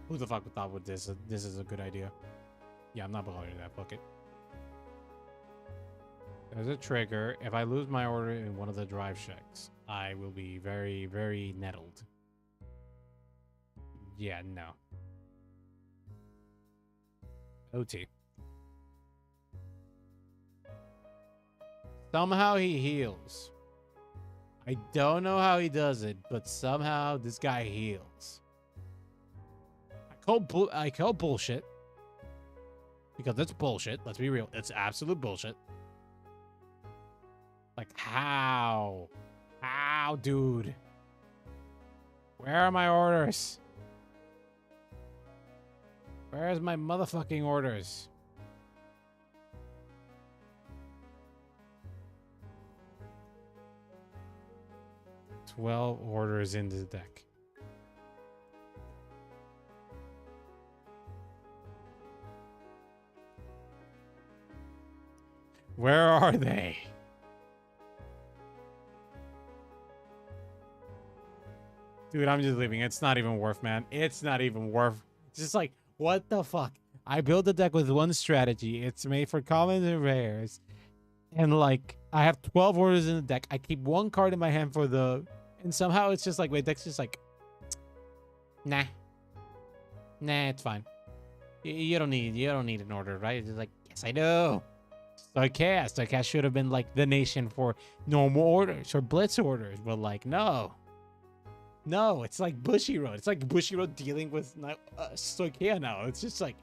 who the fuck thought with this? This is a good idea. Yeah, I'm not bothering that. Fuck it. There's a trigger. If I lose my order in one of the drive checks, I will be very, very nettled. Yeah, no. OT. Somehow he heals. I don't know how he does it, but somehow this guy heals. I call bullshit. Because that's bullshit. Let's be real. It's absolute bullshit. Like, how? How, dude? Where are my orders? Where's my motherfucking orders? $12 orders in the deck. Where are they? Dude, I'm just leaving. It's not even worth, man. It's not even worth. It's just like, what the fuck? I built a deck with one strategy. It's made for commons and rares. And like, I have 12 orders in the deck. I keep one card in my hand for the... And somehow it's just like, my deck's just like... Nah. Nah, it's fine. You don't need an order, right? It's just like, yes, I do. Stoicheia. Stoicheia should have been like the nation for normal orders or blitz orders. But like, no. No, it's like Bushiroad. It's like Bushiroad dealing with Stoicheia now. It's just like,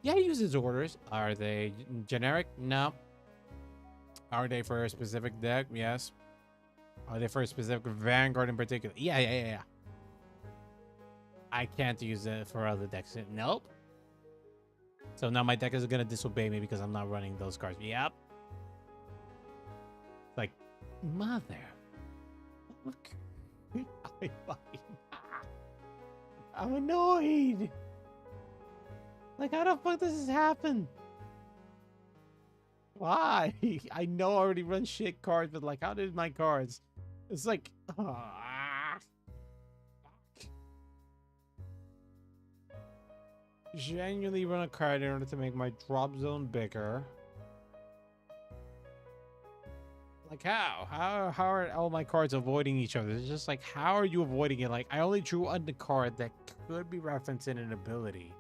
yeah, he uses orders. Are they generic? No. Are they for a specific deck? Yes. Are they for a specific Vanguard in particular? Yeah. I can't use it for other decks. Nope. So now my deck is going to disobey me because I'm not running those cards. Yep. Like, mother. Look. I'm annoyed. Like, how the fuck does this happen? Why? I know I already run shit cards, but like, how did my cards? It's like, genuinely run a card in order to make my drop zone bigger. Like, how? How are all my cards avoiding each other? It's just like, how are you avoiding it? Like, I only drew on the card that could be referencing an ability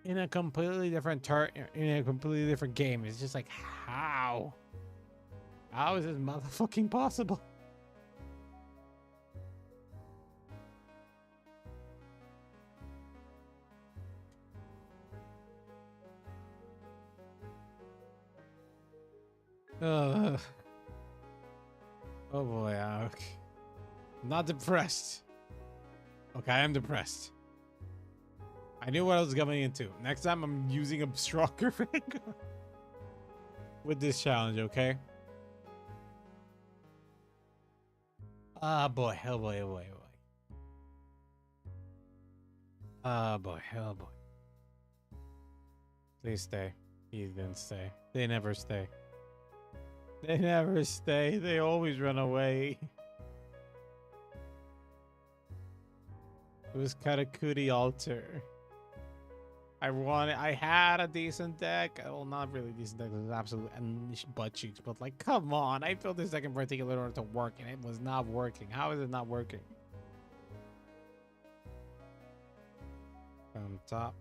in a completely different in a completely different game. It's just like, how? How is this motherfucking possible? Oh boy, okay. I'm not depressed. Okay, I am depressed. I knew what I was going into. Next time I'm using a stronger Vanguard with this challenge, okay? Ah, boy, oh boy, oh boy, oh boy. Ah, boy, oh boy. Please stay. He didn't stay. They never stay. They never stay. They always run away. It was Karakuri Altar. I had a decent deck. Well, not really decent deck. It was absolute and butt cheeks. But like, come on. I built this deck in particular in order to work, and it was not working. How is it not working? On top.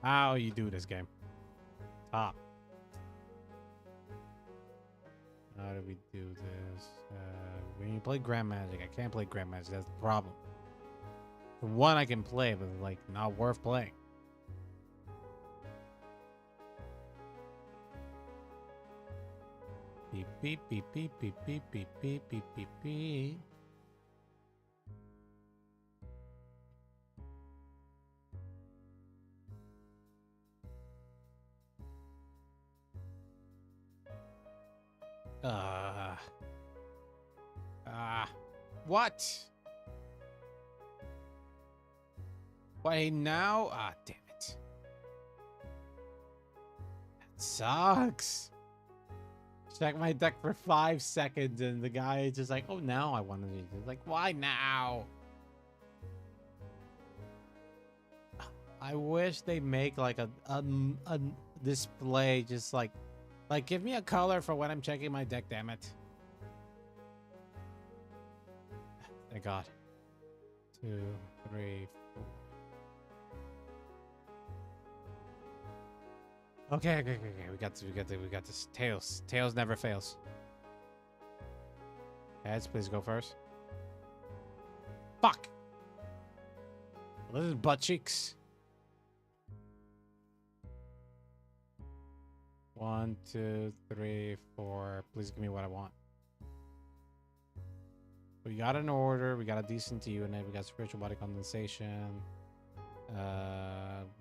How you do this game? Top. How do we do this? When you play Grand Magic, I can't play Grand Magic. That's the problem. For one, I can play, but like not worth playing. Beep, beep, beep, beep, beep, beep, beep, beep, beep, beep, beep. What? Why now? Ah, damn it. That sucks. Check my deck for 5 seconds and the guy is just like, oh, now I want to use it. Like, why now? I wish they make like a display just like give me a color for when I'm checking my deck, damn it. Thank God. 2, 3, 4. Okay. We got this. Tails never fails. Heads, please go first. Fuck. Well, this is butt cheeks. 1, 2, 3, 4. Please give me what I want. We got an order. We got a decent unit. We got spiritual body condensation.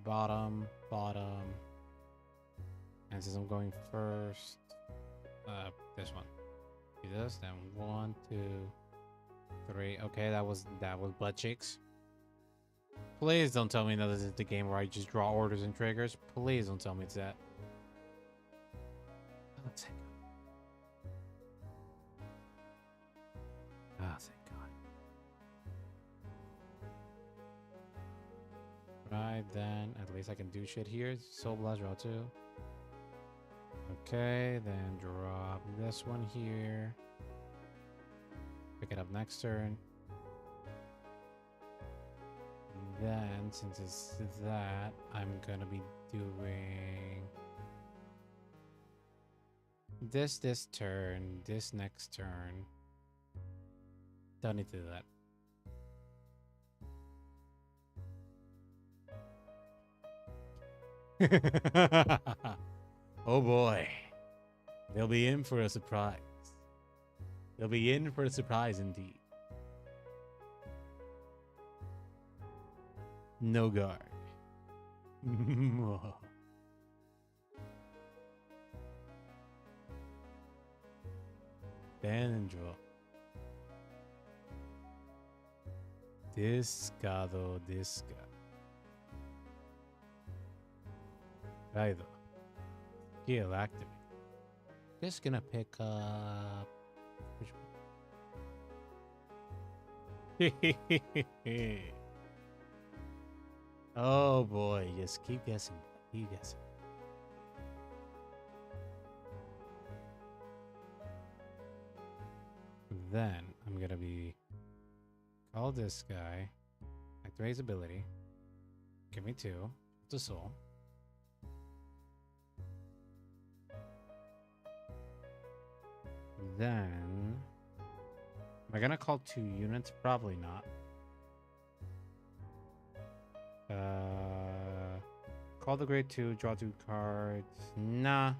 Bottom. And since I'm going first, this one. Do this. Then 1, 2, 3. Okay, that was butt cheeks. Please don't tell me that this is the game where I just draw orders and triggers. Please don't tell me it's that. Oh, thank God. Oh, thank God. Right then, at least I can do shit here. Soul Blast, draw 2. Okay, then drop this one here. Pick it up next turn. Then, since it's that, I'm gonna be doing this turn, this next turn. Don't need to do that. Oh boy. They'll be in for a surprise. They'll be in for a surprise indeed. No guard. Ban and draw. Discado. Raido. Skill activate. Just gonna pick up. Which one? Oh boy, just keep guessing. Keep guessing. Then I'm gonna be call this guy. Activate his ability. Give me 2. It's a soul. Then am I gonna call 2 units? Probably not. Call the grade 2, draw 2 cards. Nah.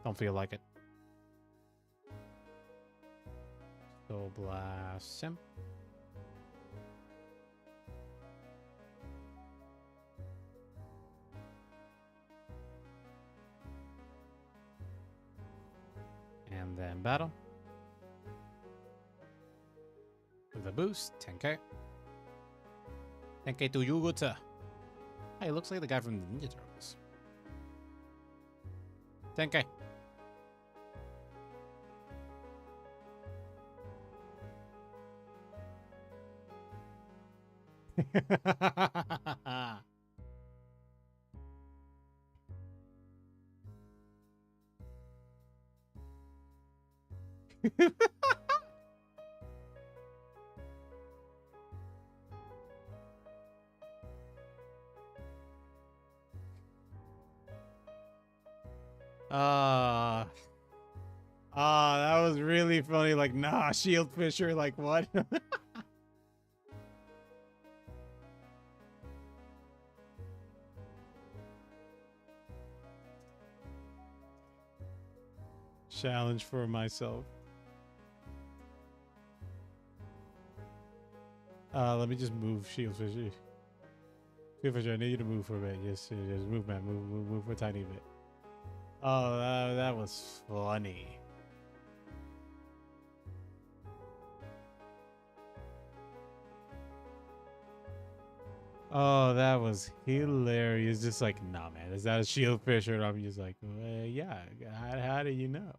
Don't feel like it. Soul Blast Sim. And then battle. With a boost, 10k. 10k to Yuguta. Hey, looks like the guy from the Ninja Turtles. 10k. That was really funny. Like, nah, Shieldfisher, like, what? Challenge for myself. Let me just move Shieldfisher. Shieldfisher, I need you to move for a bit. Just move, man. Move for a tiny bit. Oh, that was funny. Oh, that was hilarious. Just like, nah, man, is that a Shieldfisher? And I'm just like, yeah. How do you know?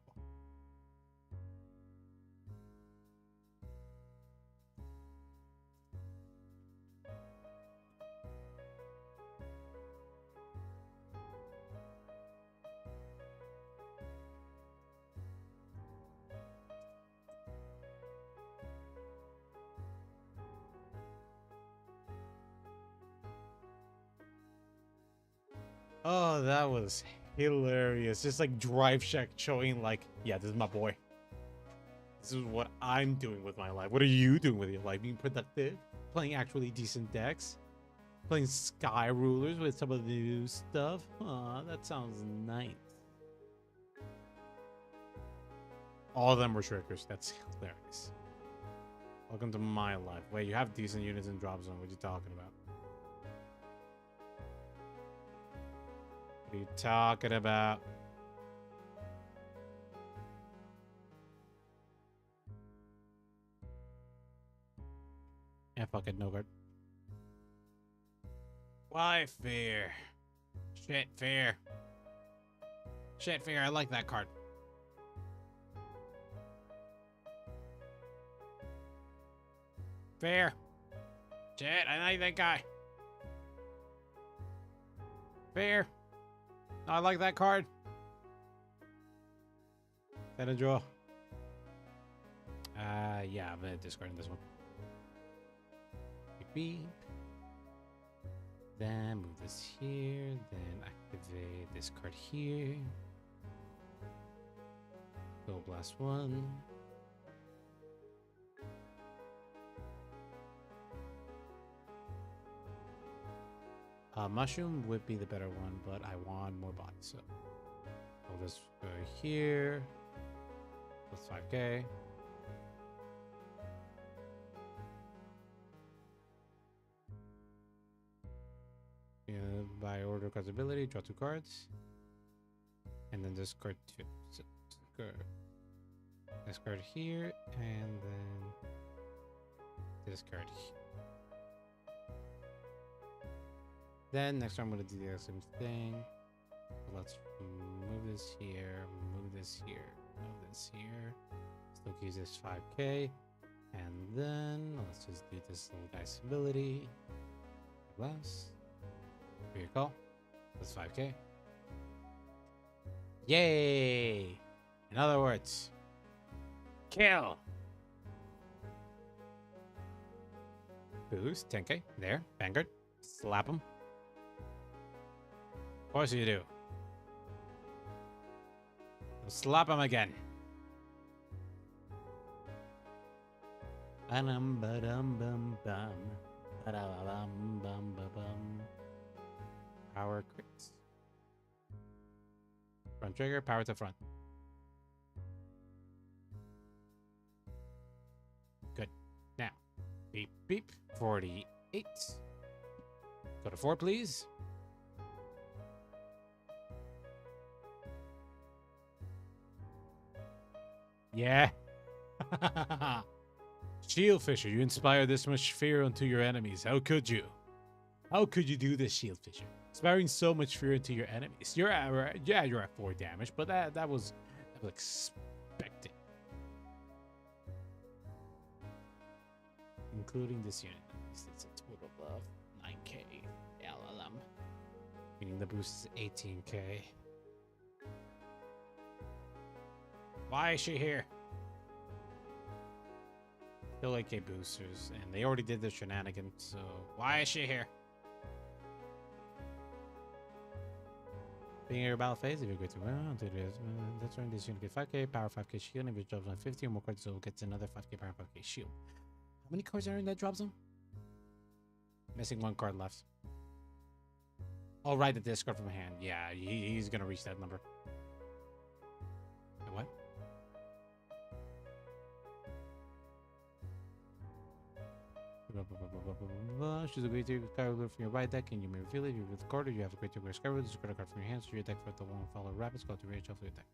Oh, that was hilarious. Just like Drive Shack showing like, yeah, this is my boy. This is what I'm doing with my life. What are you doing with your life? Being productive? Playing actually decent decks? Playing Sky Rulers with some of the new stuff? Aw, that sounds nice. All of them were Shriekers. That's hilarious. Welcome to my life. Wait, you have decent units in Drop Zone. What are you talking about? What are you talking about? Yeah, fuck it, no guard. Why fear? Shit, fear. Shit, fear. I like that card. Fair. Shit, I like that guy. Fair. I like that card. Is that a draw? Yeah, I'm gonna discard this one. Beep, beep. Then move this here. Then activate this card here. Go blast one. Mushroom would be the better one, but I want more bodies, so I'll just go here. Plus 5k. By order cards ability, draw 2 cards. And then discard 2. So discard here, and then discard here. Then next time I'm going to do the same thing. Let's move this here, move this here, move this here. Still use this 5k. And then let's just do this little guy's ability. Blast. For your call. That's 5k. Yay! In other words, kill. Boost 10k. There. Vanguard. Slap him. Of course you do. Slap him again. Ba-dum ba-dum bum bum. Ba-da-ba-bum bum ba-bum. Power crits. Front trigger, power to front. Good. Now, beep beep. 48. Go to 4, please. Yeah. Shieldfisher, you inspire this much fear onto your enemies. How could you? How could you do this, Shieldfisher? Inspiring so much fear into your enemies. You're at 4 damage, but that was expected. Including this unit. It's a total of 9k. LLM. Meaning the boost is 18k. Why is she here? Still 8k boosters, and they already did the shenanigans, so why is she here? Being in your battle phase, if you go to that's right, this unit get 5k, power 5k shield, and if it drops on 50 or more cards, so it gets another 5k power 5k shield. How many cards are in that drop zone? Missing 1 card left. Oh, right, the discard from hand. Yeah, he's gonna reach that number. What? Choose a great card from your right deck and you may reveal it. You reveal the card or you have a great Skyward. Discard a card from your hands to your deck for the one follow rapids. Go to rage off your deck.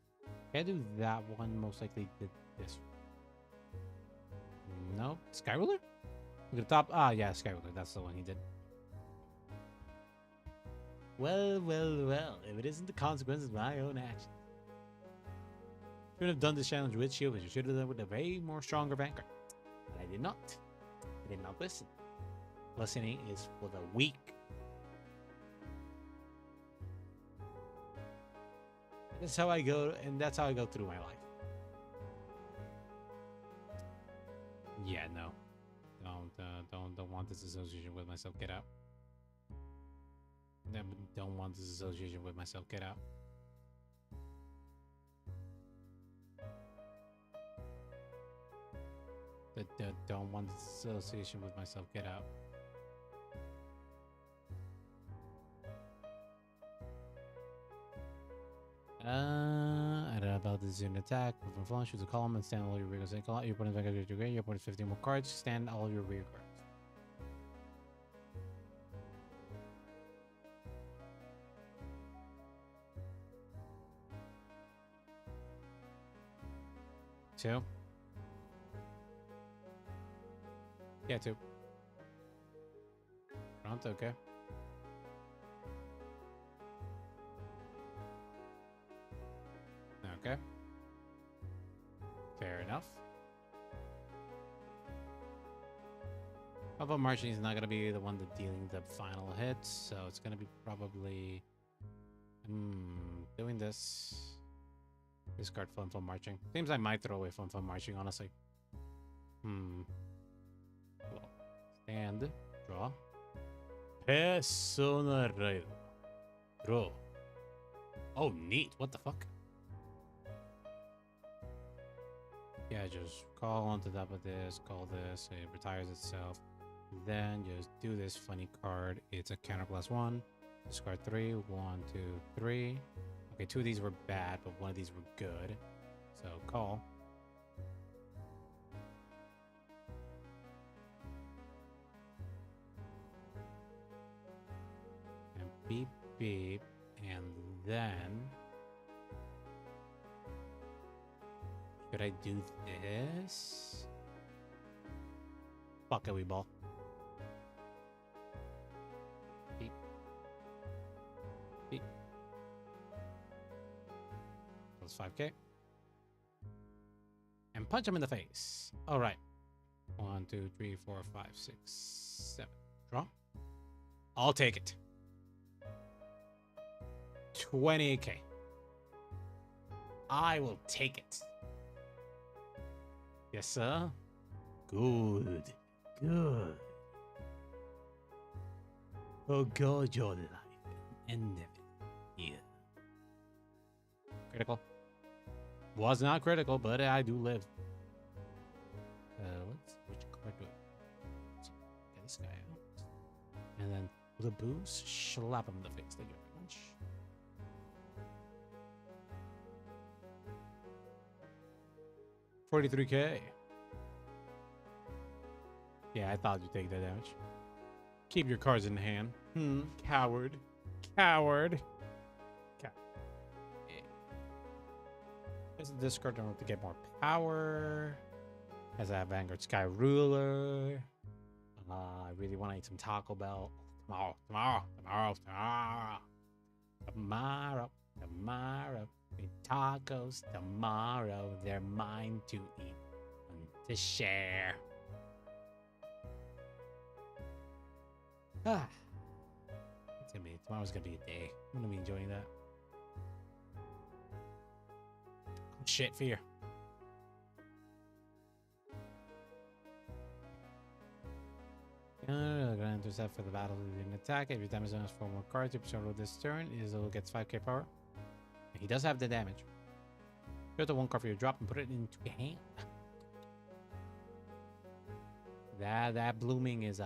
Can I do that one? Most likely did this. No. Skyruler? Look at the top. Ah, yeah, Skyruler. That's the one he did. Well, well, well. If it isn't the consequences of my own actions. Should have done this challenge with Shieldfisher. Should have done it with a way more stronger Vanguard. But I did not. I did not listen. Listening is for the weak. That's how I go, and that's how I go through my life. Yeah, no. Don't want this association with myself. Get out. Don't want this association with myself. Get out. Don't want this association with myself. Get out. I don't know about this in attack. From front, choose a column and stand all your rear guards. Your opponent's vanguard to your opponent's 15 more cards. Stand all your rear guards. Two. Yeah, two. Front, okay. Okay. Fair enough. Although marching is not going to be the one that dealing the final hits, so it's going to be probably doing this. Discard Fun Marching. Seems I might throw away Fun Marching, honestly. Cool. Stand. Draw. Persona Rail. Draw. Oh, neat. What the fuck? Yeah, just call on the top of this, call this, it retires itself. Then just do this funny card. It's a counter +1. Discard 3. 1, 2, 3. Okay, 2 of these were bad, but 1 of these were good. So call. And beep, beep. And then... Should I do this? Fuck it, we ball. Beep. Beep. Plus 5k. And punch him in the face. All right. 1, 2, 3, 4, 5, 6, 7. Draw. I'll take it. 20k. I will take it. Yes, sir. Good. Good. Oh, God, your life. End of it. Yeah. Critical. Was not critical, but I do live. Which card do I... Get this guy out. And then with a boost, slap him in the face. Thank you very much. $43k. Yeah, I thought you'd take that damage. Keep your cards in hand. Coward. Coward. There's a discard in order to get more power. Has a Vanguard Sky Ruler. I really want to eat some Taco Bell. Tomorrow. Eat tacos tomorrow. They're mine to eat and to share. Tomorrow's gonna be a day. I'm gonna be enjoying that. Shit, fear. Gonna intercept for the battle of an attack. Every time it's on 4 more cards, 2% roll this turn is gets 5k power. And he does have the damage. Put the 1 card for your drop and put it into your hand. That blooming is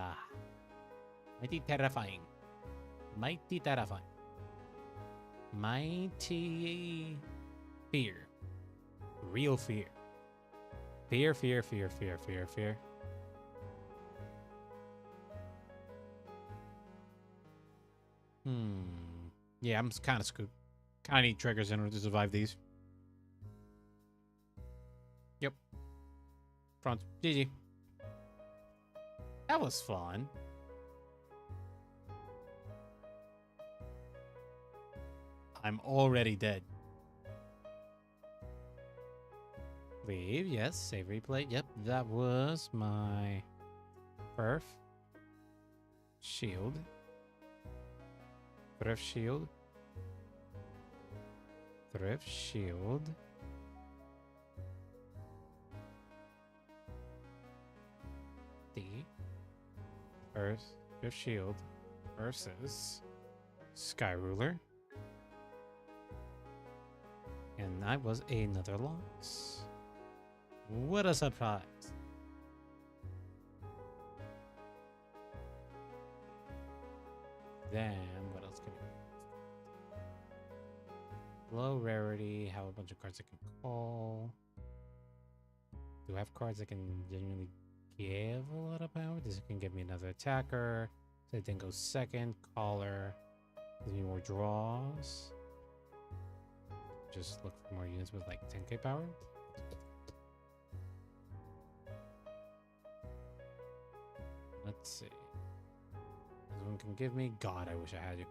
mighty terrifying. Mighty terrifying. Mighty fear. Real fear. Fear. Hmm. Yeah, I'm kind of screwed. Kind of need triggers in order to survive these. Yep. Front. GG. That was fun. I'm already dead. Leave. Yes. Save replay. Yep. That was my perf. Shield. Thrift shield. Thrift shield. Earth Thrift shield versus Sky Ruler. And that was another loss. What a surprise. Then, what else can we do? Low rarity, have a bunch of cards I can call. Do I have cards that can genuinely give a lot of power? This can give me another attacker. So it then goes second, caller. Gives me more draws. Just look for more units with like 10k power. Let's see. This one can give me. God, I wish I had you.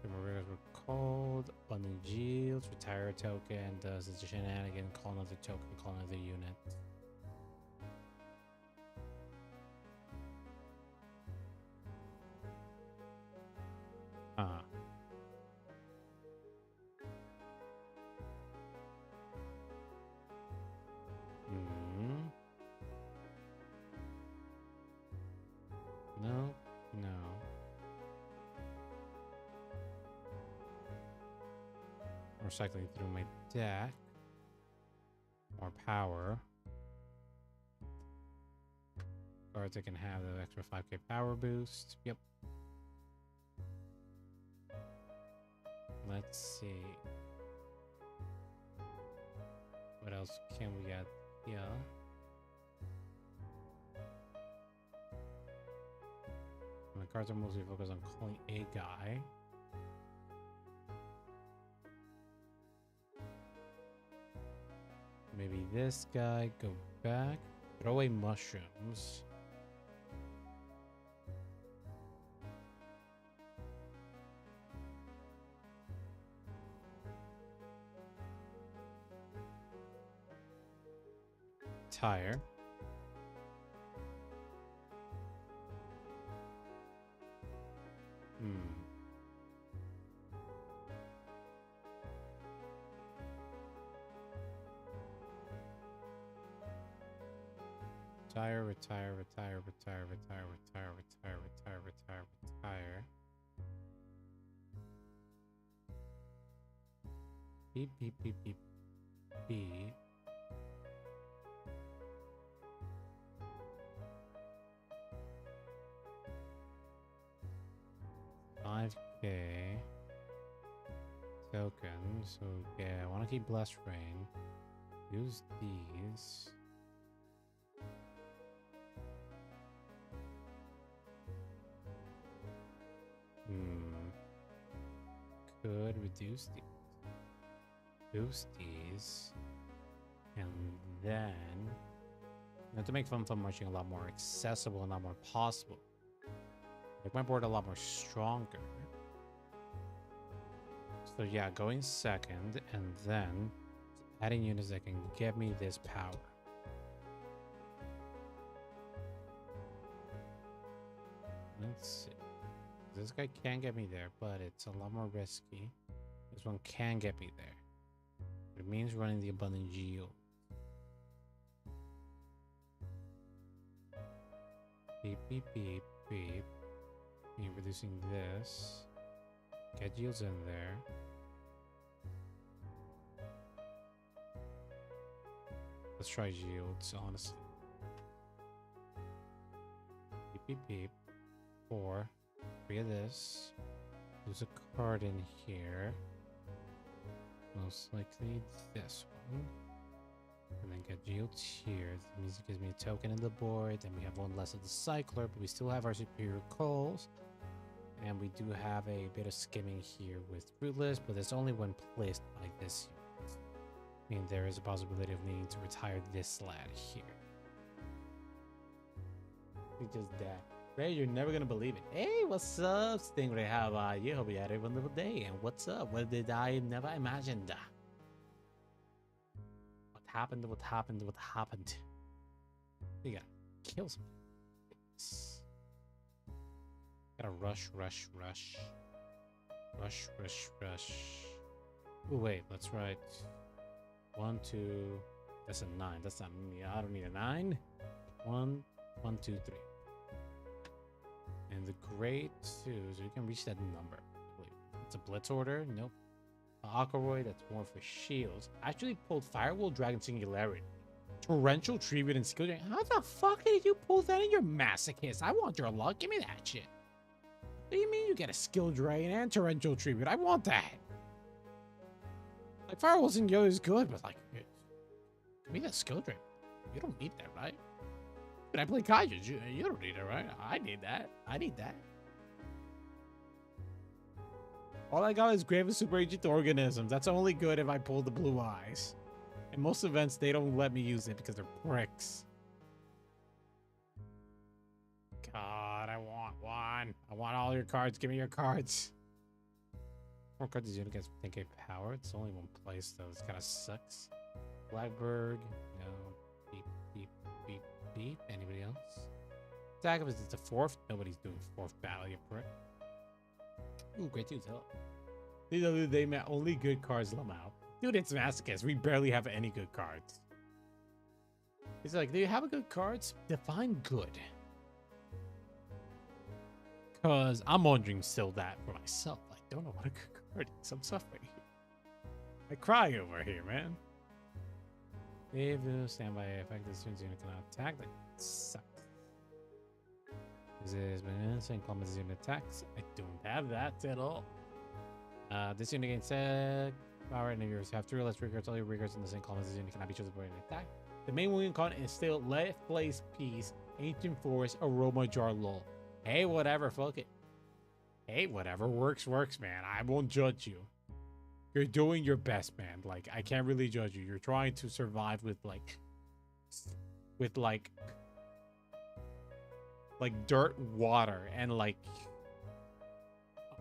Removers were called. Abundant yields. Retire a token. Does the shenanigan. Call another token. Call another unit. No. No. Recycling through my deck. More power. Cards I can have the extra 5k power boost. Yep. Let's see. What else can we get? Yeah. My cards are mostly focused on calling a guy. Maybe this guy, go back, throw away mushrooms. Tire. Retire, retire, retire, retire, retire, retire, retire, retire, retire, retire. Beep, beep, beep, beep, beep. $5K tokens. So yeah, I want to keep Blessed Rain. Use these. Could reduce these. Boost these. And then to make Fun Marching a lot more accessible and a lot more possible. Make my board a lot more stronger. So yeah, going second and then adding units that can get me this power. Let's see. This guy can get me there, but it's a lot more risky. This one can get me there. It means running the abundant yield. Beep, beep, beep, beep. You're reducing this. Get yields in there. Let's try yields, honestly. Beep, beep, beep. 4. 3 of this. There's a card in here. Most likely this one. And then get geodes here. That means it gives me a token in the board. Then we have one less of the cycler, but we still have our superior coals. And we do have a bit of skimming here with fruitless, but it's only when placed like this. I mean, there is a possibility of needing to retire this lad here. He just died. Ray, you're never gonna believe it. Hey, what's up, Stingray? How about you? Hope you had a wonderful day. And what's up? What did I never imagined? What happened? What happened? What happened? You gotta kill some. Gotta rush. Oh wait, that's right. 1, 2. That's a 9. That's not me. I don't need a 9. 1, 1, 2, 3. And the grade 2, so you can reach that number. It's a blitz order. Nope. Aquaroid, that's more for shields. I actually pulled Firewall Dragon Singularity. Torrential Tribute and Skill Drain. How the fuck did you pull that in your masochist? I want your luck. Give me that shit. What do you mean you get a Skill Drain and Torrential Tribute? I want that. Like, Firewall Singularity is good, but like, give me that Skill Drain. You don't need that, right? But I play Kaijus. You don't need it, right? I need that. I need that. All I got is Grave of Super Agent Organisms. That's only good if I pull the blue eyes. In most events, they don't let me use it because they're pricks. God, I want one. I want all your cards. Give me your cards. More cards is unit gets 10k power. It's only one place, though. This kind of sucks. Blackbird. No. Beep, beep, beep, beep. Anybody else? Attack of it's the 4th. Nobody's doing 4th battle, you prick. Ooh, great dudes. Hello. These are they met only good cards let them out. Dude, it's Masochist. We barely have any good cards. He's like, do you have a good cards? Define good. Because I'm wondering still that for myself. I don't know what a good card is. I'm suffering here. I cry over here, man. If you stand by effect, as soon as you cannot attack, that sucks. This is insane comments as unit attacks. I don't have that at all. This unit gains power and yours have 3 or less triggers. All your triggers in the same column as this unit cannot be chosen for an attack. The main win con is still Let Place Peace, Ancient Forest, Aroma Jar Lol. Hey, whatever, fuck it. Hey, whatever works, man. I won't judge you. You're doing your best, man. Like, I can't really judge you. You're trying to survive with dirt, water, and like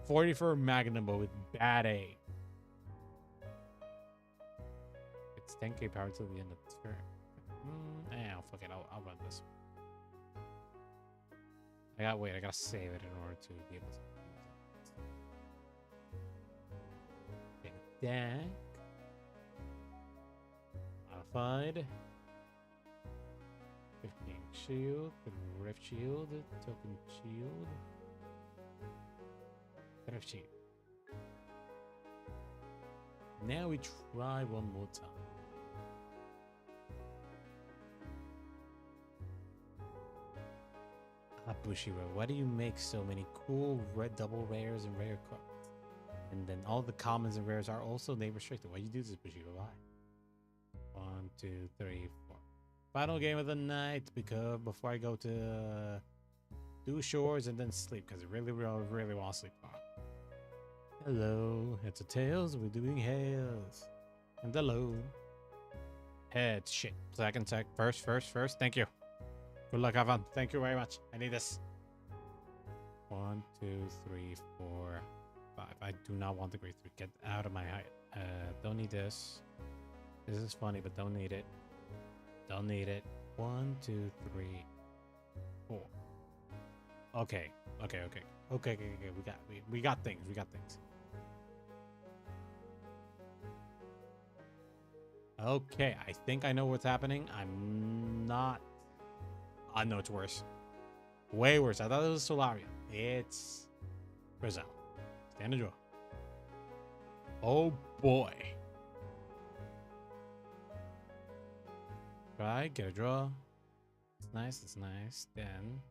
44 Magnum with bad aim. It's 10k power till the end of the turn. Fuck it. I'll run this. I gotta save it in order to be able to use it. Deck. Modified. 15 shield, Rift Shield, Token Shield, Rift Shield. Now we try one more time. Bushido, why do you make so many cool red double rares and rare cards? And then all the commons and rares are also name restricted. Why you do this, Bushido? Why? 1, 2, 3, 4. Final game of the night because before I go to do shores and then sleep because I really want to sleep. Hello, it's a tails. We're doing heads. And hello. Heads. Shit. Second. First. Thank you. Good luck, have fun. Thank you very much. I need this. 1, 2, 3, 4, 5. I do not want the grade 3. Get out of my height. Don't need this. This is funny, but don't need it. Don't need it. 1, 2, 3, 4. Okay. We got things. Okay, I think I know what's happening. I'm not. I know it's worse. Way worse. I thought it was Solaria. It's Brazil. Stand and draw. Oh boy. Try, get a draw. It's nice. Then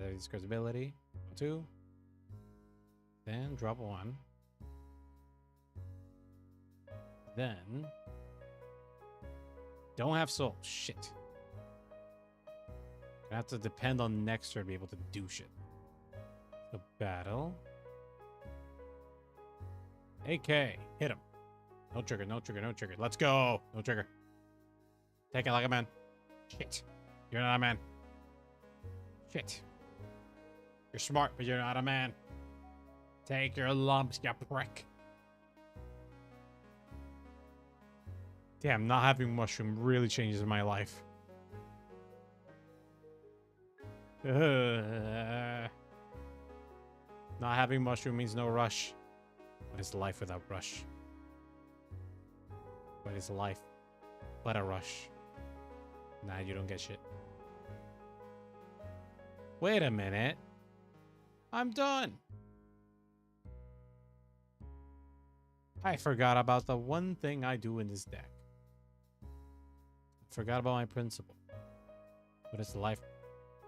add discard's ability. 2. Then drop 1. Then Don't have soul. Shit. I have to depend on next turn to be able to do shit. The battle. AK. Hit him. No trigger, no trigger, no trigger. Let's go. No trigger. Take it like a man. Shit. You're not a man. Shit. You're smart, but you're not a man. Take your lumps, you prick. Damn, not having mushroom really changes my life. Not having mushroom means no rush. What is life without rush? What is life but a rush? Nah, you don't get shit. Wait a minute. I'm done. I forgot about the one thing I do in this deck. Forgot about my principle. What is life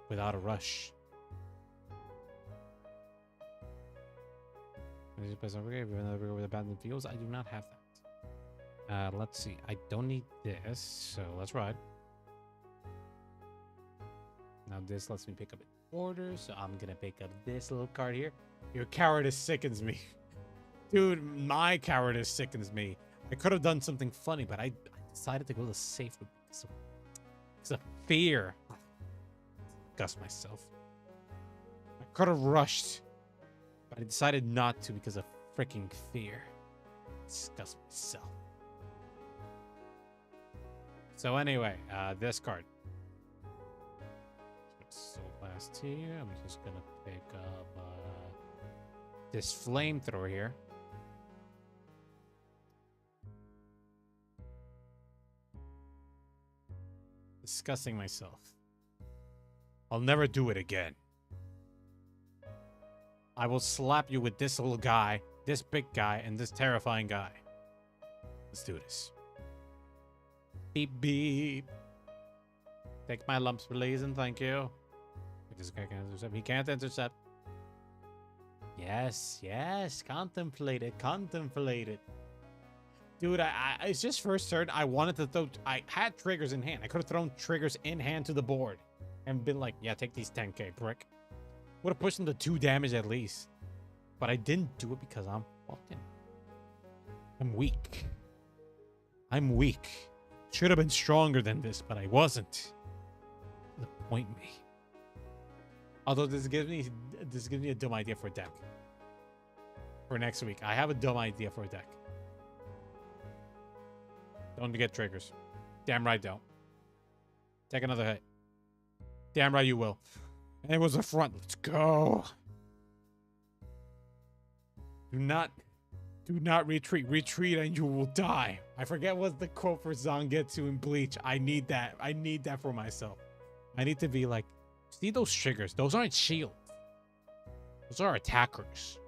without a rush? With abandoned fields, I do not have that. Let's see. I don't need this, so let's ride. Now this lets me pick up an order, so I'm gonna pick up this little card here. Your cowardice sickens me. Dude, my cowardice sickens me. I could have done something funny, but I decided to go the safe route because of fear. Disgust myself. I could have rushed, but I decided not to because of freaking fear. Disgust myself. So anyway, this card. So last here, I'm just gonna pick up this flamethrower here. Disgusting myself. I'll never do it again. I will slap you with this little guy, this big guy, and this terrifying guy. Let's do this. Beep beep. Take my lumps, please, and thank you. This guy can't intercept. He can't intercept. Yes, yes. Contemplate it. Contemplate it. Dude, it's just first turn. I wanted to throw... I had triggers in hand. I could have thrown triggers in hand to the board. And been like, yeah, take these 10k, prick. Would have pushed him to 2 damage at least. But I didn't do it because I'm fucking... I'm weak. I'm weak. Should have been stronger than this, but I wasn't. Disappoint me. Although this gives me a dumb idea for a deck. For next week. I have a dumb idea for a deck. Don't get triggers. Damn right don't. Take another hit. Damn right you will. And it was a front. Let's go. Do not retreat. Retreat and you will die. I forget what the quote for Zangetsu in Bleach. I need that. I need that for myself. I need to be like, see those triggers? Those aren't shields. Those are attackers.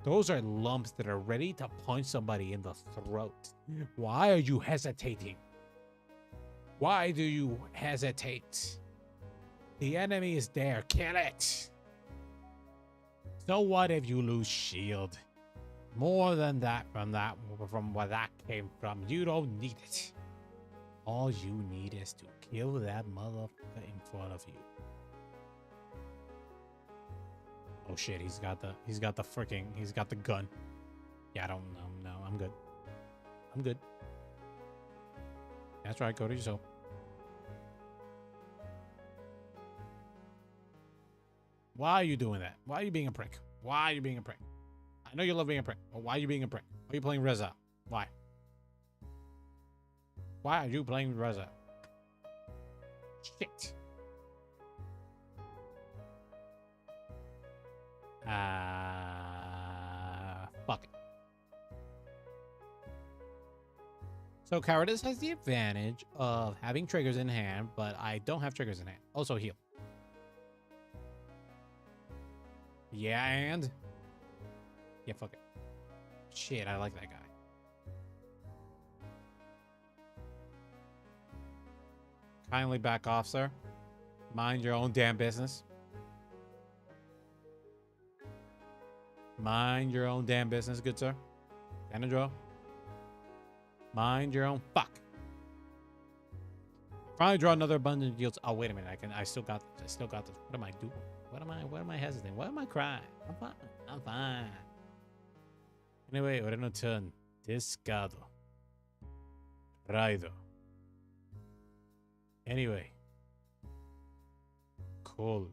Those are lumps that are ready to punch somebody in the throat. Why are you hesitating? Why do you hesitate? The enemy is there. Kill it. So what if you lose shield? More than that from where that came from. You don't need it. All you need is to kill that motherfucker in front of you. Oh shit, he's got the gun. Yeah, I don't know. No, I'm good. I'm good. That's right, go to yourself. Why are you doing that? Why are you being a prick? Why are you being a prick? I know you love being a prick, but why are you being a prick? Why are you playing Reza? Why? Why are you playing Reza? Shit. Fuck it. So Cowardice has the advantage of having triggers in hand, but I don't have triggers in hand. Also heal. Yeah, and? Yeah, fuck it. Shit, I like that guy. Kindly back off, sir. Mind your own damn business. Mind your own damn business, good sir. Cannon draw. Mind your own fuck. Finally draw another abundant yields. Oh, wait a minute. I still got this. I still got this. What am I doing? What am I hesitating? What am I crying? I'm fine. I'm fine. Anyway, ora no turn. Descado. Raido. Anyway. Cool.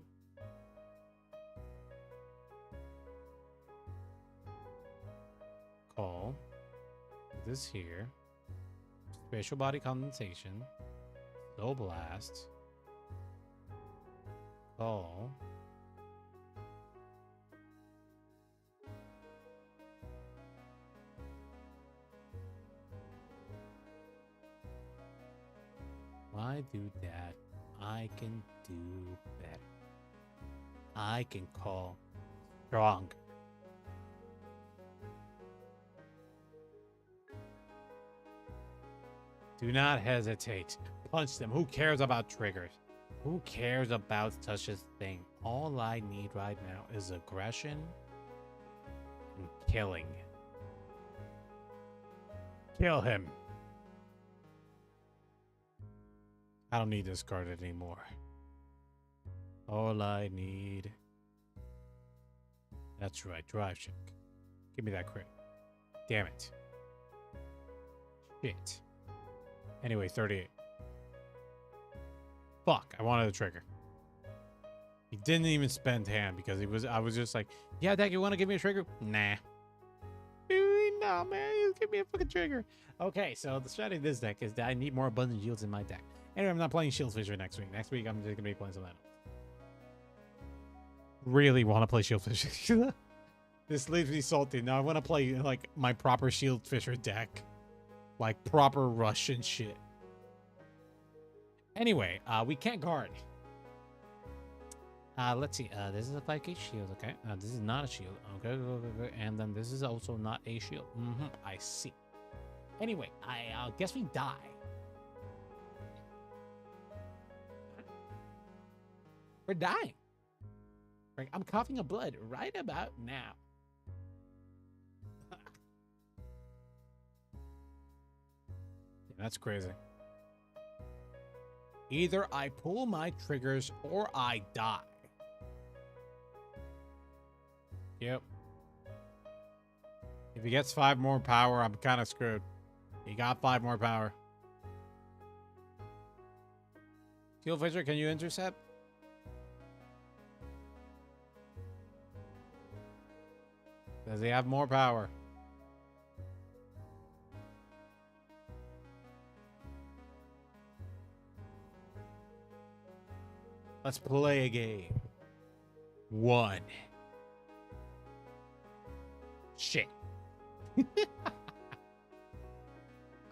Call. This here. Spatial body condensation. Slow blast. Call. Why do that? I can do better. I can call strong. Do not hesitate. Punch them. Who cares about triggers? Who cares about such a thing? All I need right now is aggression and killing. Kill him. I don't need this card anymore. All I need. That's right. Drive check. Give me that crit. Damn it. Shit. Anyway, 38. Fuck, I wanted a trigger. He didn't even spend hand because I was just like, yeah, Dak, you want to give me a trigger? Nah. No, man, you give me a fucking trigger. Okay, so the strategy of this deck is that I need more abundant yields in my deck. Anyway, I'm not playing Shieldfisher next week. Next week, I'm just going to be playing something else. Really want to play Shieldfisher. This leaves me salty. Now I want to play, like, my proper Shieldfisher deck. Like, proper Russian shit. Anyway, we can't guard. Let's see. This is a 5k shield, okay? This is not a shield. Okay. And then this is also not a shield. I see. Anyway, I guess we die. We're dying. I'm coughing up blood right about now. Yeah, that's crazy. Either I pull my triggers or I die. Yep. If he gets 5 more power, I'm kind of screwed. He got 5 more power. Shieldfisher, can you intercept? Does he have more power? Let's play a game. 1. Shit.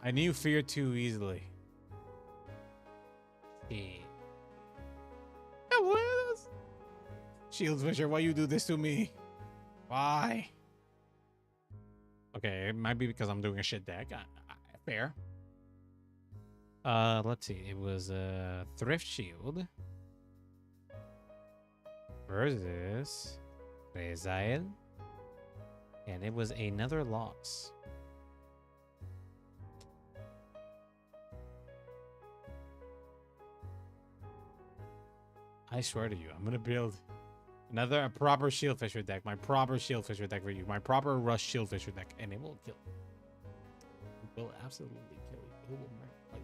I knew fear too easily. Shit. Shieldfisher, why you do this to me? Why? Okay, it might be because I'm doing a shit deck. Fair. Let's see. It was a Thrift Shield versus Rezael, and it was another loss. I swear to you, I'm gonna build another proper Shieldfisher deck. My proper Shieldfisher deck for you. My proper Rush Shieldfisher deck, and it will kill you. It will absolutely kill you. It will murder you.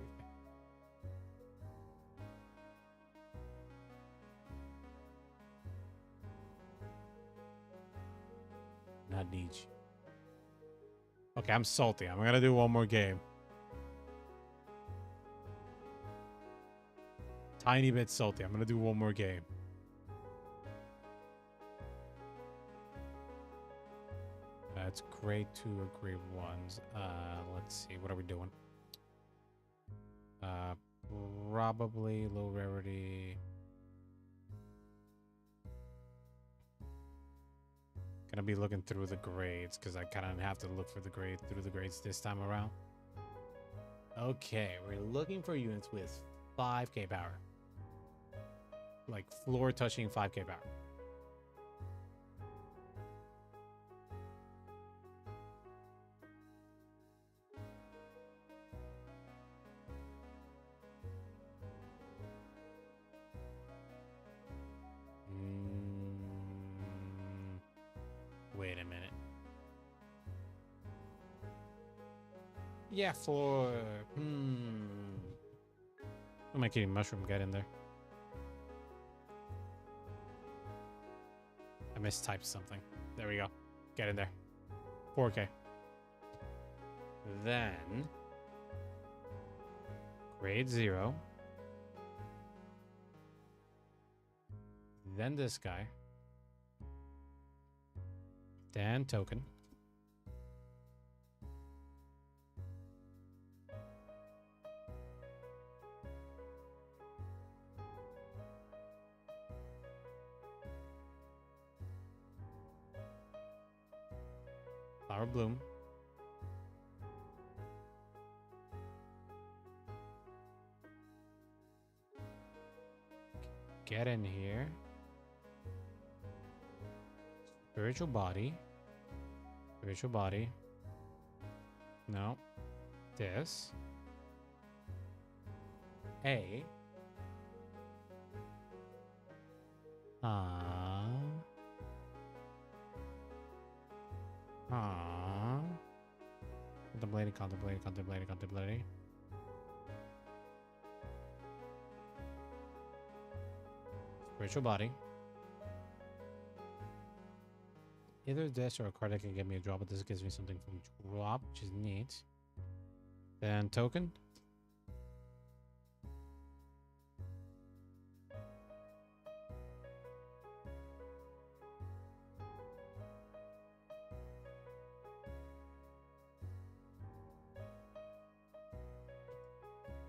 Not need you. Okay, I'm salty. I'm gonna do one more game. Tiny bit salty. I'm gonna do one more game. That's grade 2 or grade 1s. Let's see. What are we doing? Probably low rarity. Gonna be looking through the grades because I kind of have to look for the grade through the grades this time around. Okay, we're looking for units with 5k power. Like floor touching 5k power. Yeah, for... I'll make a mushroom get in there. I mistyped something. There we go. Get in there. 4K. Then... grade 0. Then this guy. Then token. Flower bloom. Get in here. Spiritual body. Spiritual body. No. This. A. Contemplating, contemplating, contemplating, contemplating. Spiritual body. Either this or a card that can give me a drop, but this gives me something from drop, which is neat. Then token.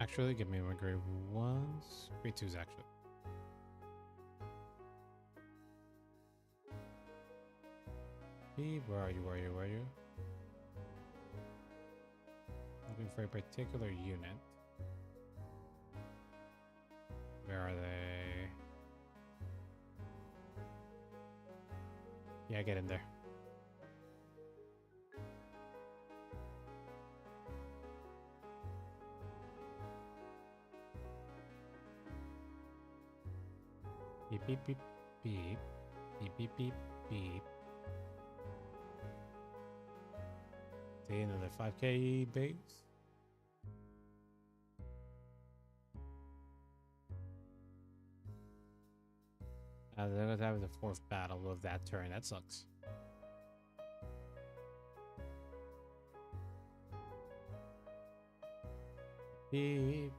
Actually, give me my grade 1s. Grade 2s, actually. Where are you? Where are you? Where are you? Looking for a particular unit. Where are they? Yeah, get in there. Beep, beep, beep, beep. Beep, beep, beep, beep. See, another 5K base. They're going to have the 4th battle of that turn. That sucks. Beep.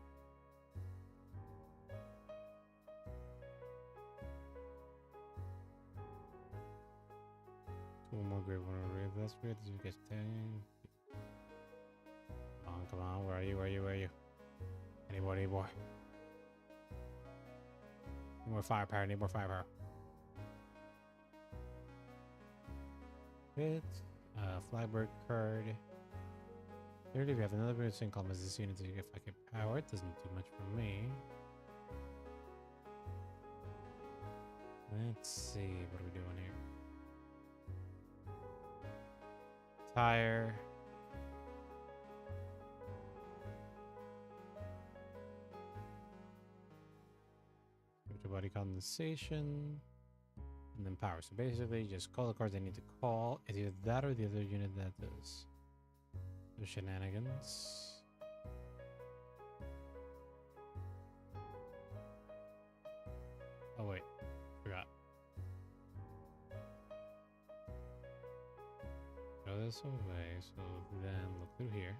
One more grade 1 over this way. Did you get 10? Come on, where are you? Where are you? Where are you? Any more? Any more? Need more firepower. Need more firepower. Hit. Flagbird card. Thirdly, we have another weird thing called as this unit to if I can power. It doesn't do much for me. Let's see. What are we doing here? Tire. Body condensation. And then power. So basically, just call the cards I need to call. It's either that or the other unit that does. The shenanigans. Oh, wait. Forgot. Throw this away. So then look through here.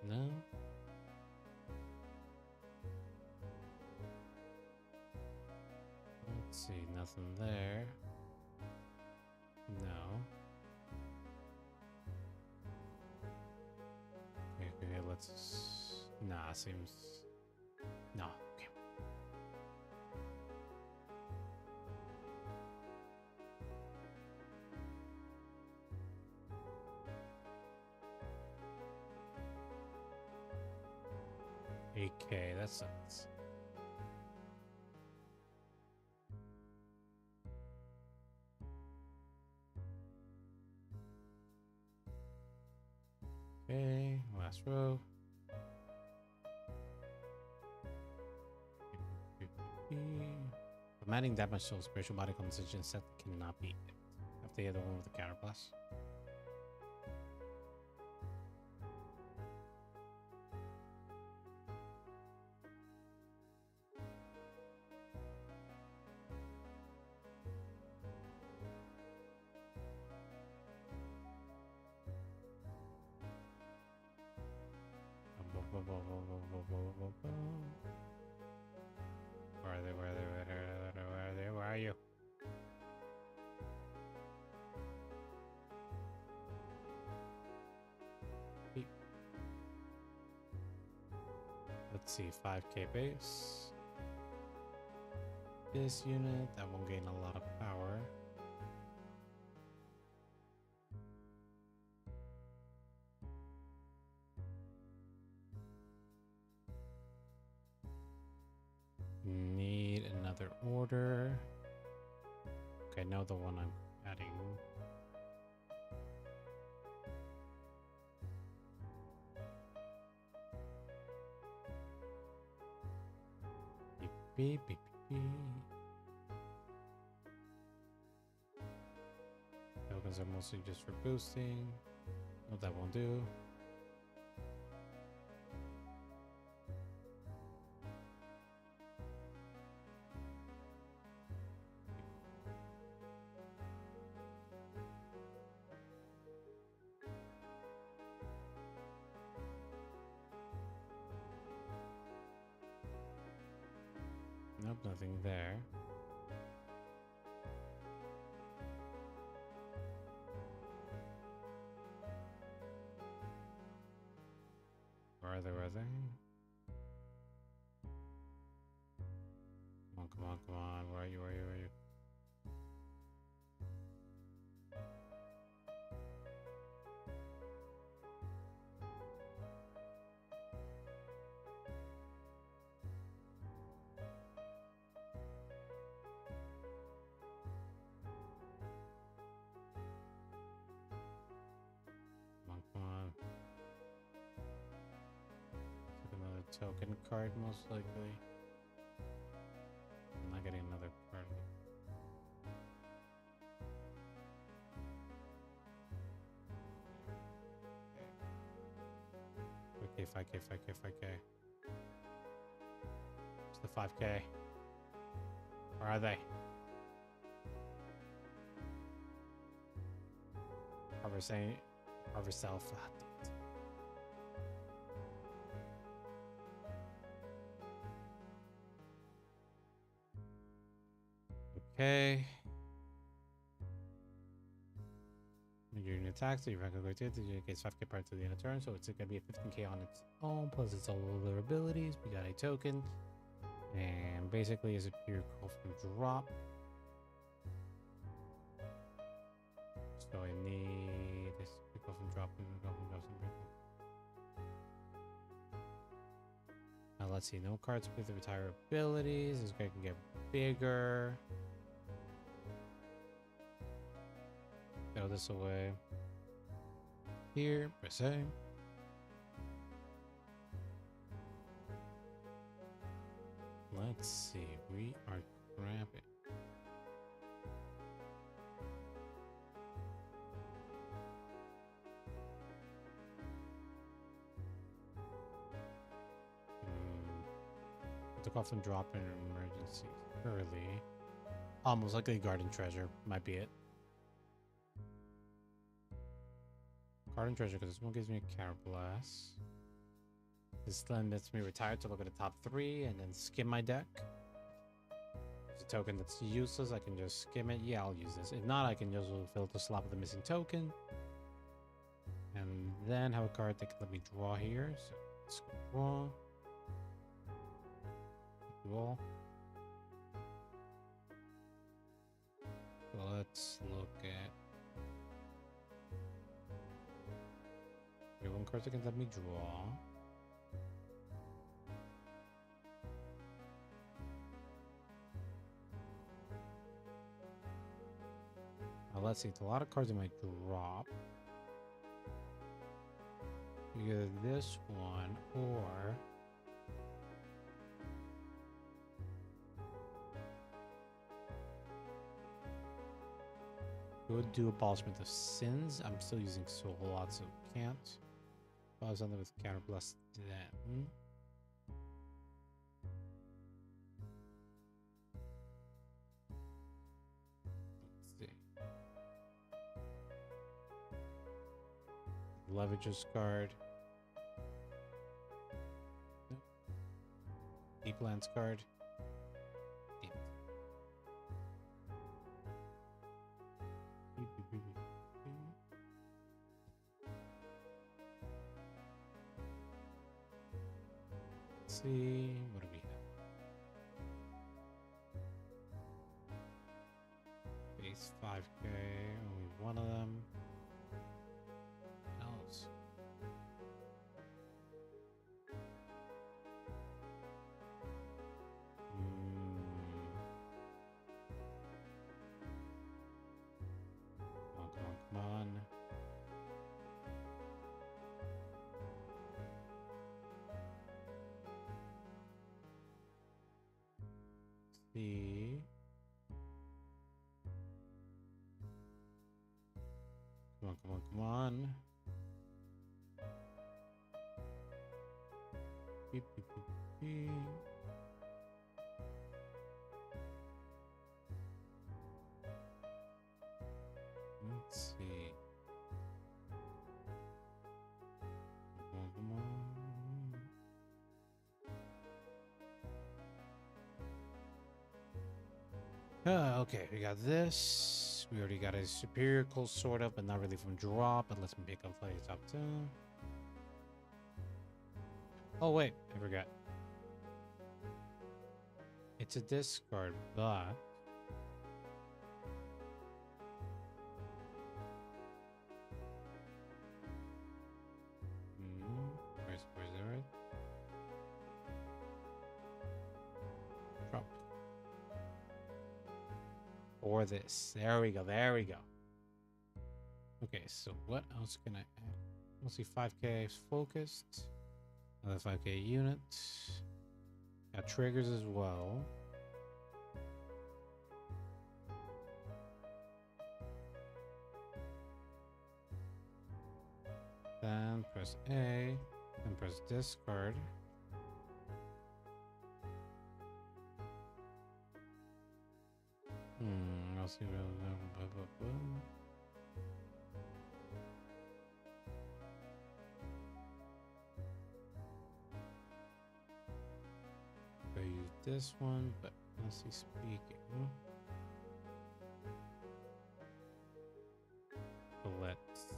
No. Let's see, nothing there. No. Okay, let's... Nah, seems... No, okay. AK, that sucks. Okay, last row. Commanding that much soul spiritual body compensation set cannot be it. Have to get the one with the counter plus. Where are they? Where are they? Where are they? Where are they? Where are you? Beep. Let's see, 5K base. This unit, that won't gain a lot of power. Need another order. Okay, now the one I'm adding. Beep, beep, beep, beep. Tokens are mostly just for boosting. What that won't do. Nope, nothing there. Where are they? Where are they? Come on, come on, come on. Where are you? Where are you? Where are you? Come on, come on. Take another token card, most likely. I'm not getting another card. 5K, 5K, 5K. It's the 5K. Where are they? Harvest self. Okay. Your unit attacks, so your rank will go to it. It gets 5K prior to the end of turn, so it's going to be a 15K on its own, plus its all other abilities. We got a token, and basically is a pure call from drop. So I need this call from drop and go from drop. Now let's see, no cards with the retire abilities. This guy can get bigger. Throw this away. Here, press A. Let's see, we are cramping. Took off and drop in an emergency early. Almost likely garden treasure might be it. Garden treasure, because this one gives me a counter blast. This then lets me retire to look at the top 3 and then skim my deck. It's a token that's useless. I can just skim it. Yeah, I'll use this. If not, I can just fill the slot with the missing token. And then have a card that can let me draw here. So let's draw. Draw. So let's look at one card that can let me draw. Now let's see, it's a lot of cards that might drop. Either this one or would do Abolishment of Sins. I'm still using Soul a lot, so can't. I was on there with counter blast then. Let's see. Leverages card. lens card. Damn it. Let's see, what do we have? Base 5K, only one of them. What else? Come on. See. Come on. Beep, beep, beep, beep. Let's see. Come on. Okay, we got this. We already got a superior coal sort of, but not really from drop. But let's make up flight top 2. Oh wait, I forgot. It's a discard, but where's that right? Drop. Or this. There we go. There we go. Okay, so what else can I add? Mostly 5K focused. Another 5K unit. Got triggers as well. Then press A. Then press discard. I'll see what I use this one, but honestly speaking, Blitz.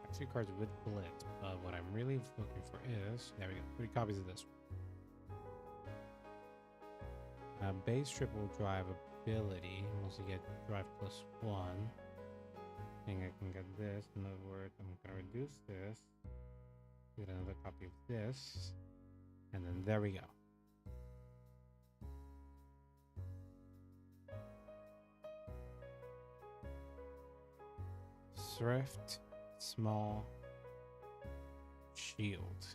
Actually, cards with Blitz, but what I'm really looking for is, there we go, 3 copies of this one. Base triple drive ability, mostly get drive +1. I think I can get this. In other words, I'm gonna reduce this, get another copy of this. And then there we go. Thrift, small, shield.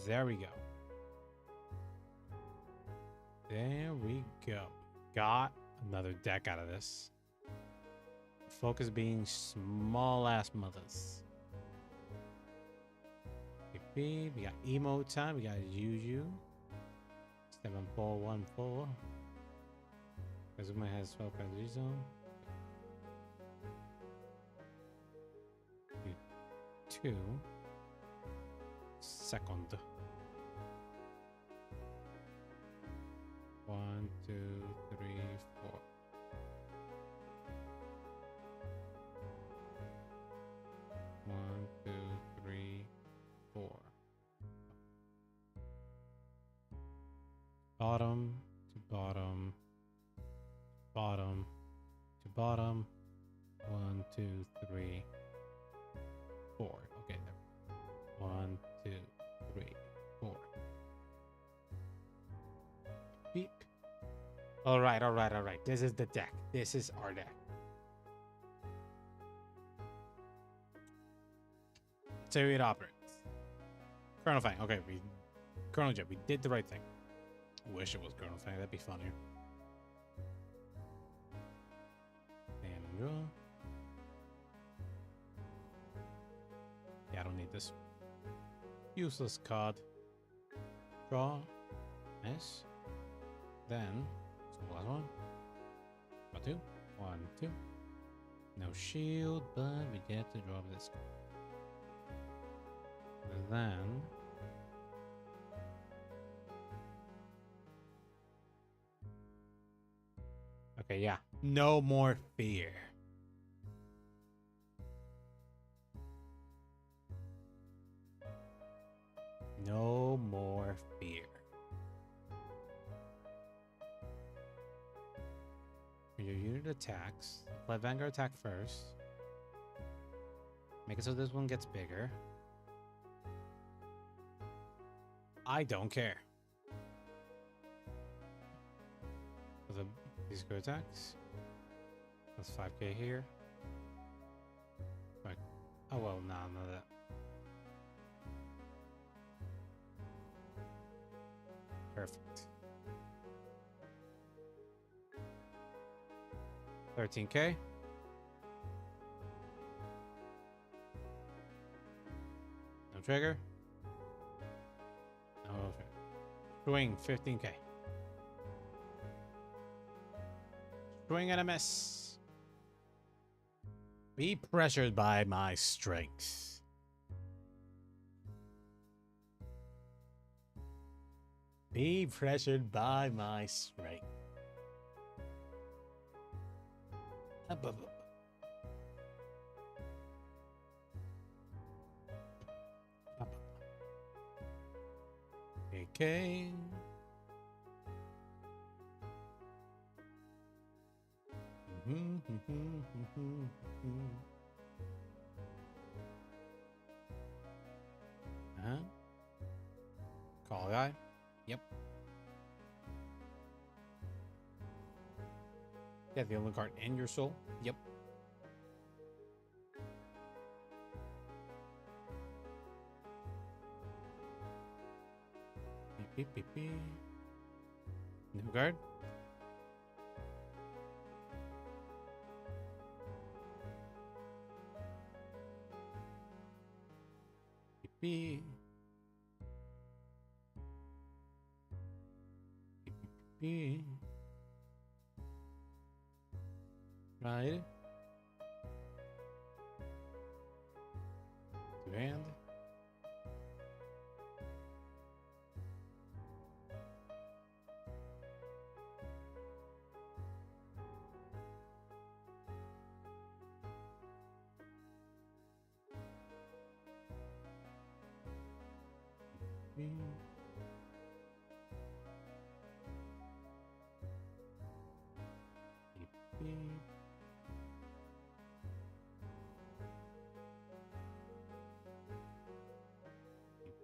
There we go. There we go. Got another deck out of this. Focus being small ass mothers. We got emo time. We got Juju 7414. Kazuma has 12 energy zone. 2 second. 1, 2, 3, 4. One, two, three, 4. Bottom to bottom, bottom to bottom. 1, 2, 3, 4. Okay, there. 1, 2, 3, 4. Beep. All right. This is the deck. This is our deck. So it operates. Colonel Fang. Okay, Colonel Jet. We did the right thing. Wish it was Colonel Fang. That'd be funnier. Hangar. Yeah, I don't need this. Useless card. Draw. Nice. Then, so last one. 1, 2. 1, 2. No shield, but we get to drop this card. Then Okay, yeah. No more fear. No more fear. When your unit attacks, let Vanguard attack first. Make it so this one gets bigger. I don't care. For these good attacks. That's 5k here. Right. Oh well, no, none of that. Perfect. 13k. No trigger. No trigger. Swing 15k. Swing and a miss. Be pressured by my strength. Be pressured by my strength. Okay. Call guy. Yep. Yeah, the only card and your soul. Yep. Beep, beep, beep, beep. New card. Beep, beep. Beep, beep, beep. Right. Two hand.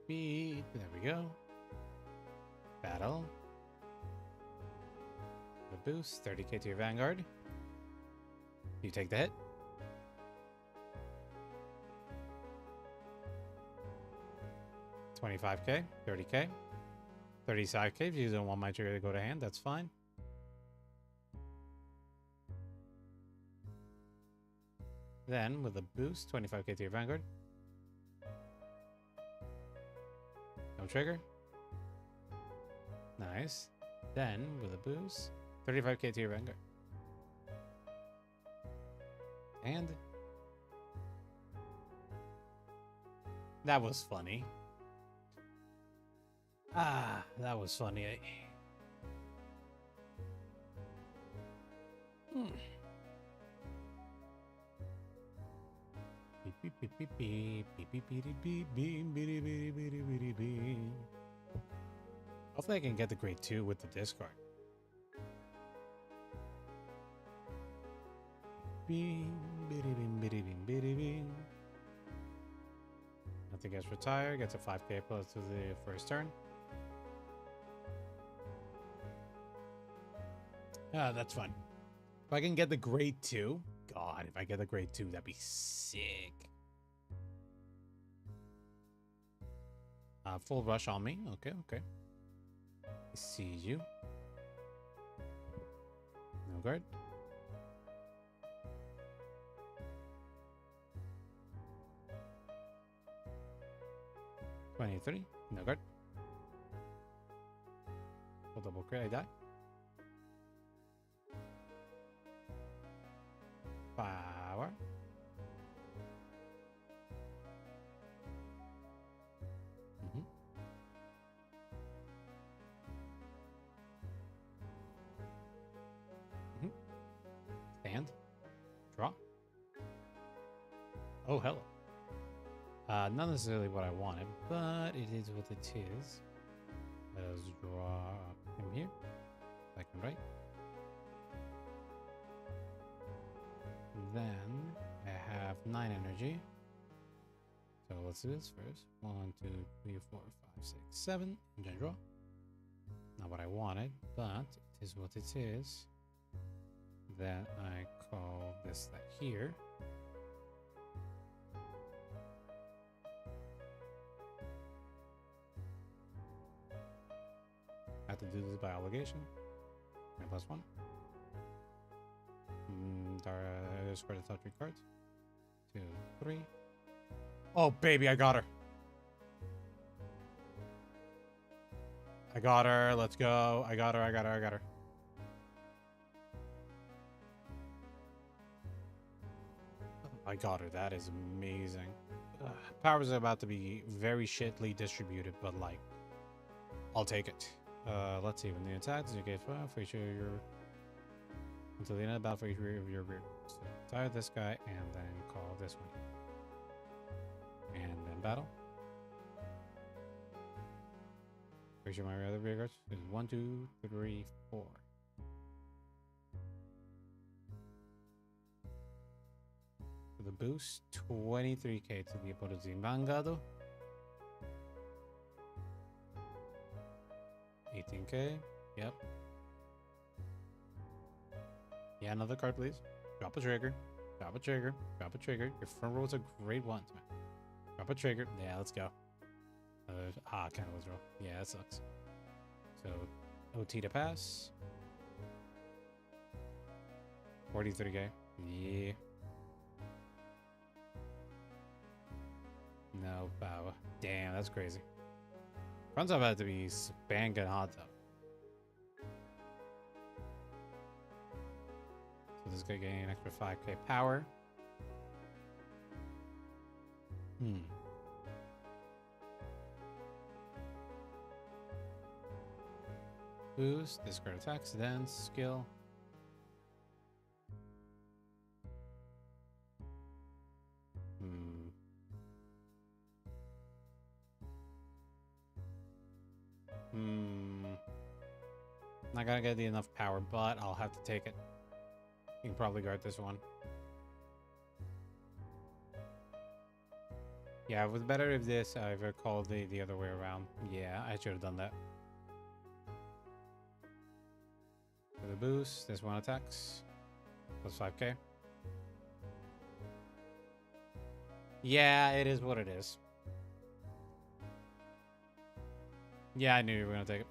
Beep. There we go. Battle. The boost. 30k to your Vanguard. You take the hit. $25k. 30k. 35k. If you don't want my trigger to go to hand, that's fine. Then, with a boost, 25k to your Vanguard. No trigger. Nice. Then, with a boost, 35k to your Vanguard. And that was funny. Ah, that was funny. Hopefully I can get the grade 2 with the discard. Nothing gets retired. Gets a 5k plus to the first turn. That's fun. If I can get the grade 2, God, if I get the grade 2, that'd be sick. Full rush on me. Okay, okay. I see you. No guard. $23. No guard. Full double crit. I die. Power. Oh, hello. Not necessarily what I wanted, but it is what it is. Let's drop him here. Left and right. Then I have 9 energy. So let's do this first. 1, 2, 3, 4, 5, 6, 7. And then draw. Not what I wanted, but it is what it is. Then I call this that here. I have to do this by obligation. And +1. Square the top 3 cards. 2, 3. Oh, baby, I got her. I got her. Let's go. I got her. I got her. I got her. I got her. That is amazing. Powers are about to be very shitly distributed, but like, I'll take it. Let's see. When the attacks, you get 5 for each of your until the end of the battle for each rear of your rear. So tire this guy and then call this one. And then battle. For each of my other rear guards. 1, 2, 3, 4. For the boost, 23k to the opponent's Vangado. 18k. Yep. Yeah, another card, please. Drop a trigger. Drop a trigger. Drop a trigger. Your front row is a great one, man. Drop a trigger. Yeah, let's go. Kind of was roll. Yeah, that sucks. So, OT to pass. 43k. Yeah. No power. Damn, that's crazy. Front's about to be banging hot though. So this guy getting an extra 5k power. Boost, discard attacks, then skill. Not gonna get enough power, but I'll have to take it. You can probably guard this one. Yeah, it was better if this I ever called the other way around. Yeah, I should have done that. For the boost, this one attacks. Plus 5k. Yeah, it is what it is. Yeah, I knew you were gonna take it.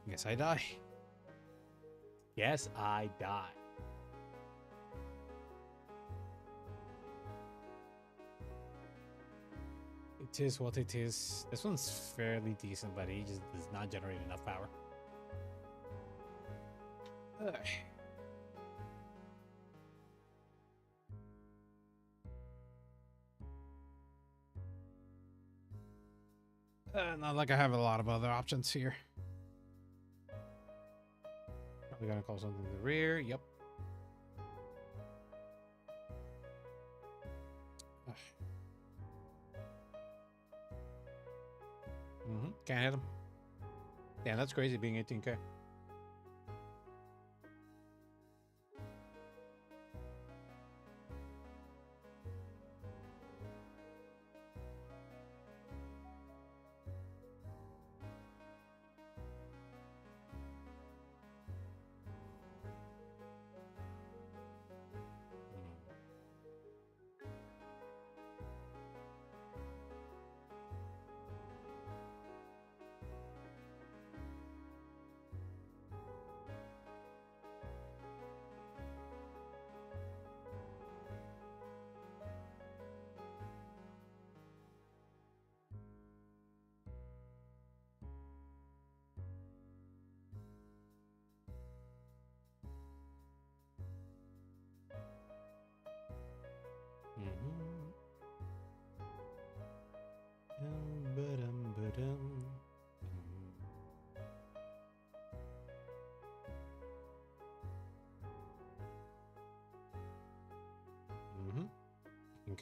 Yes, I die. Yes, I die. It is what it is. This one's fairly decent, but he just does not generate enough power. Not like I have a lot of other options here. Probably gonna call something to the rear. Yep. Can't hit him. Damn, that's crazy being 18k.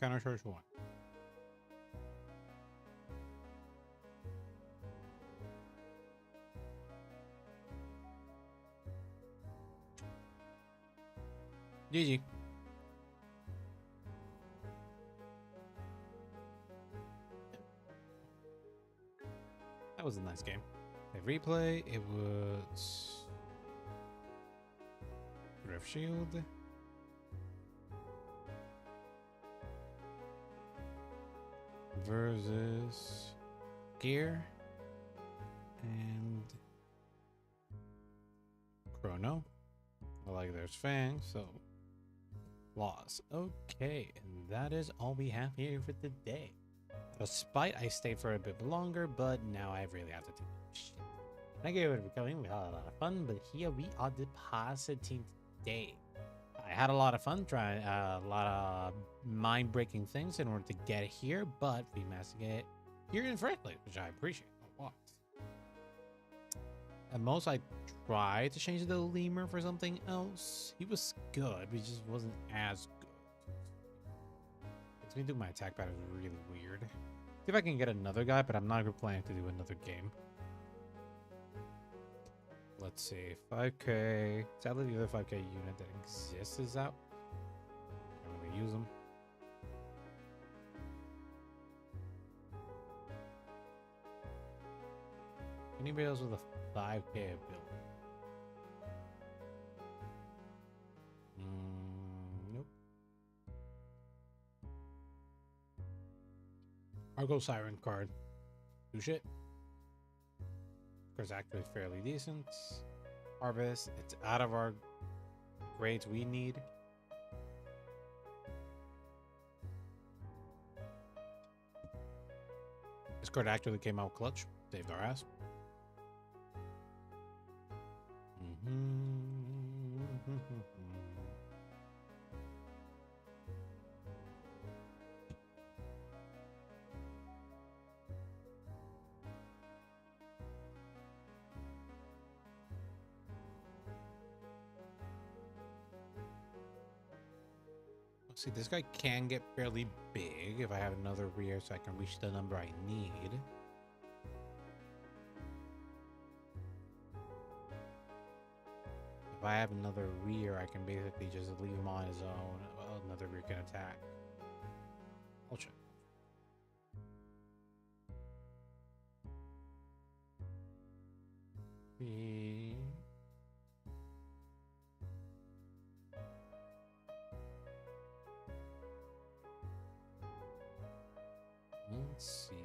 counter charge 1. GG. That was a nice game. The replay, it was Thrift Shield versus Gear and Chrono. I like there's Fang, so loss. Okay, and that is all we have here for today. Despite I stayed for a bit longer, but now I really have to do shit. Thank you for coming. We had a lot of fun, but here we are depositing today. I had a lot of fun trying a lot of mind-breaking things in order to get here, but we managed to get here in the first place, which I appreciate a lot. At most, I tried to change the lemur for something else. He was good, but he just wasn't as good. It's me doing my attack pattern is really weird. See if I can get another guy, but I'm not planning to do another game. Let's see, 5k. Sadly, the other 5k unit that exists is out. I'm gonna use them. Anybody else with a 5k ability? Nope. Argo Siren card. Do shit. It's actually fairly decent. Harvest. It's out of our grades we need. This card actually came out clutch. Saved our ass. See, this guy can get fairly big if I have another rear so I can reach the number I need. If I have another rear, I can basically just leave him on his own. Well, another rear can attack. I'll check. Let's see.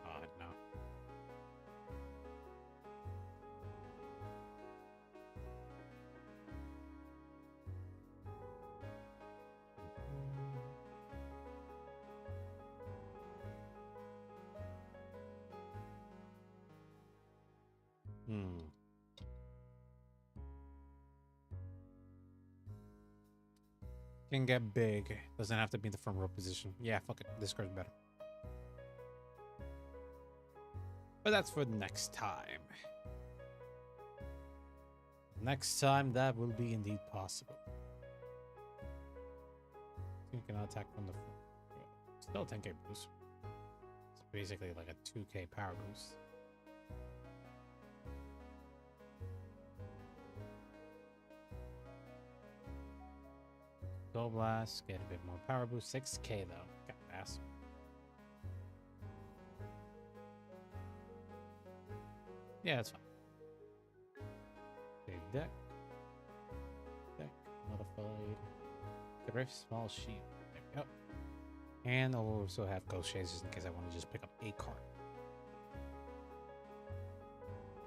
God, no. Can get big. Doesn't have to be in the front row position. Yeah, fuck it. This card's better. But that's for next time. Next time, that will be indeed possible. You cannot attack from the front. Still 10k boost. It's basically like a 2k power boost. Soul Blast, get a bit more power boost. 6k though. Got fast. Yeah, that's fine. Big deck. Modified. Thrift Small Sheep. There we go. And I'll also have Ghost Chasers in case I want to just pick up a card.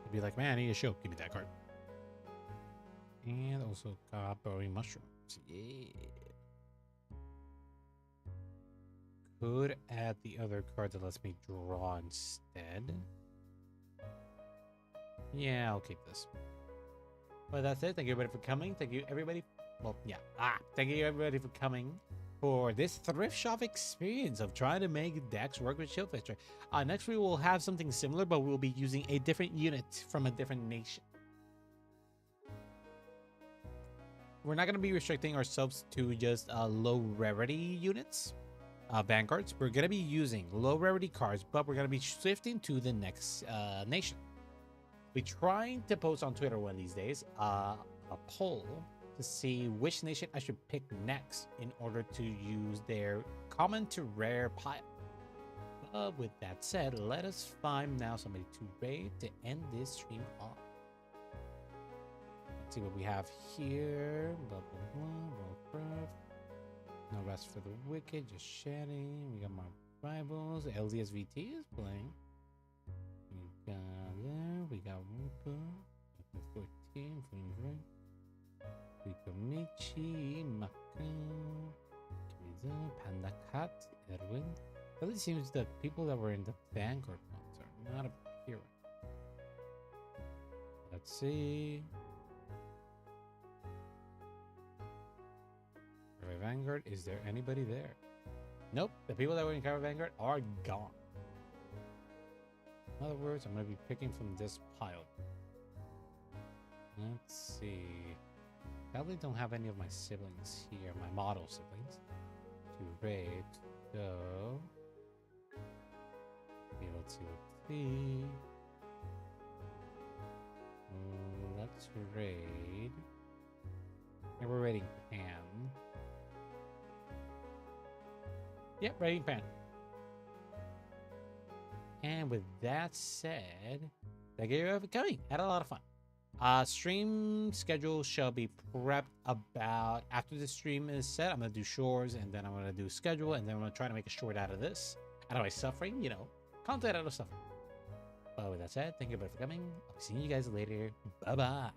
It'd be like, man, I need a shield. Give me that card. And also Coppery Mushrooms. Yeah. could add the other card that lets me draw instead. Yeah, I'll keep this. But that's it. Thank you everybody for coming. Thank you everybody. Well, yeah. Thank you everybody for coming for this thrift shop experience of trying to make decks work with Shieldfisher. Next we will have something similar, but we'll be using a different unit from a different nation. We're not going to be restricting ourselves to just low rarity units, vanguards. We're going to be using low rarity cards, but we're going to be shifting to the next nation. We're trying to post on Twitter one of these days a poll to see which nation I should pick next in order to use their common to rare pile. But with that said, let us find now somebody to raid to end this stream off. Let's see what we have here. Blah, blah, blah, no rest for the wicked, just shedding. We got my rivals. LDSVT is playing. We got there. We got Woopa. 14, 43. We got Michi, Maka, Kiza, Panda Cat, Erwin. It really seems that people that were in the Vanguard ones are not appearing. Let's see. Vanguard, is there anybody there? Nope, the people that were in Cover Vanguard are gone. In other words, I'm going to be picking from this pile. Let's see. Sadly, don't have any of my siblings here, my model siblings, to raid. So, okay, let's see. Let's raid. And we're raiding Pam. Yep, raiding Pan. And with that said, thank you for coming. Had a lot of fun. Stream schedule shall be prepped about after the stream is set. I'm gonna do shores, and then I'm gonna do schedule, and then I'm gonna try to make a short out of this. Out of my suffering, you know, content out of suffering. But with that said, thank you everybody for coming. I'll be seeing you guys later. Bye bye.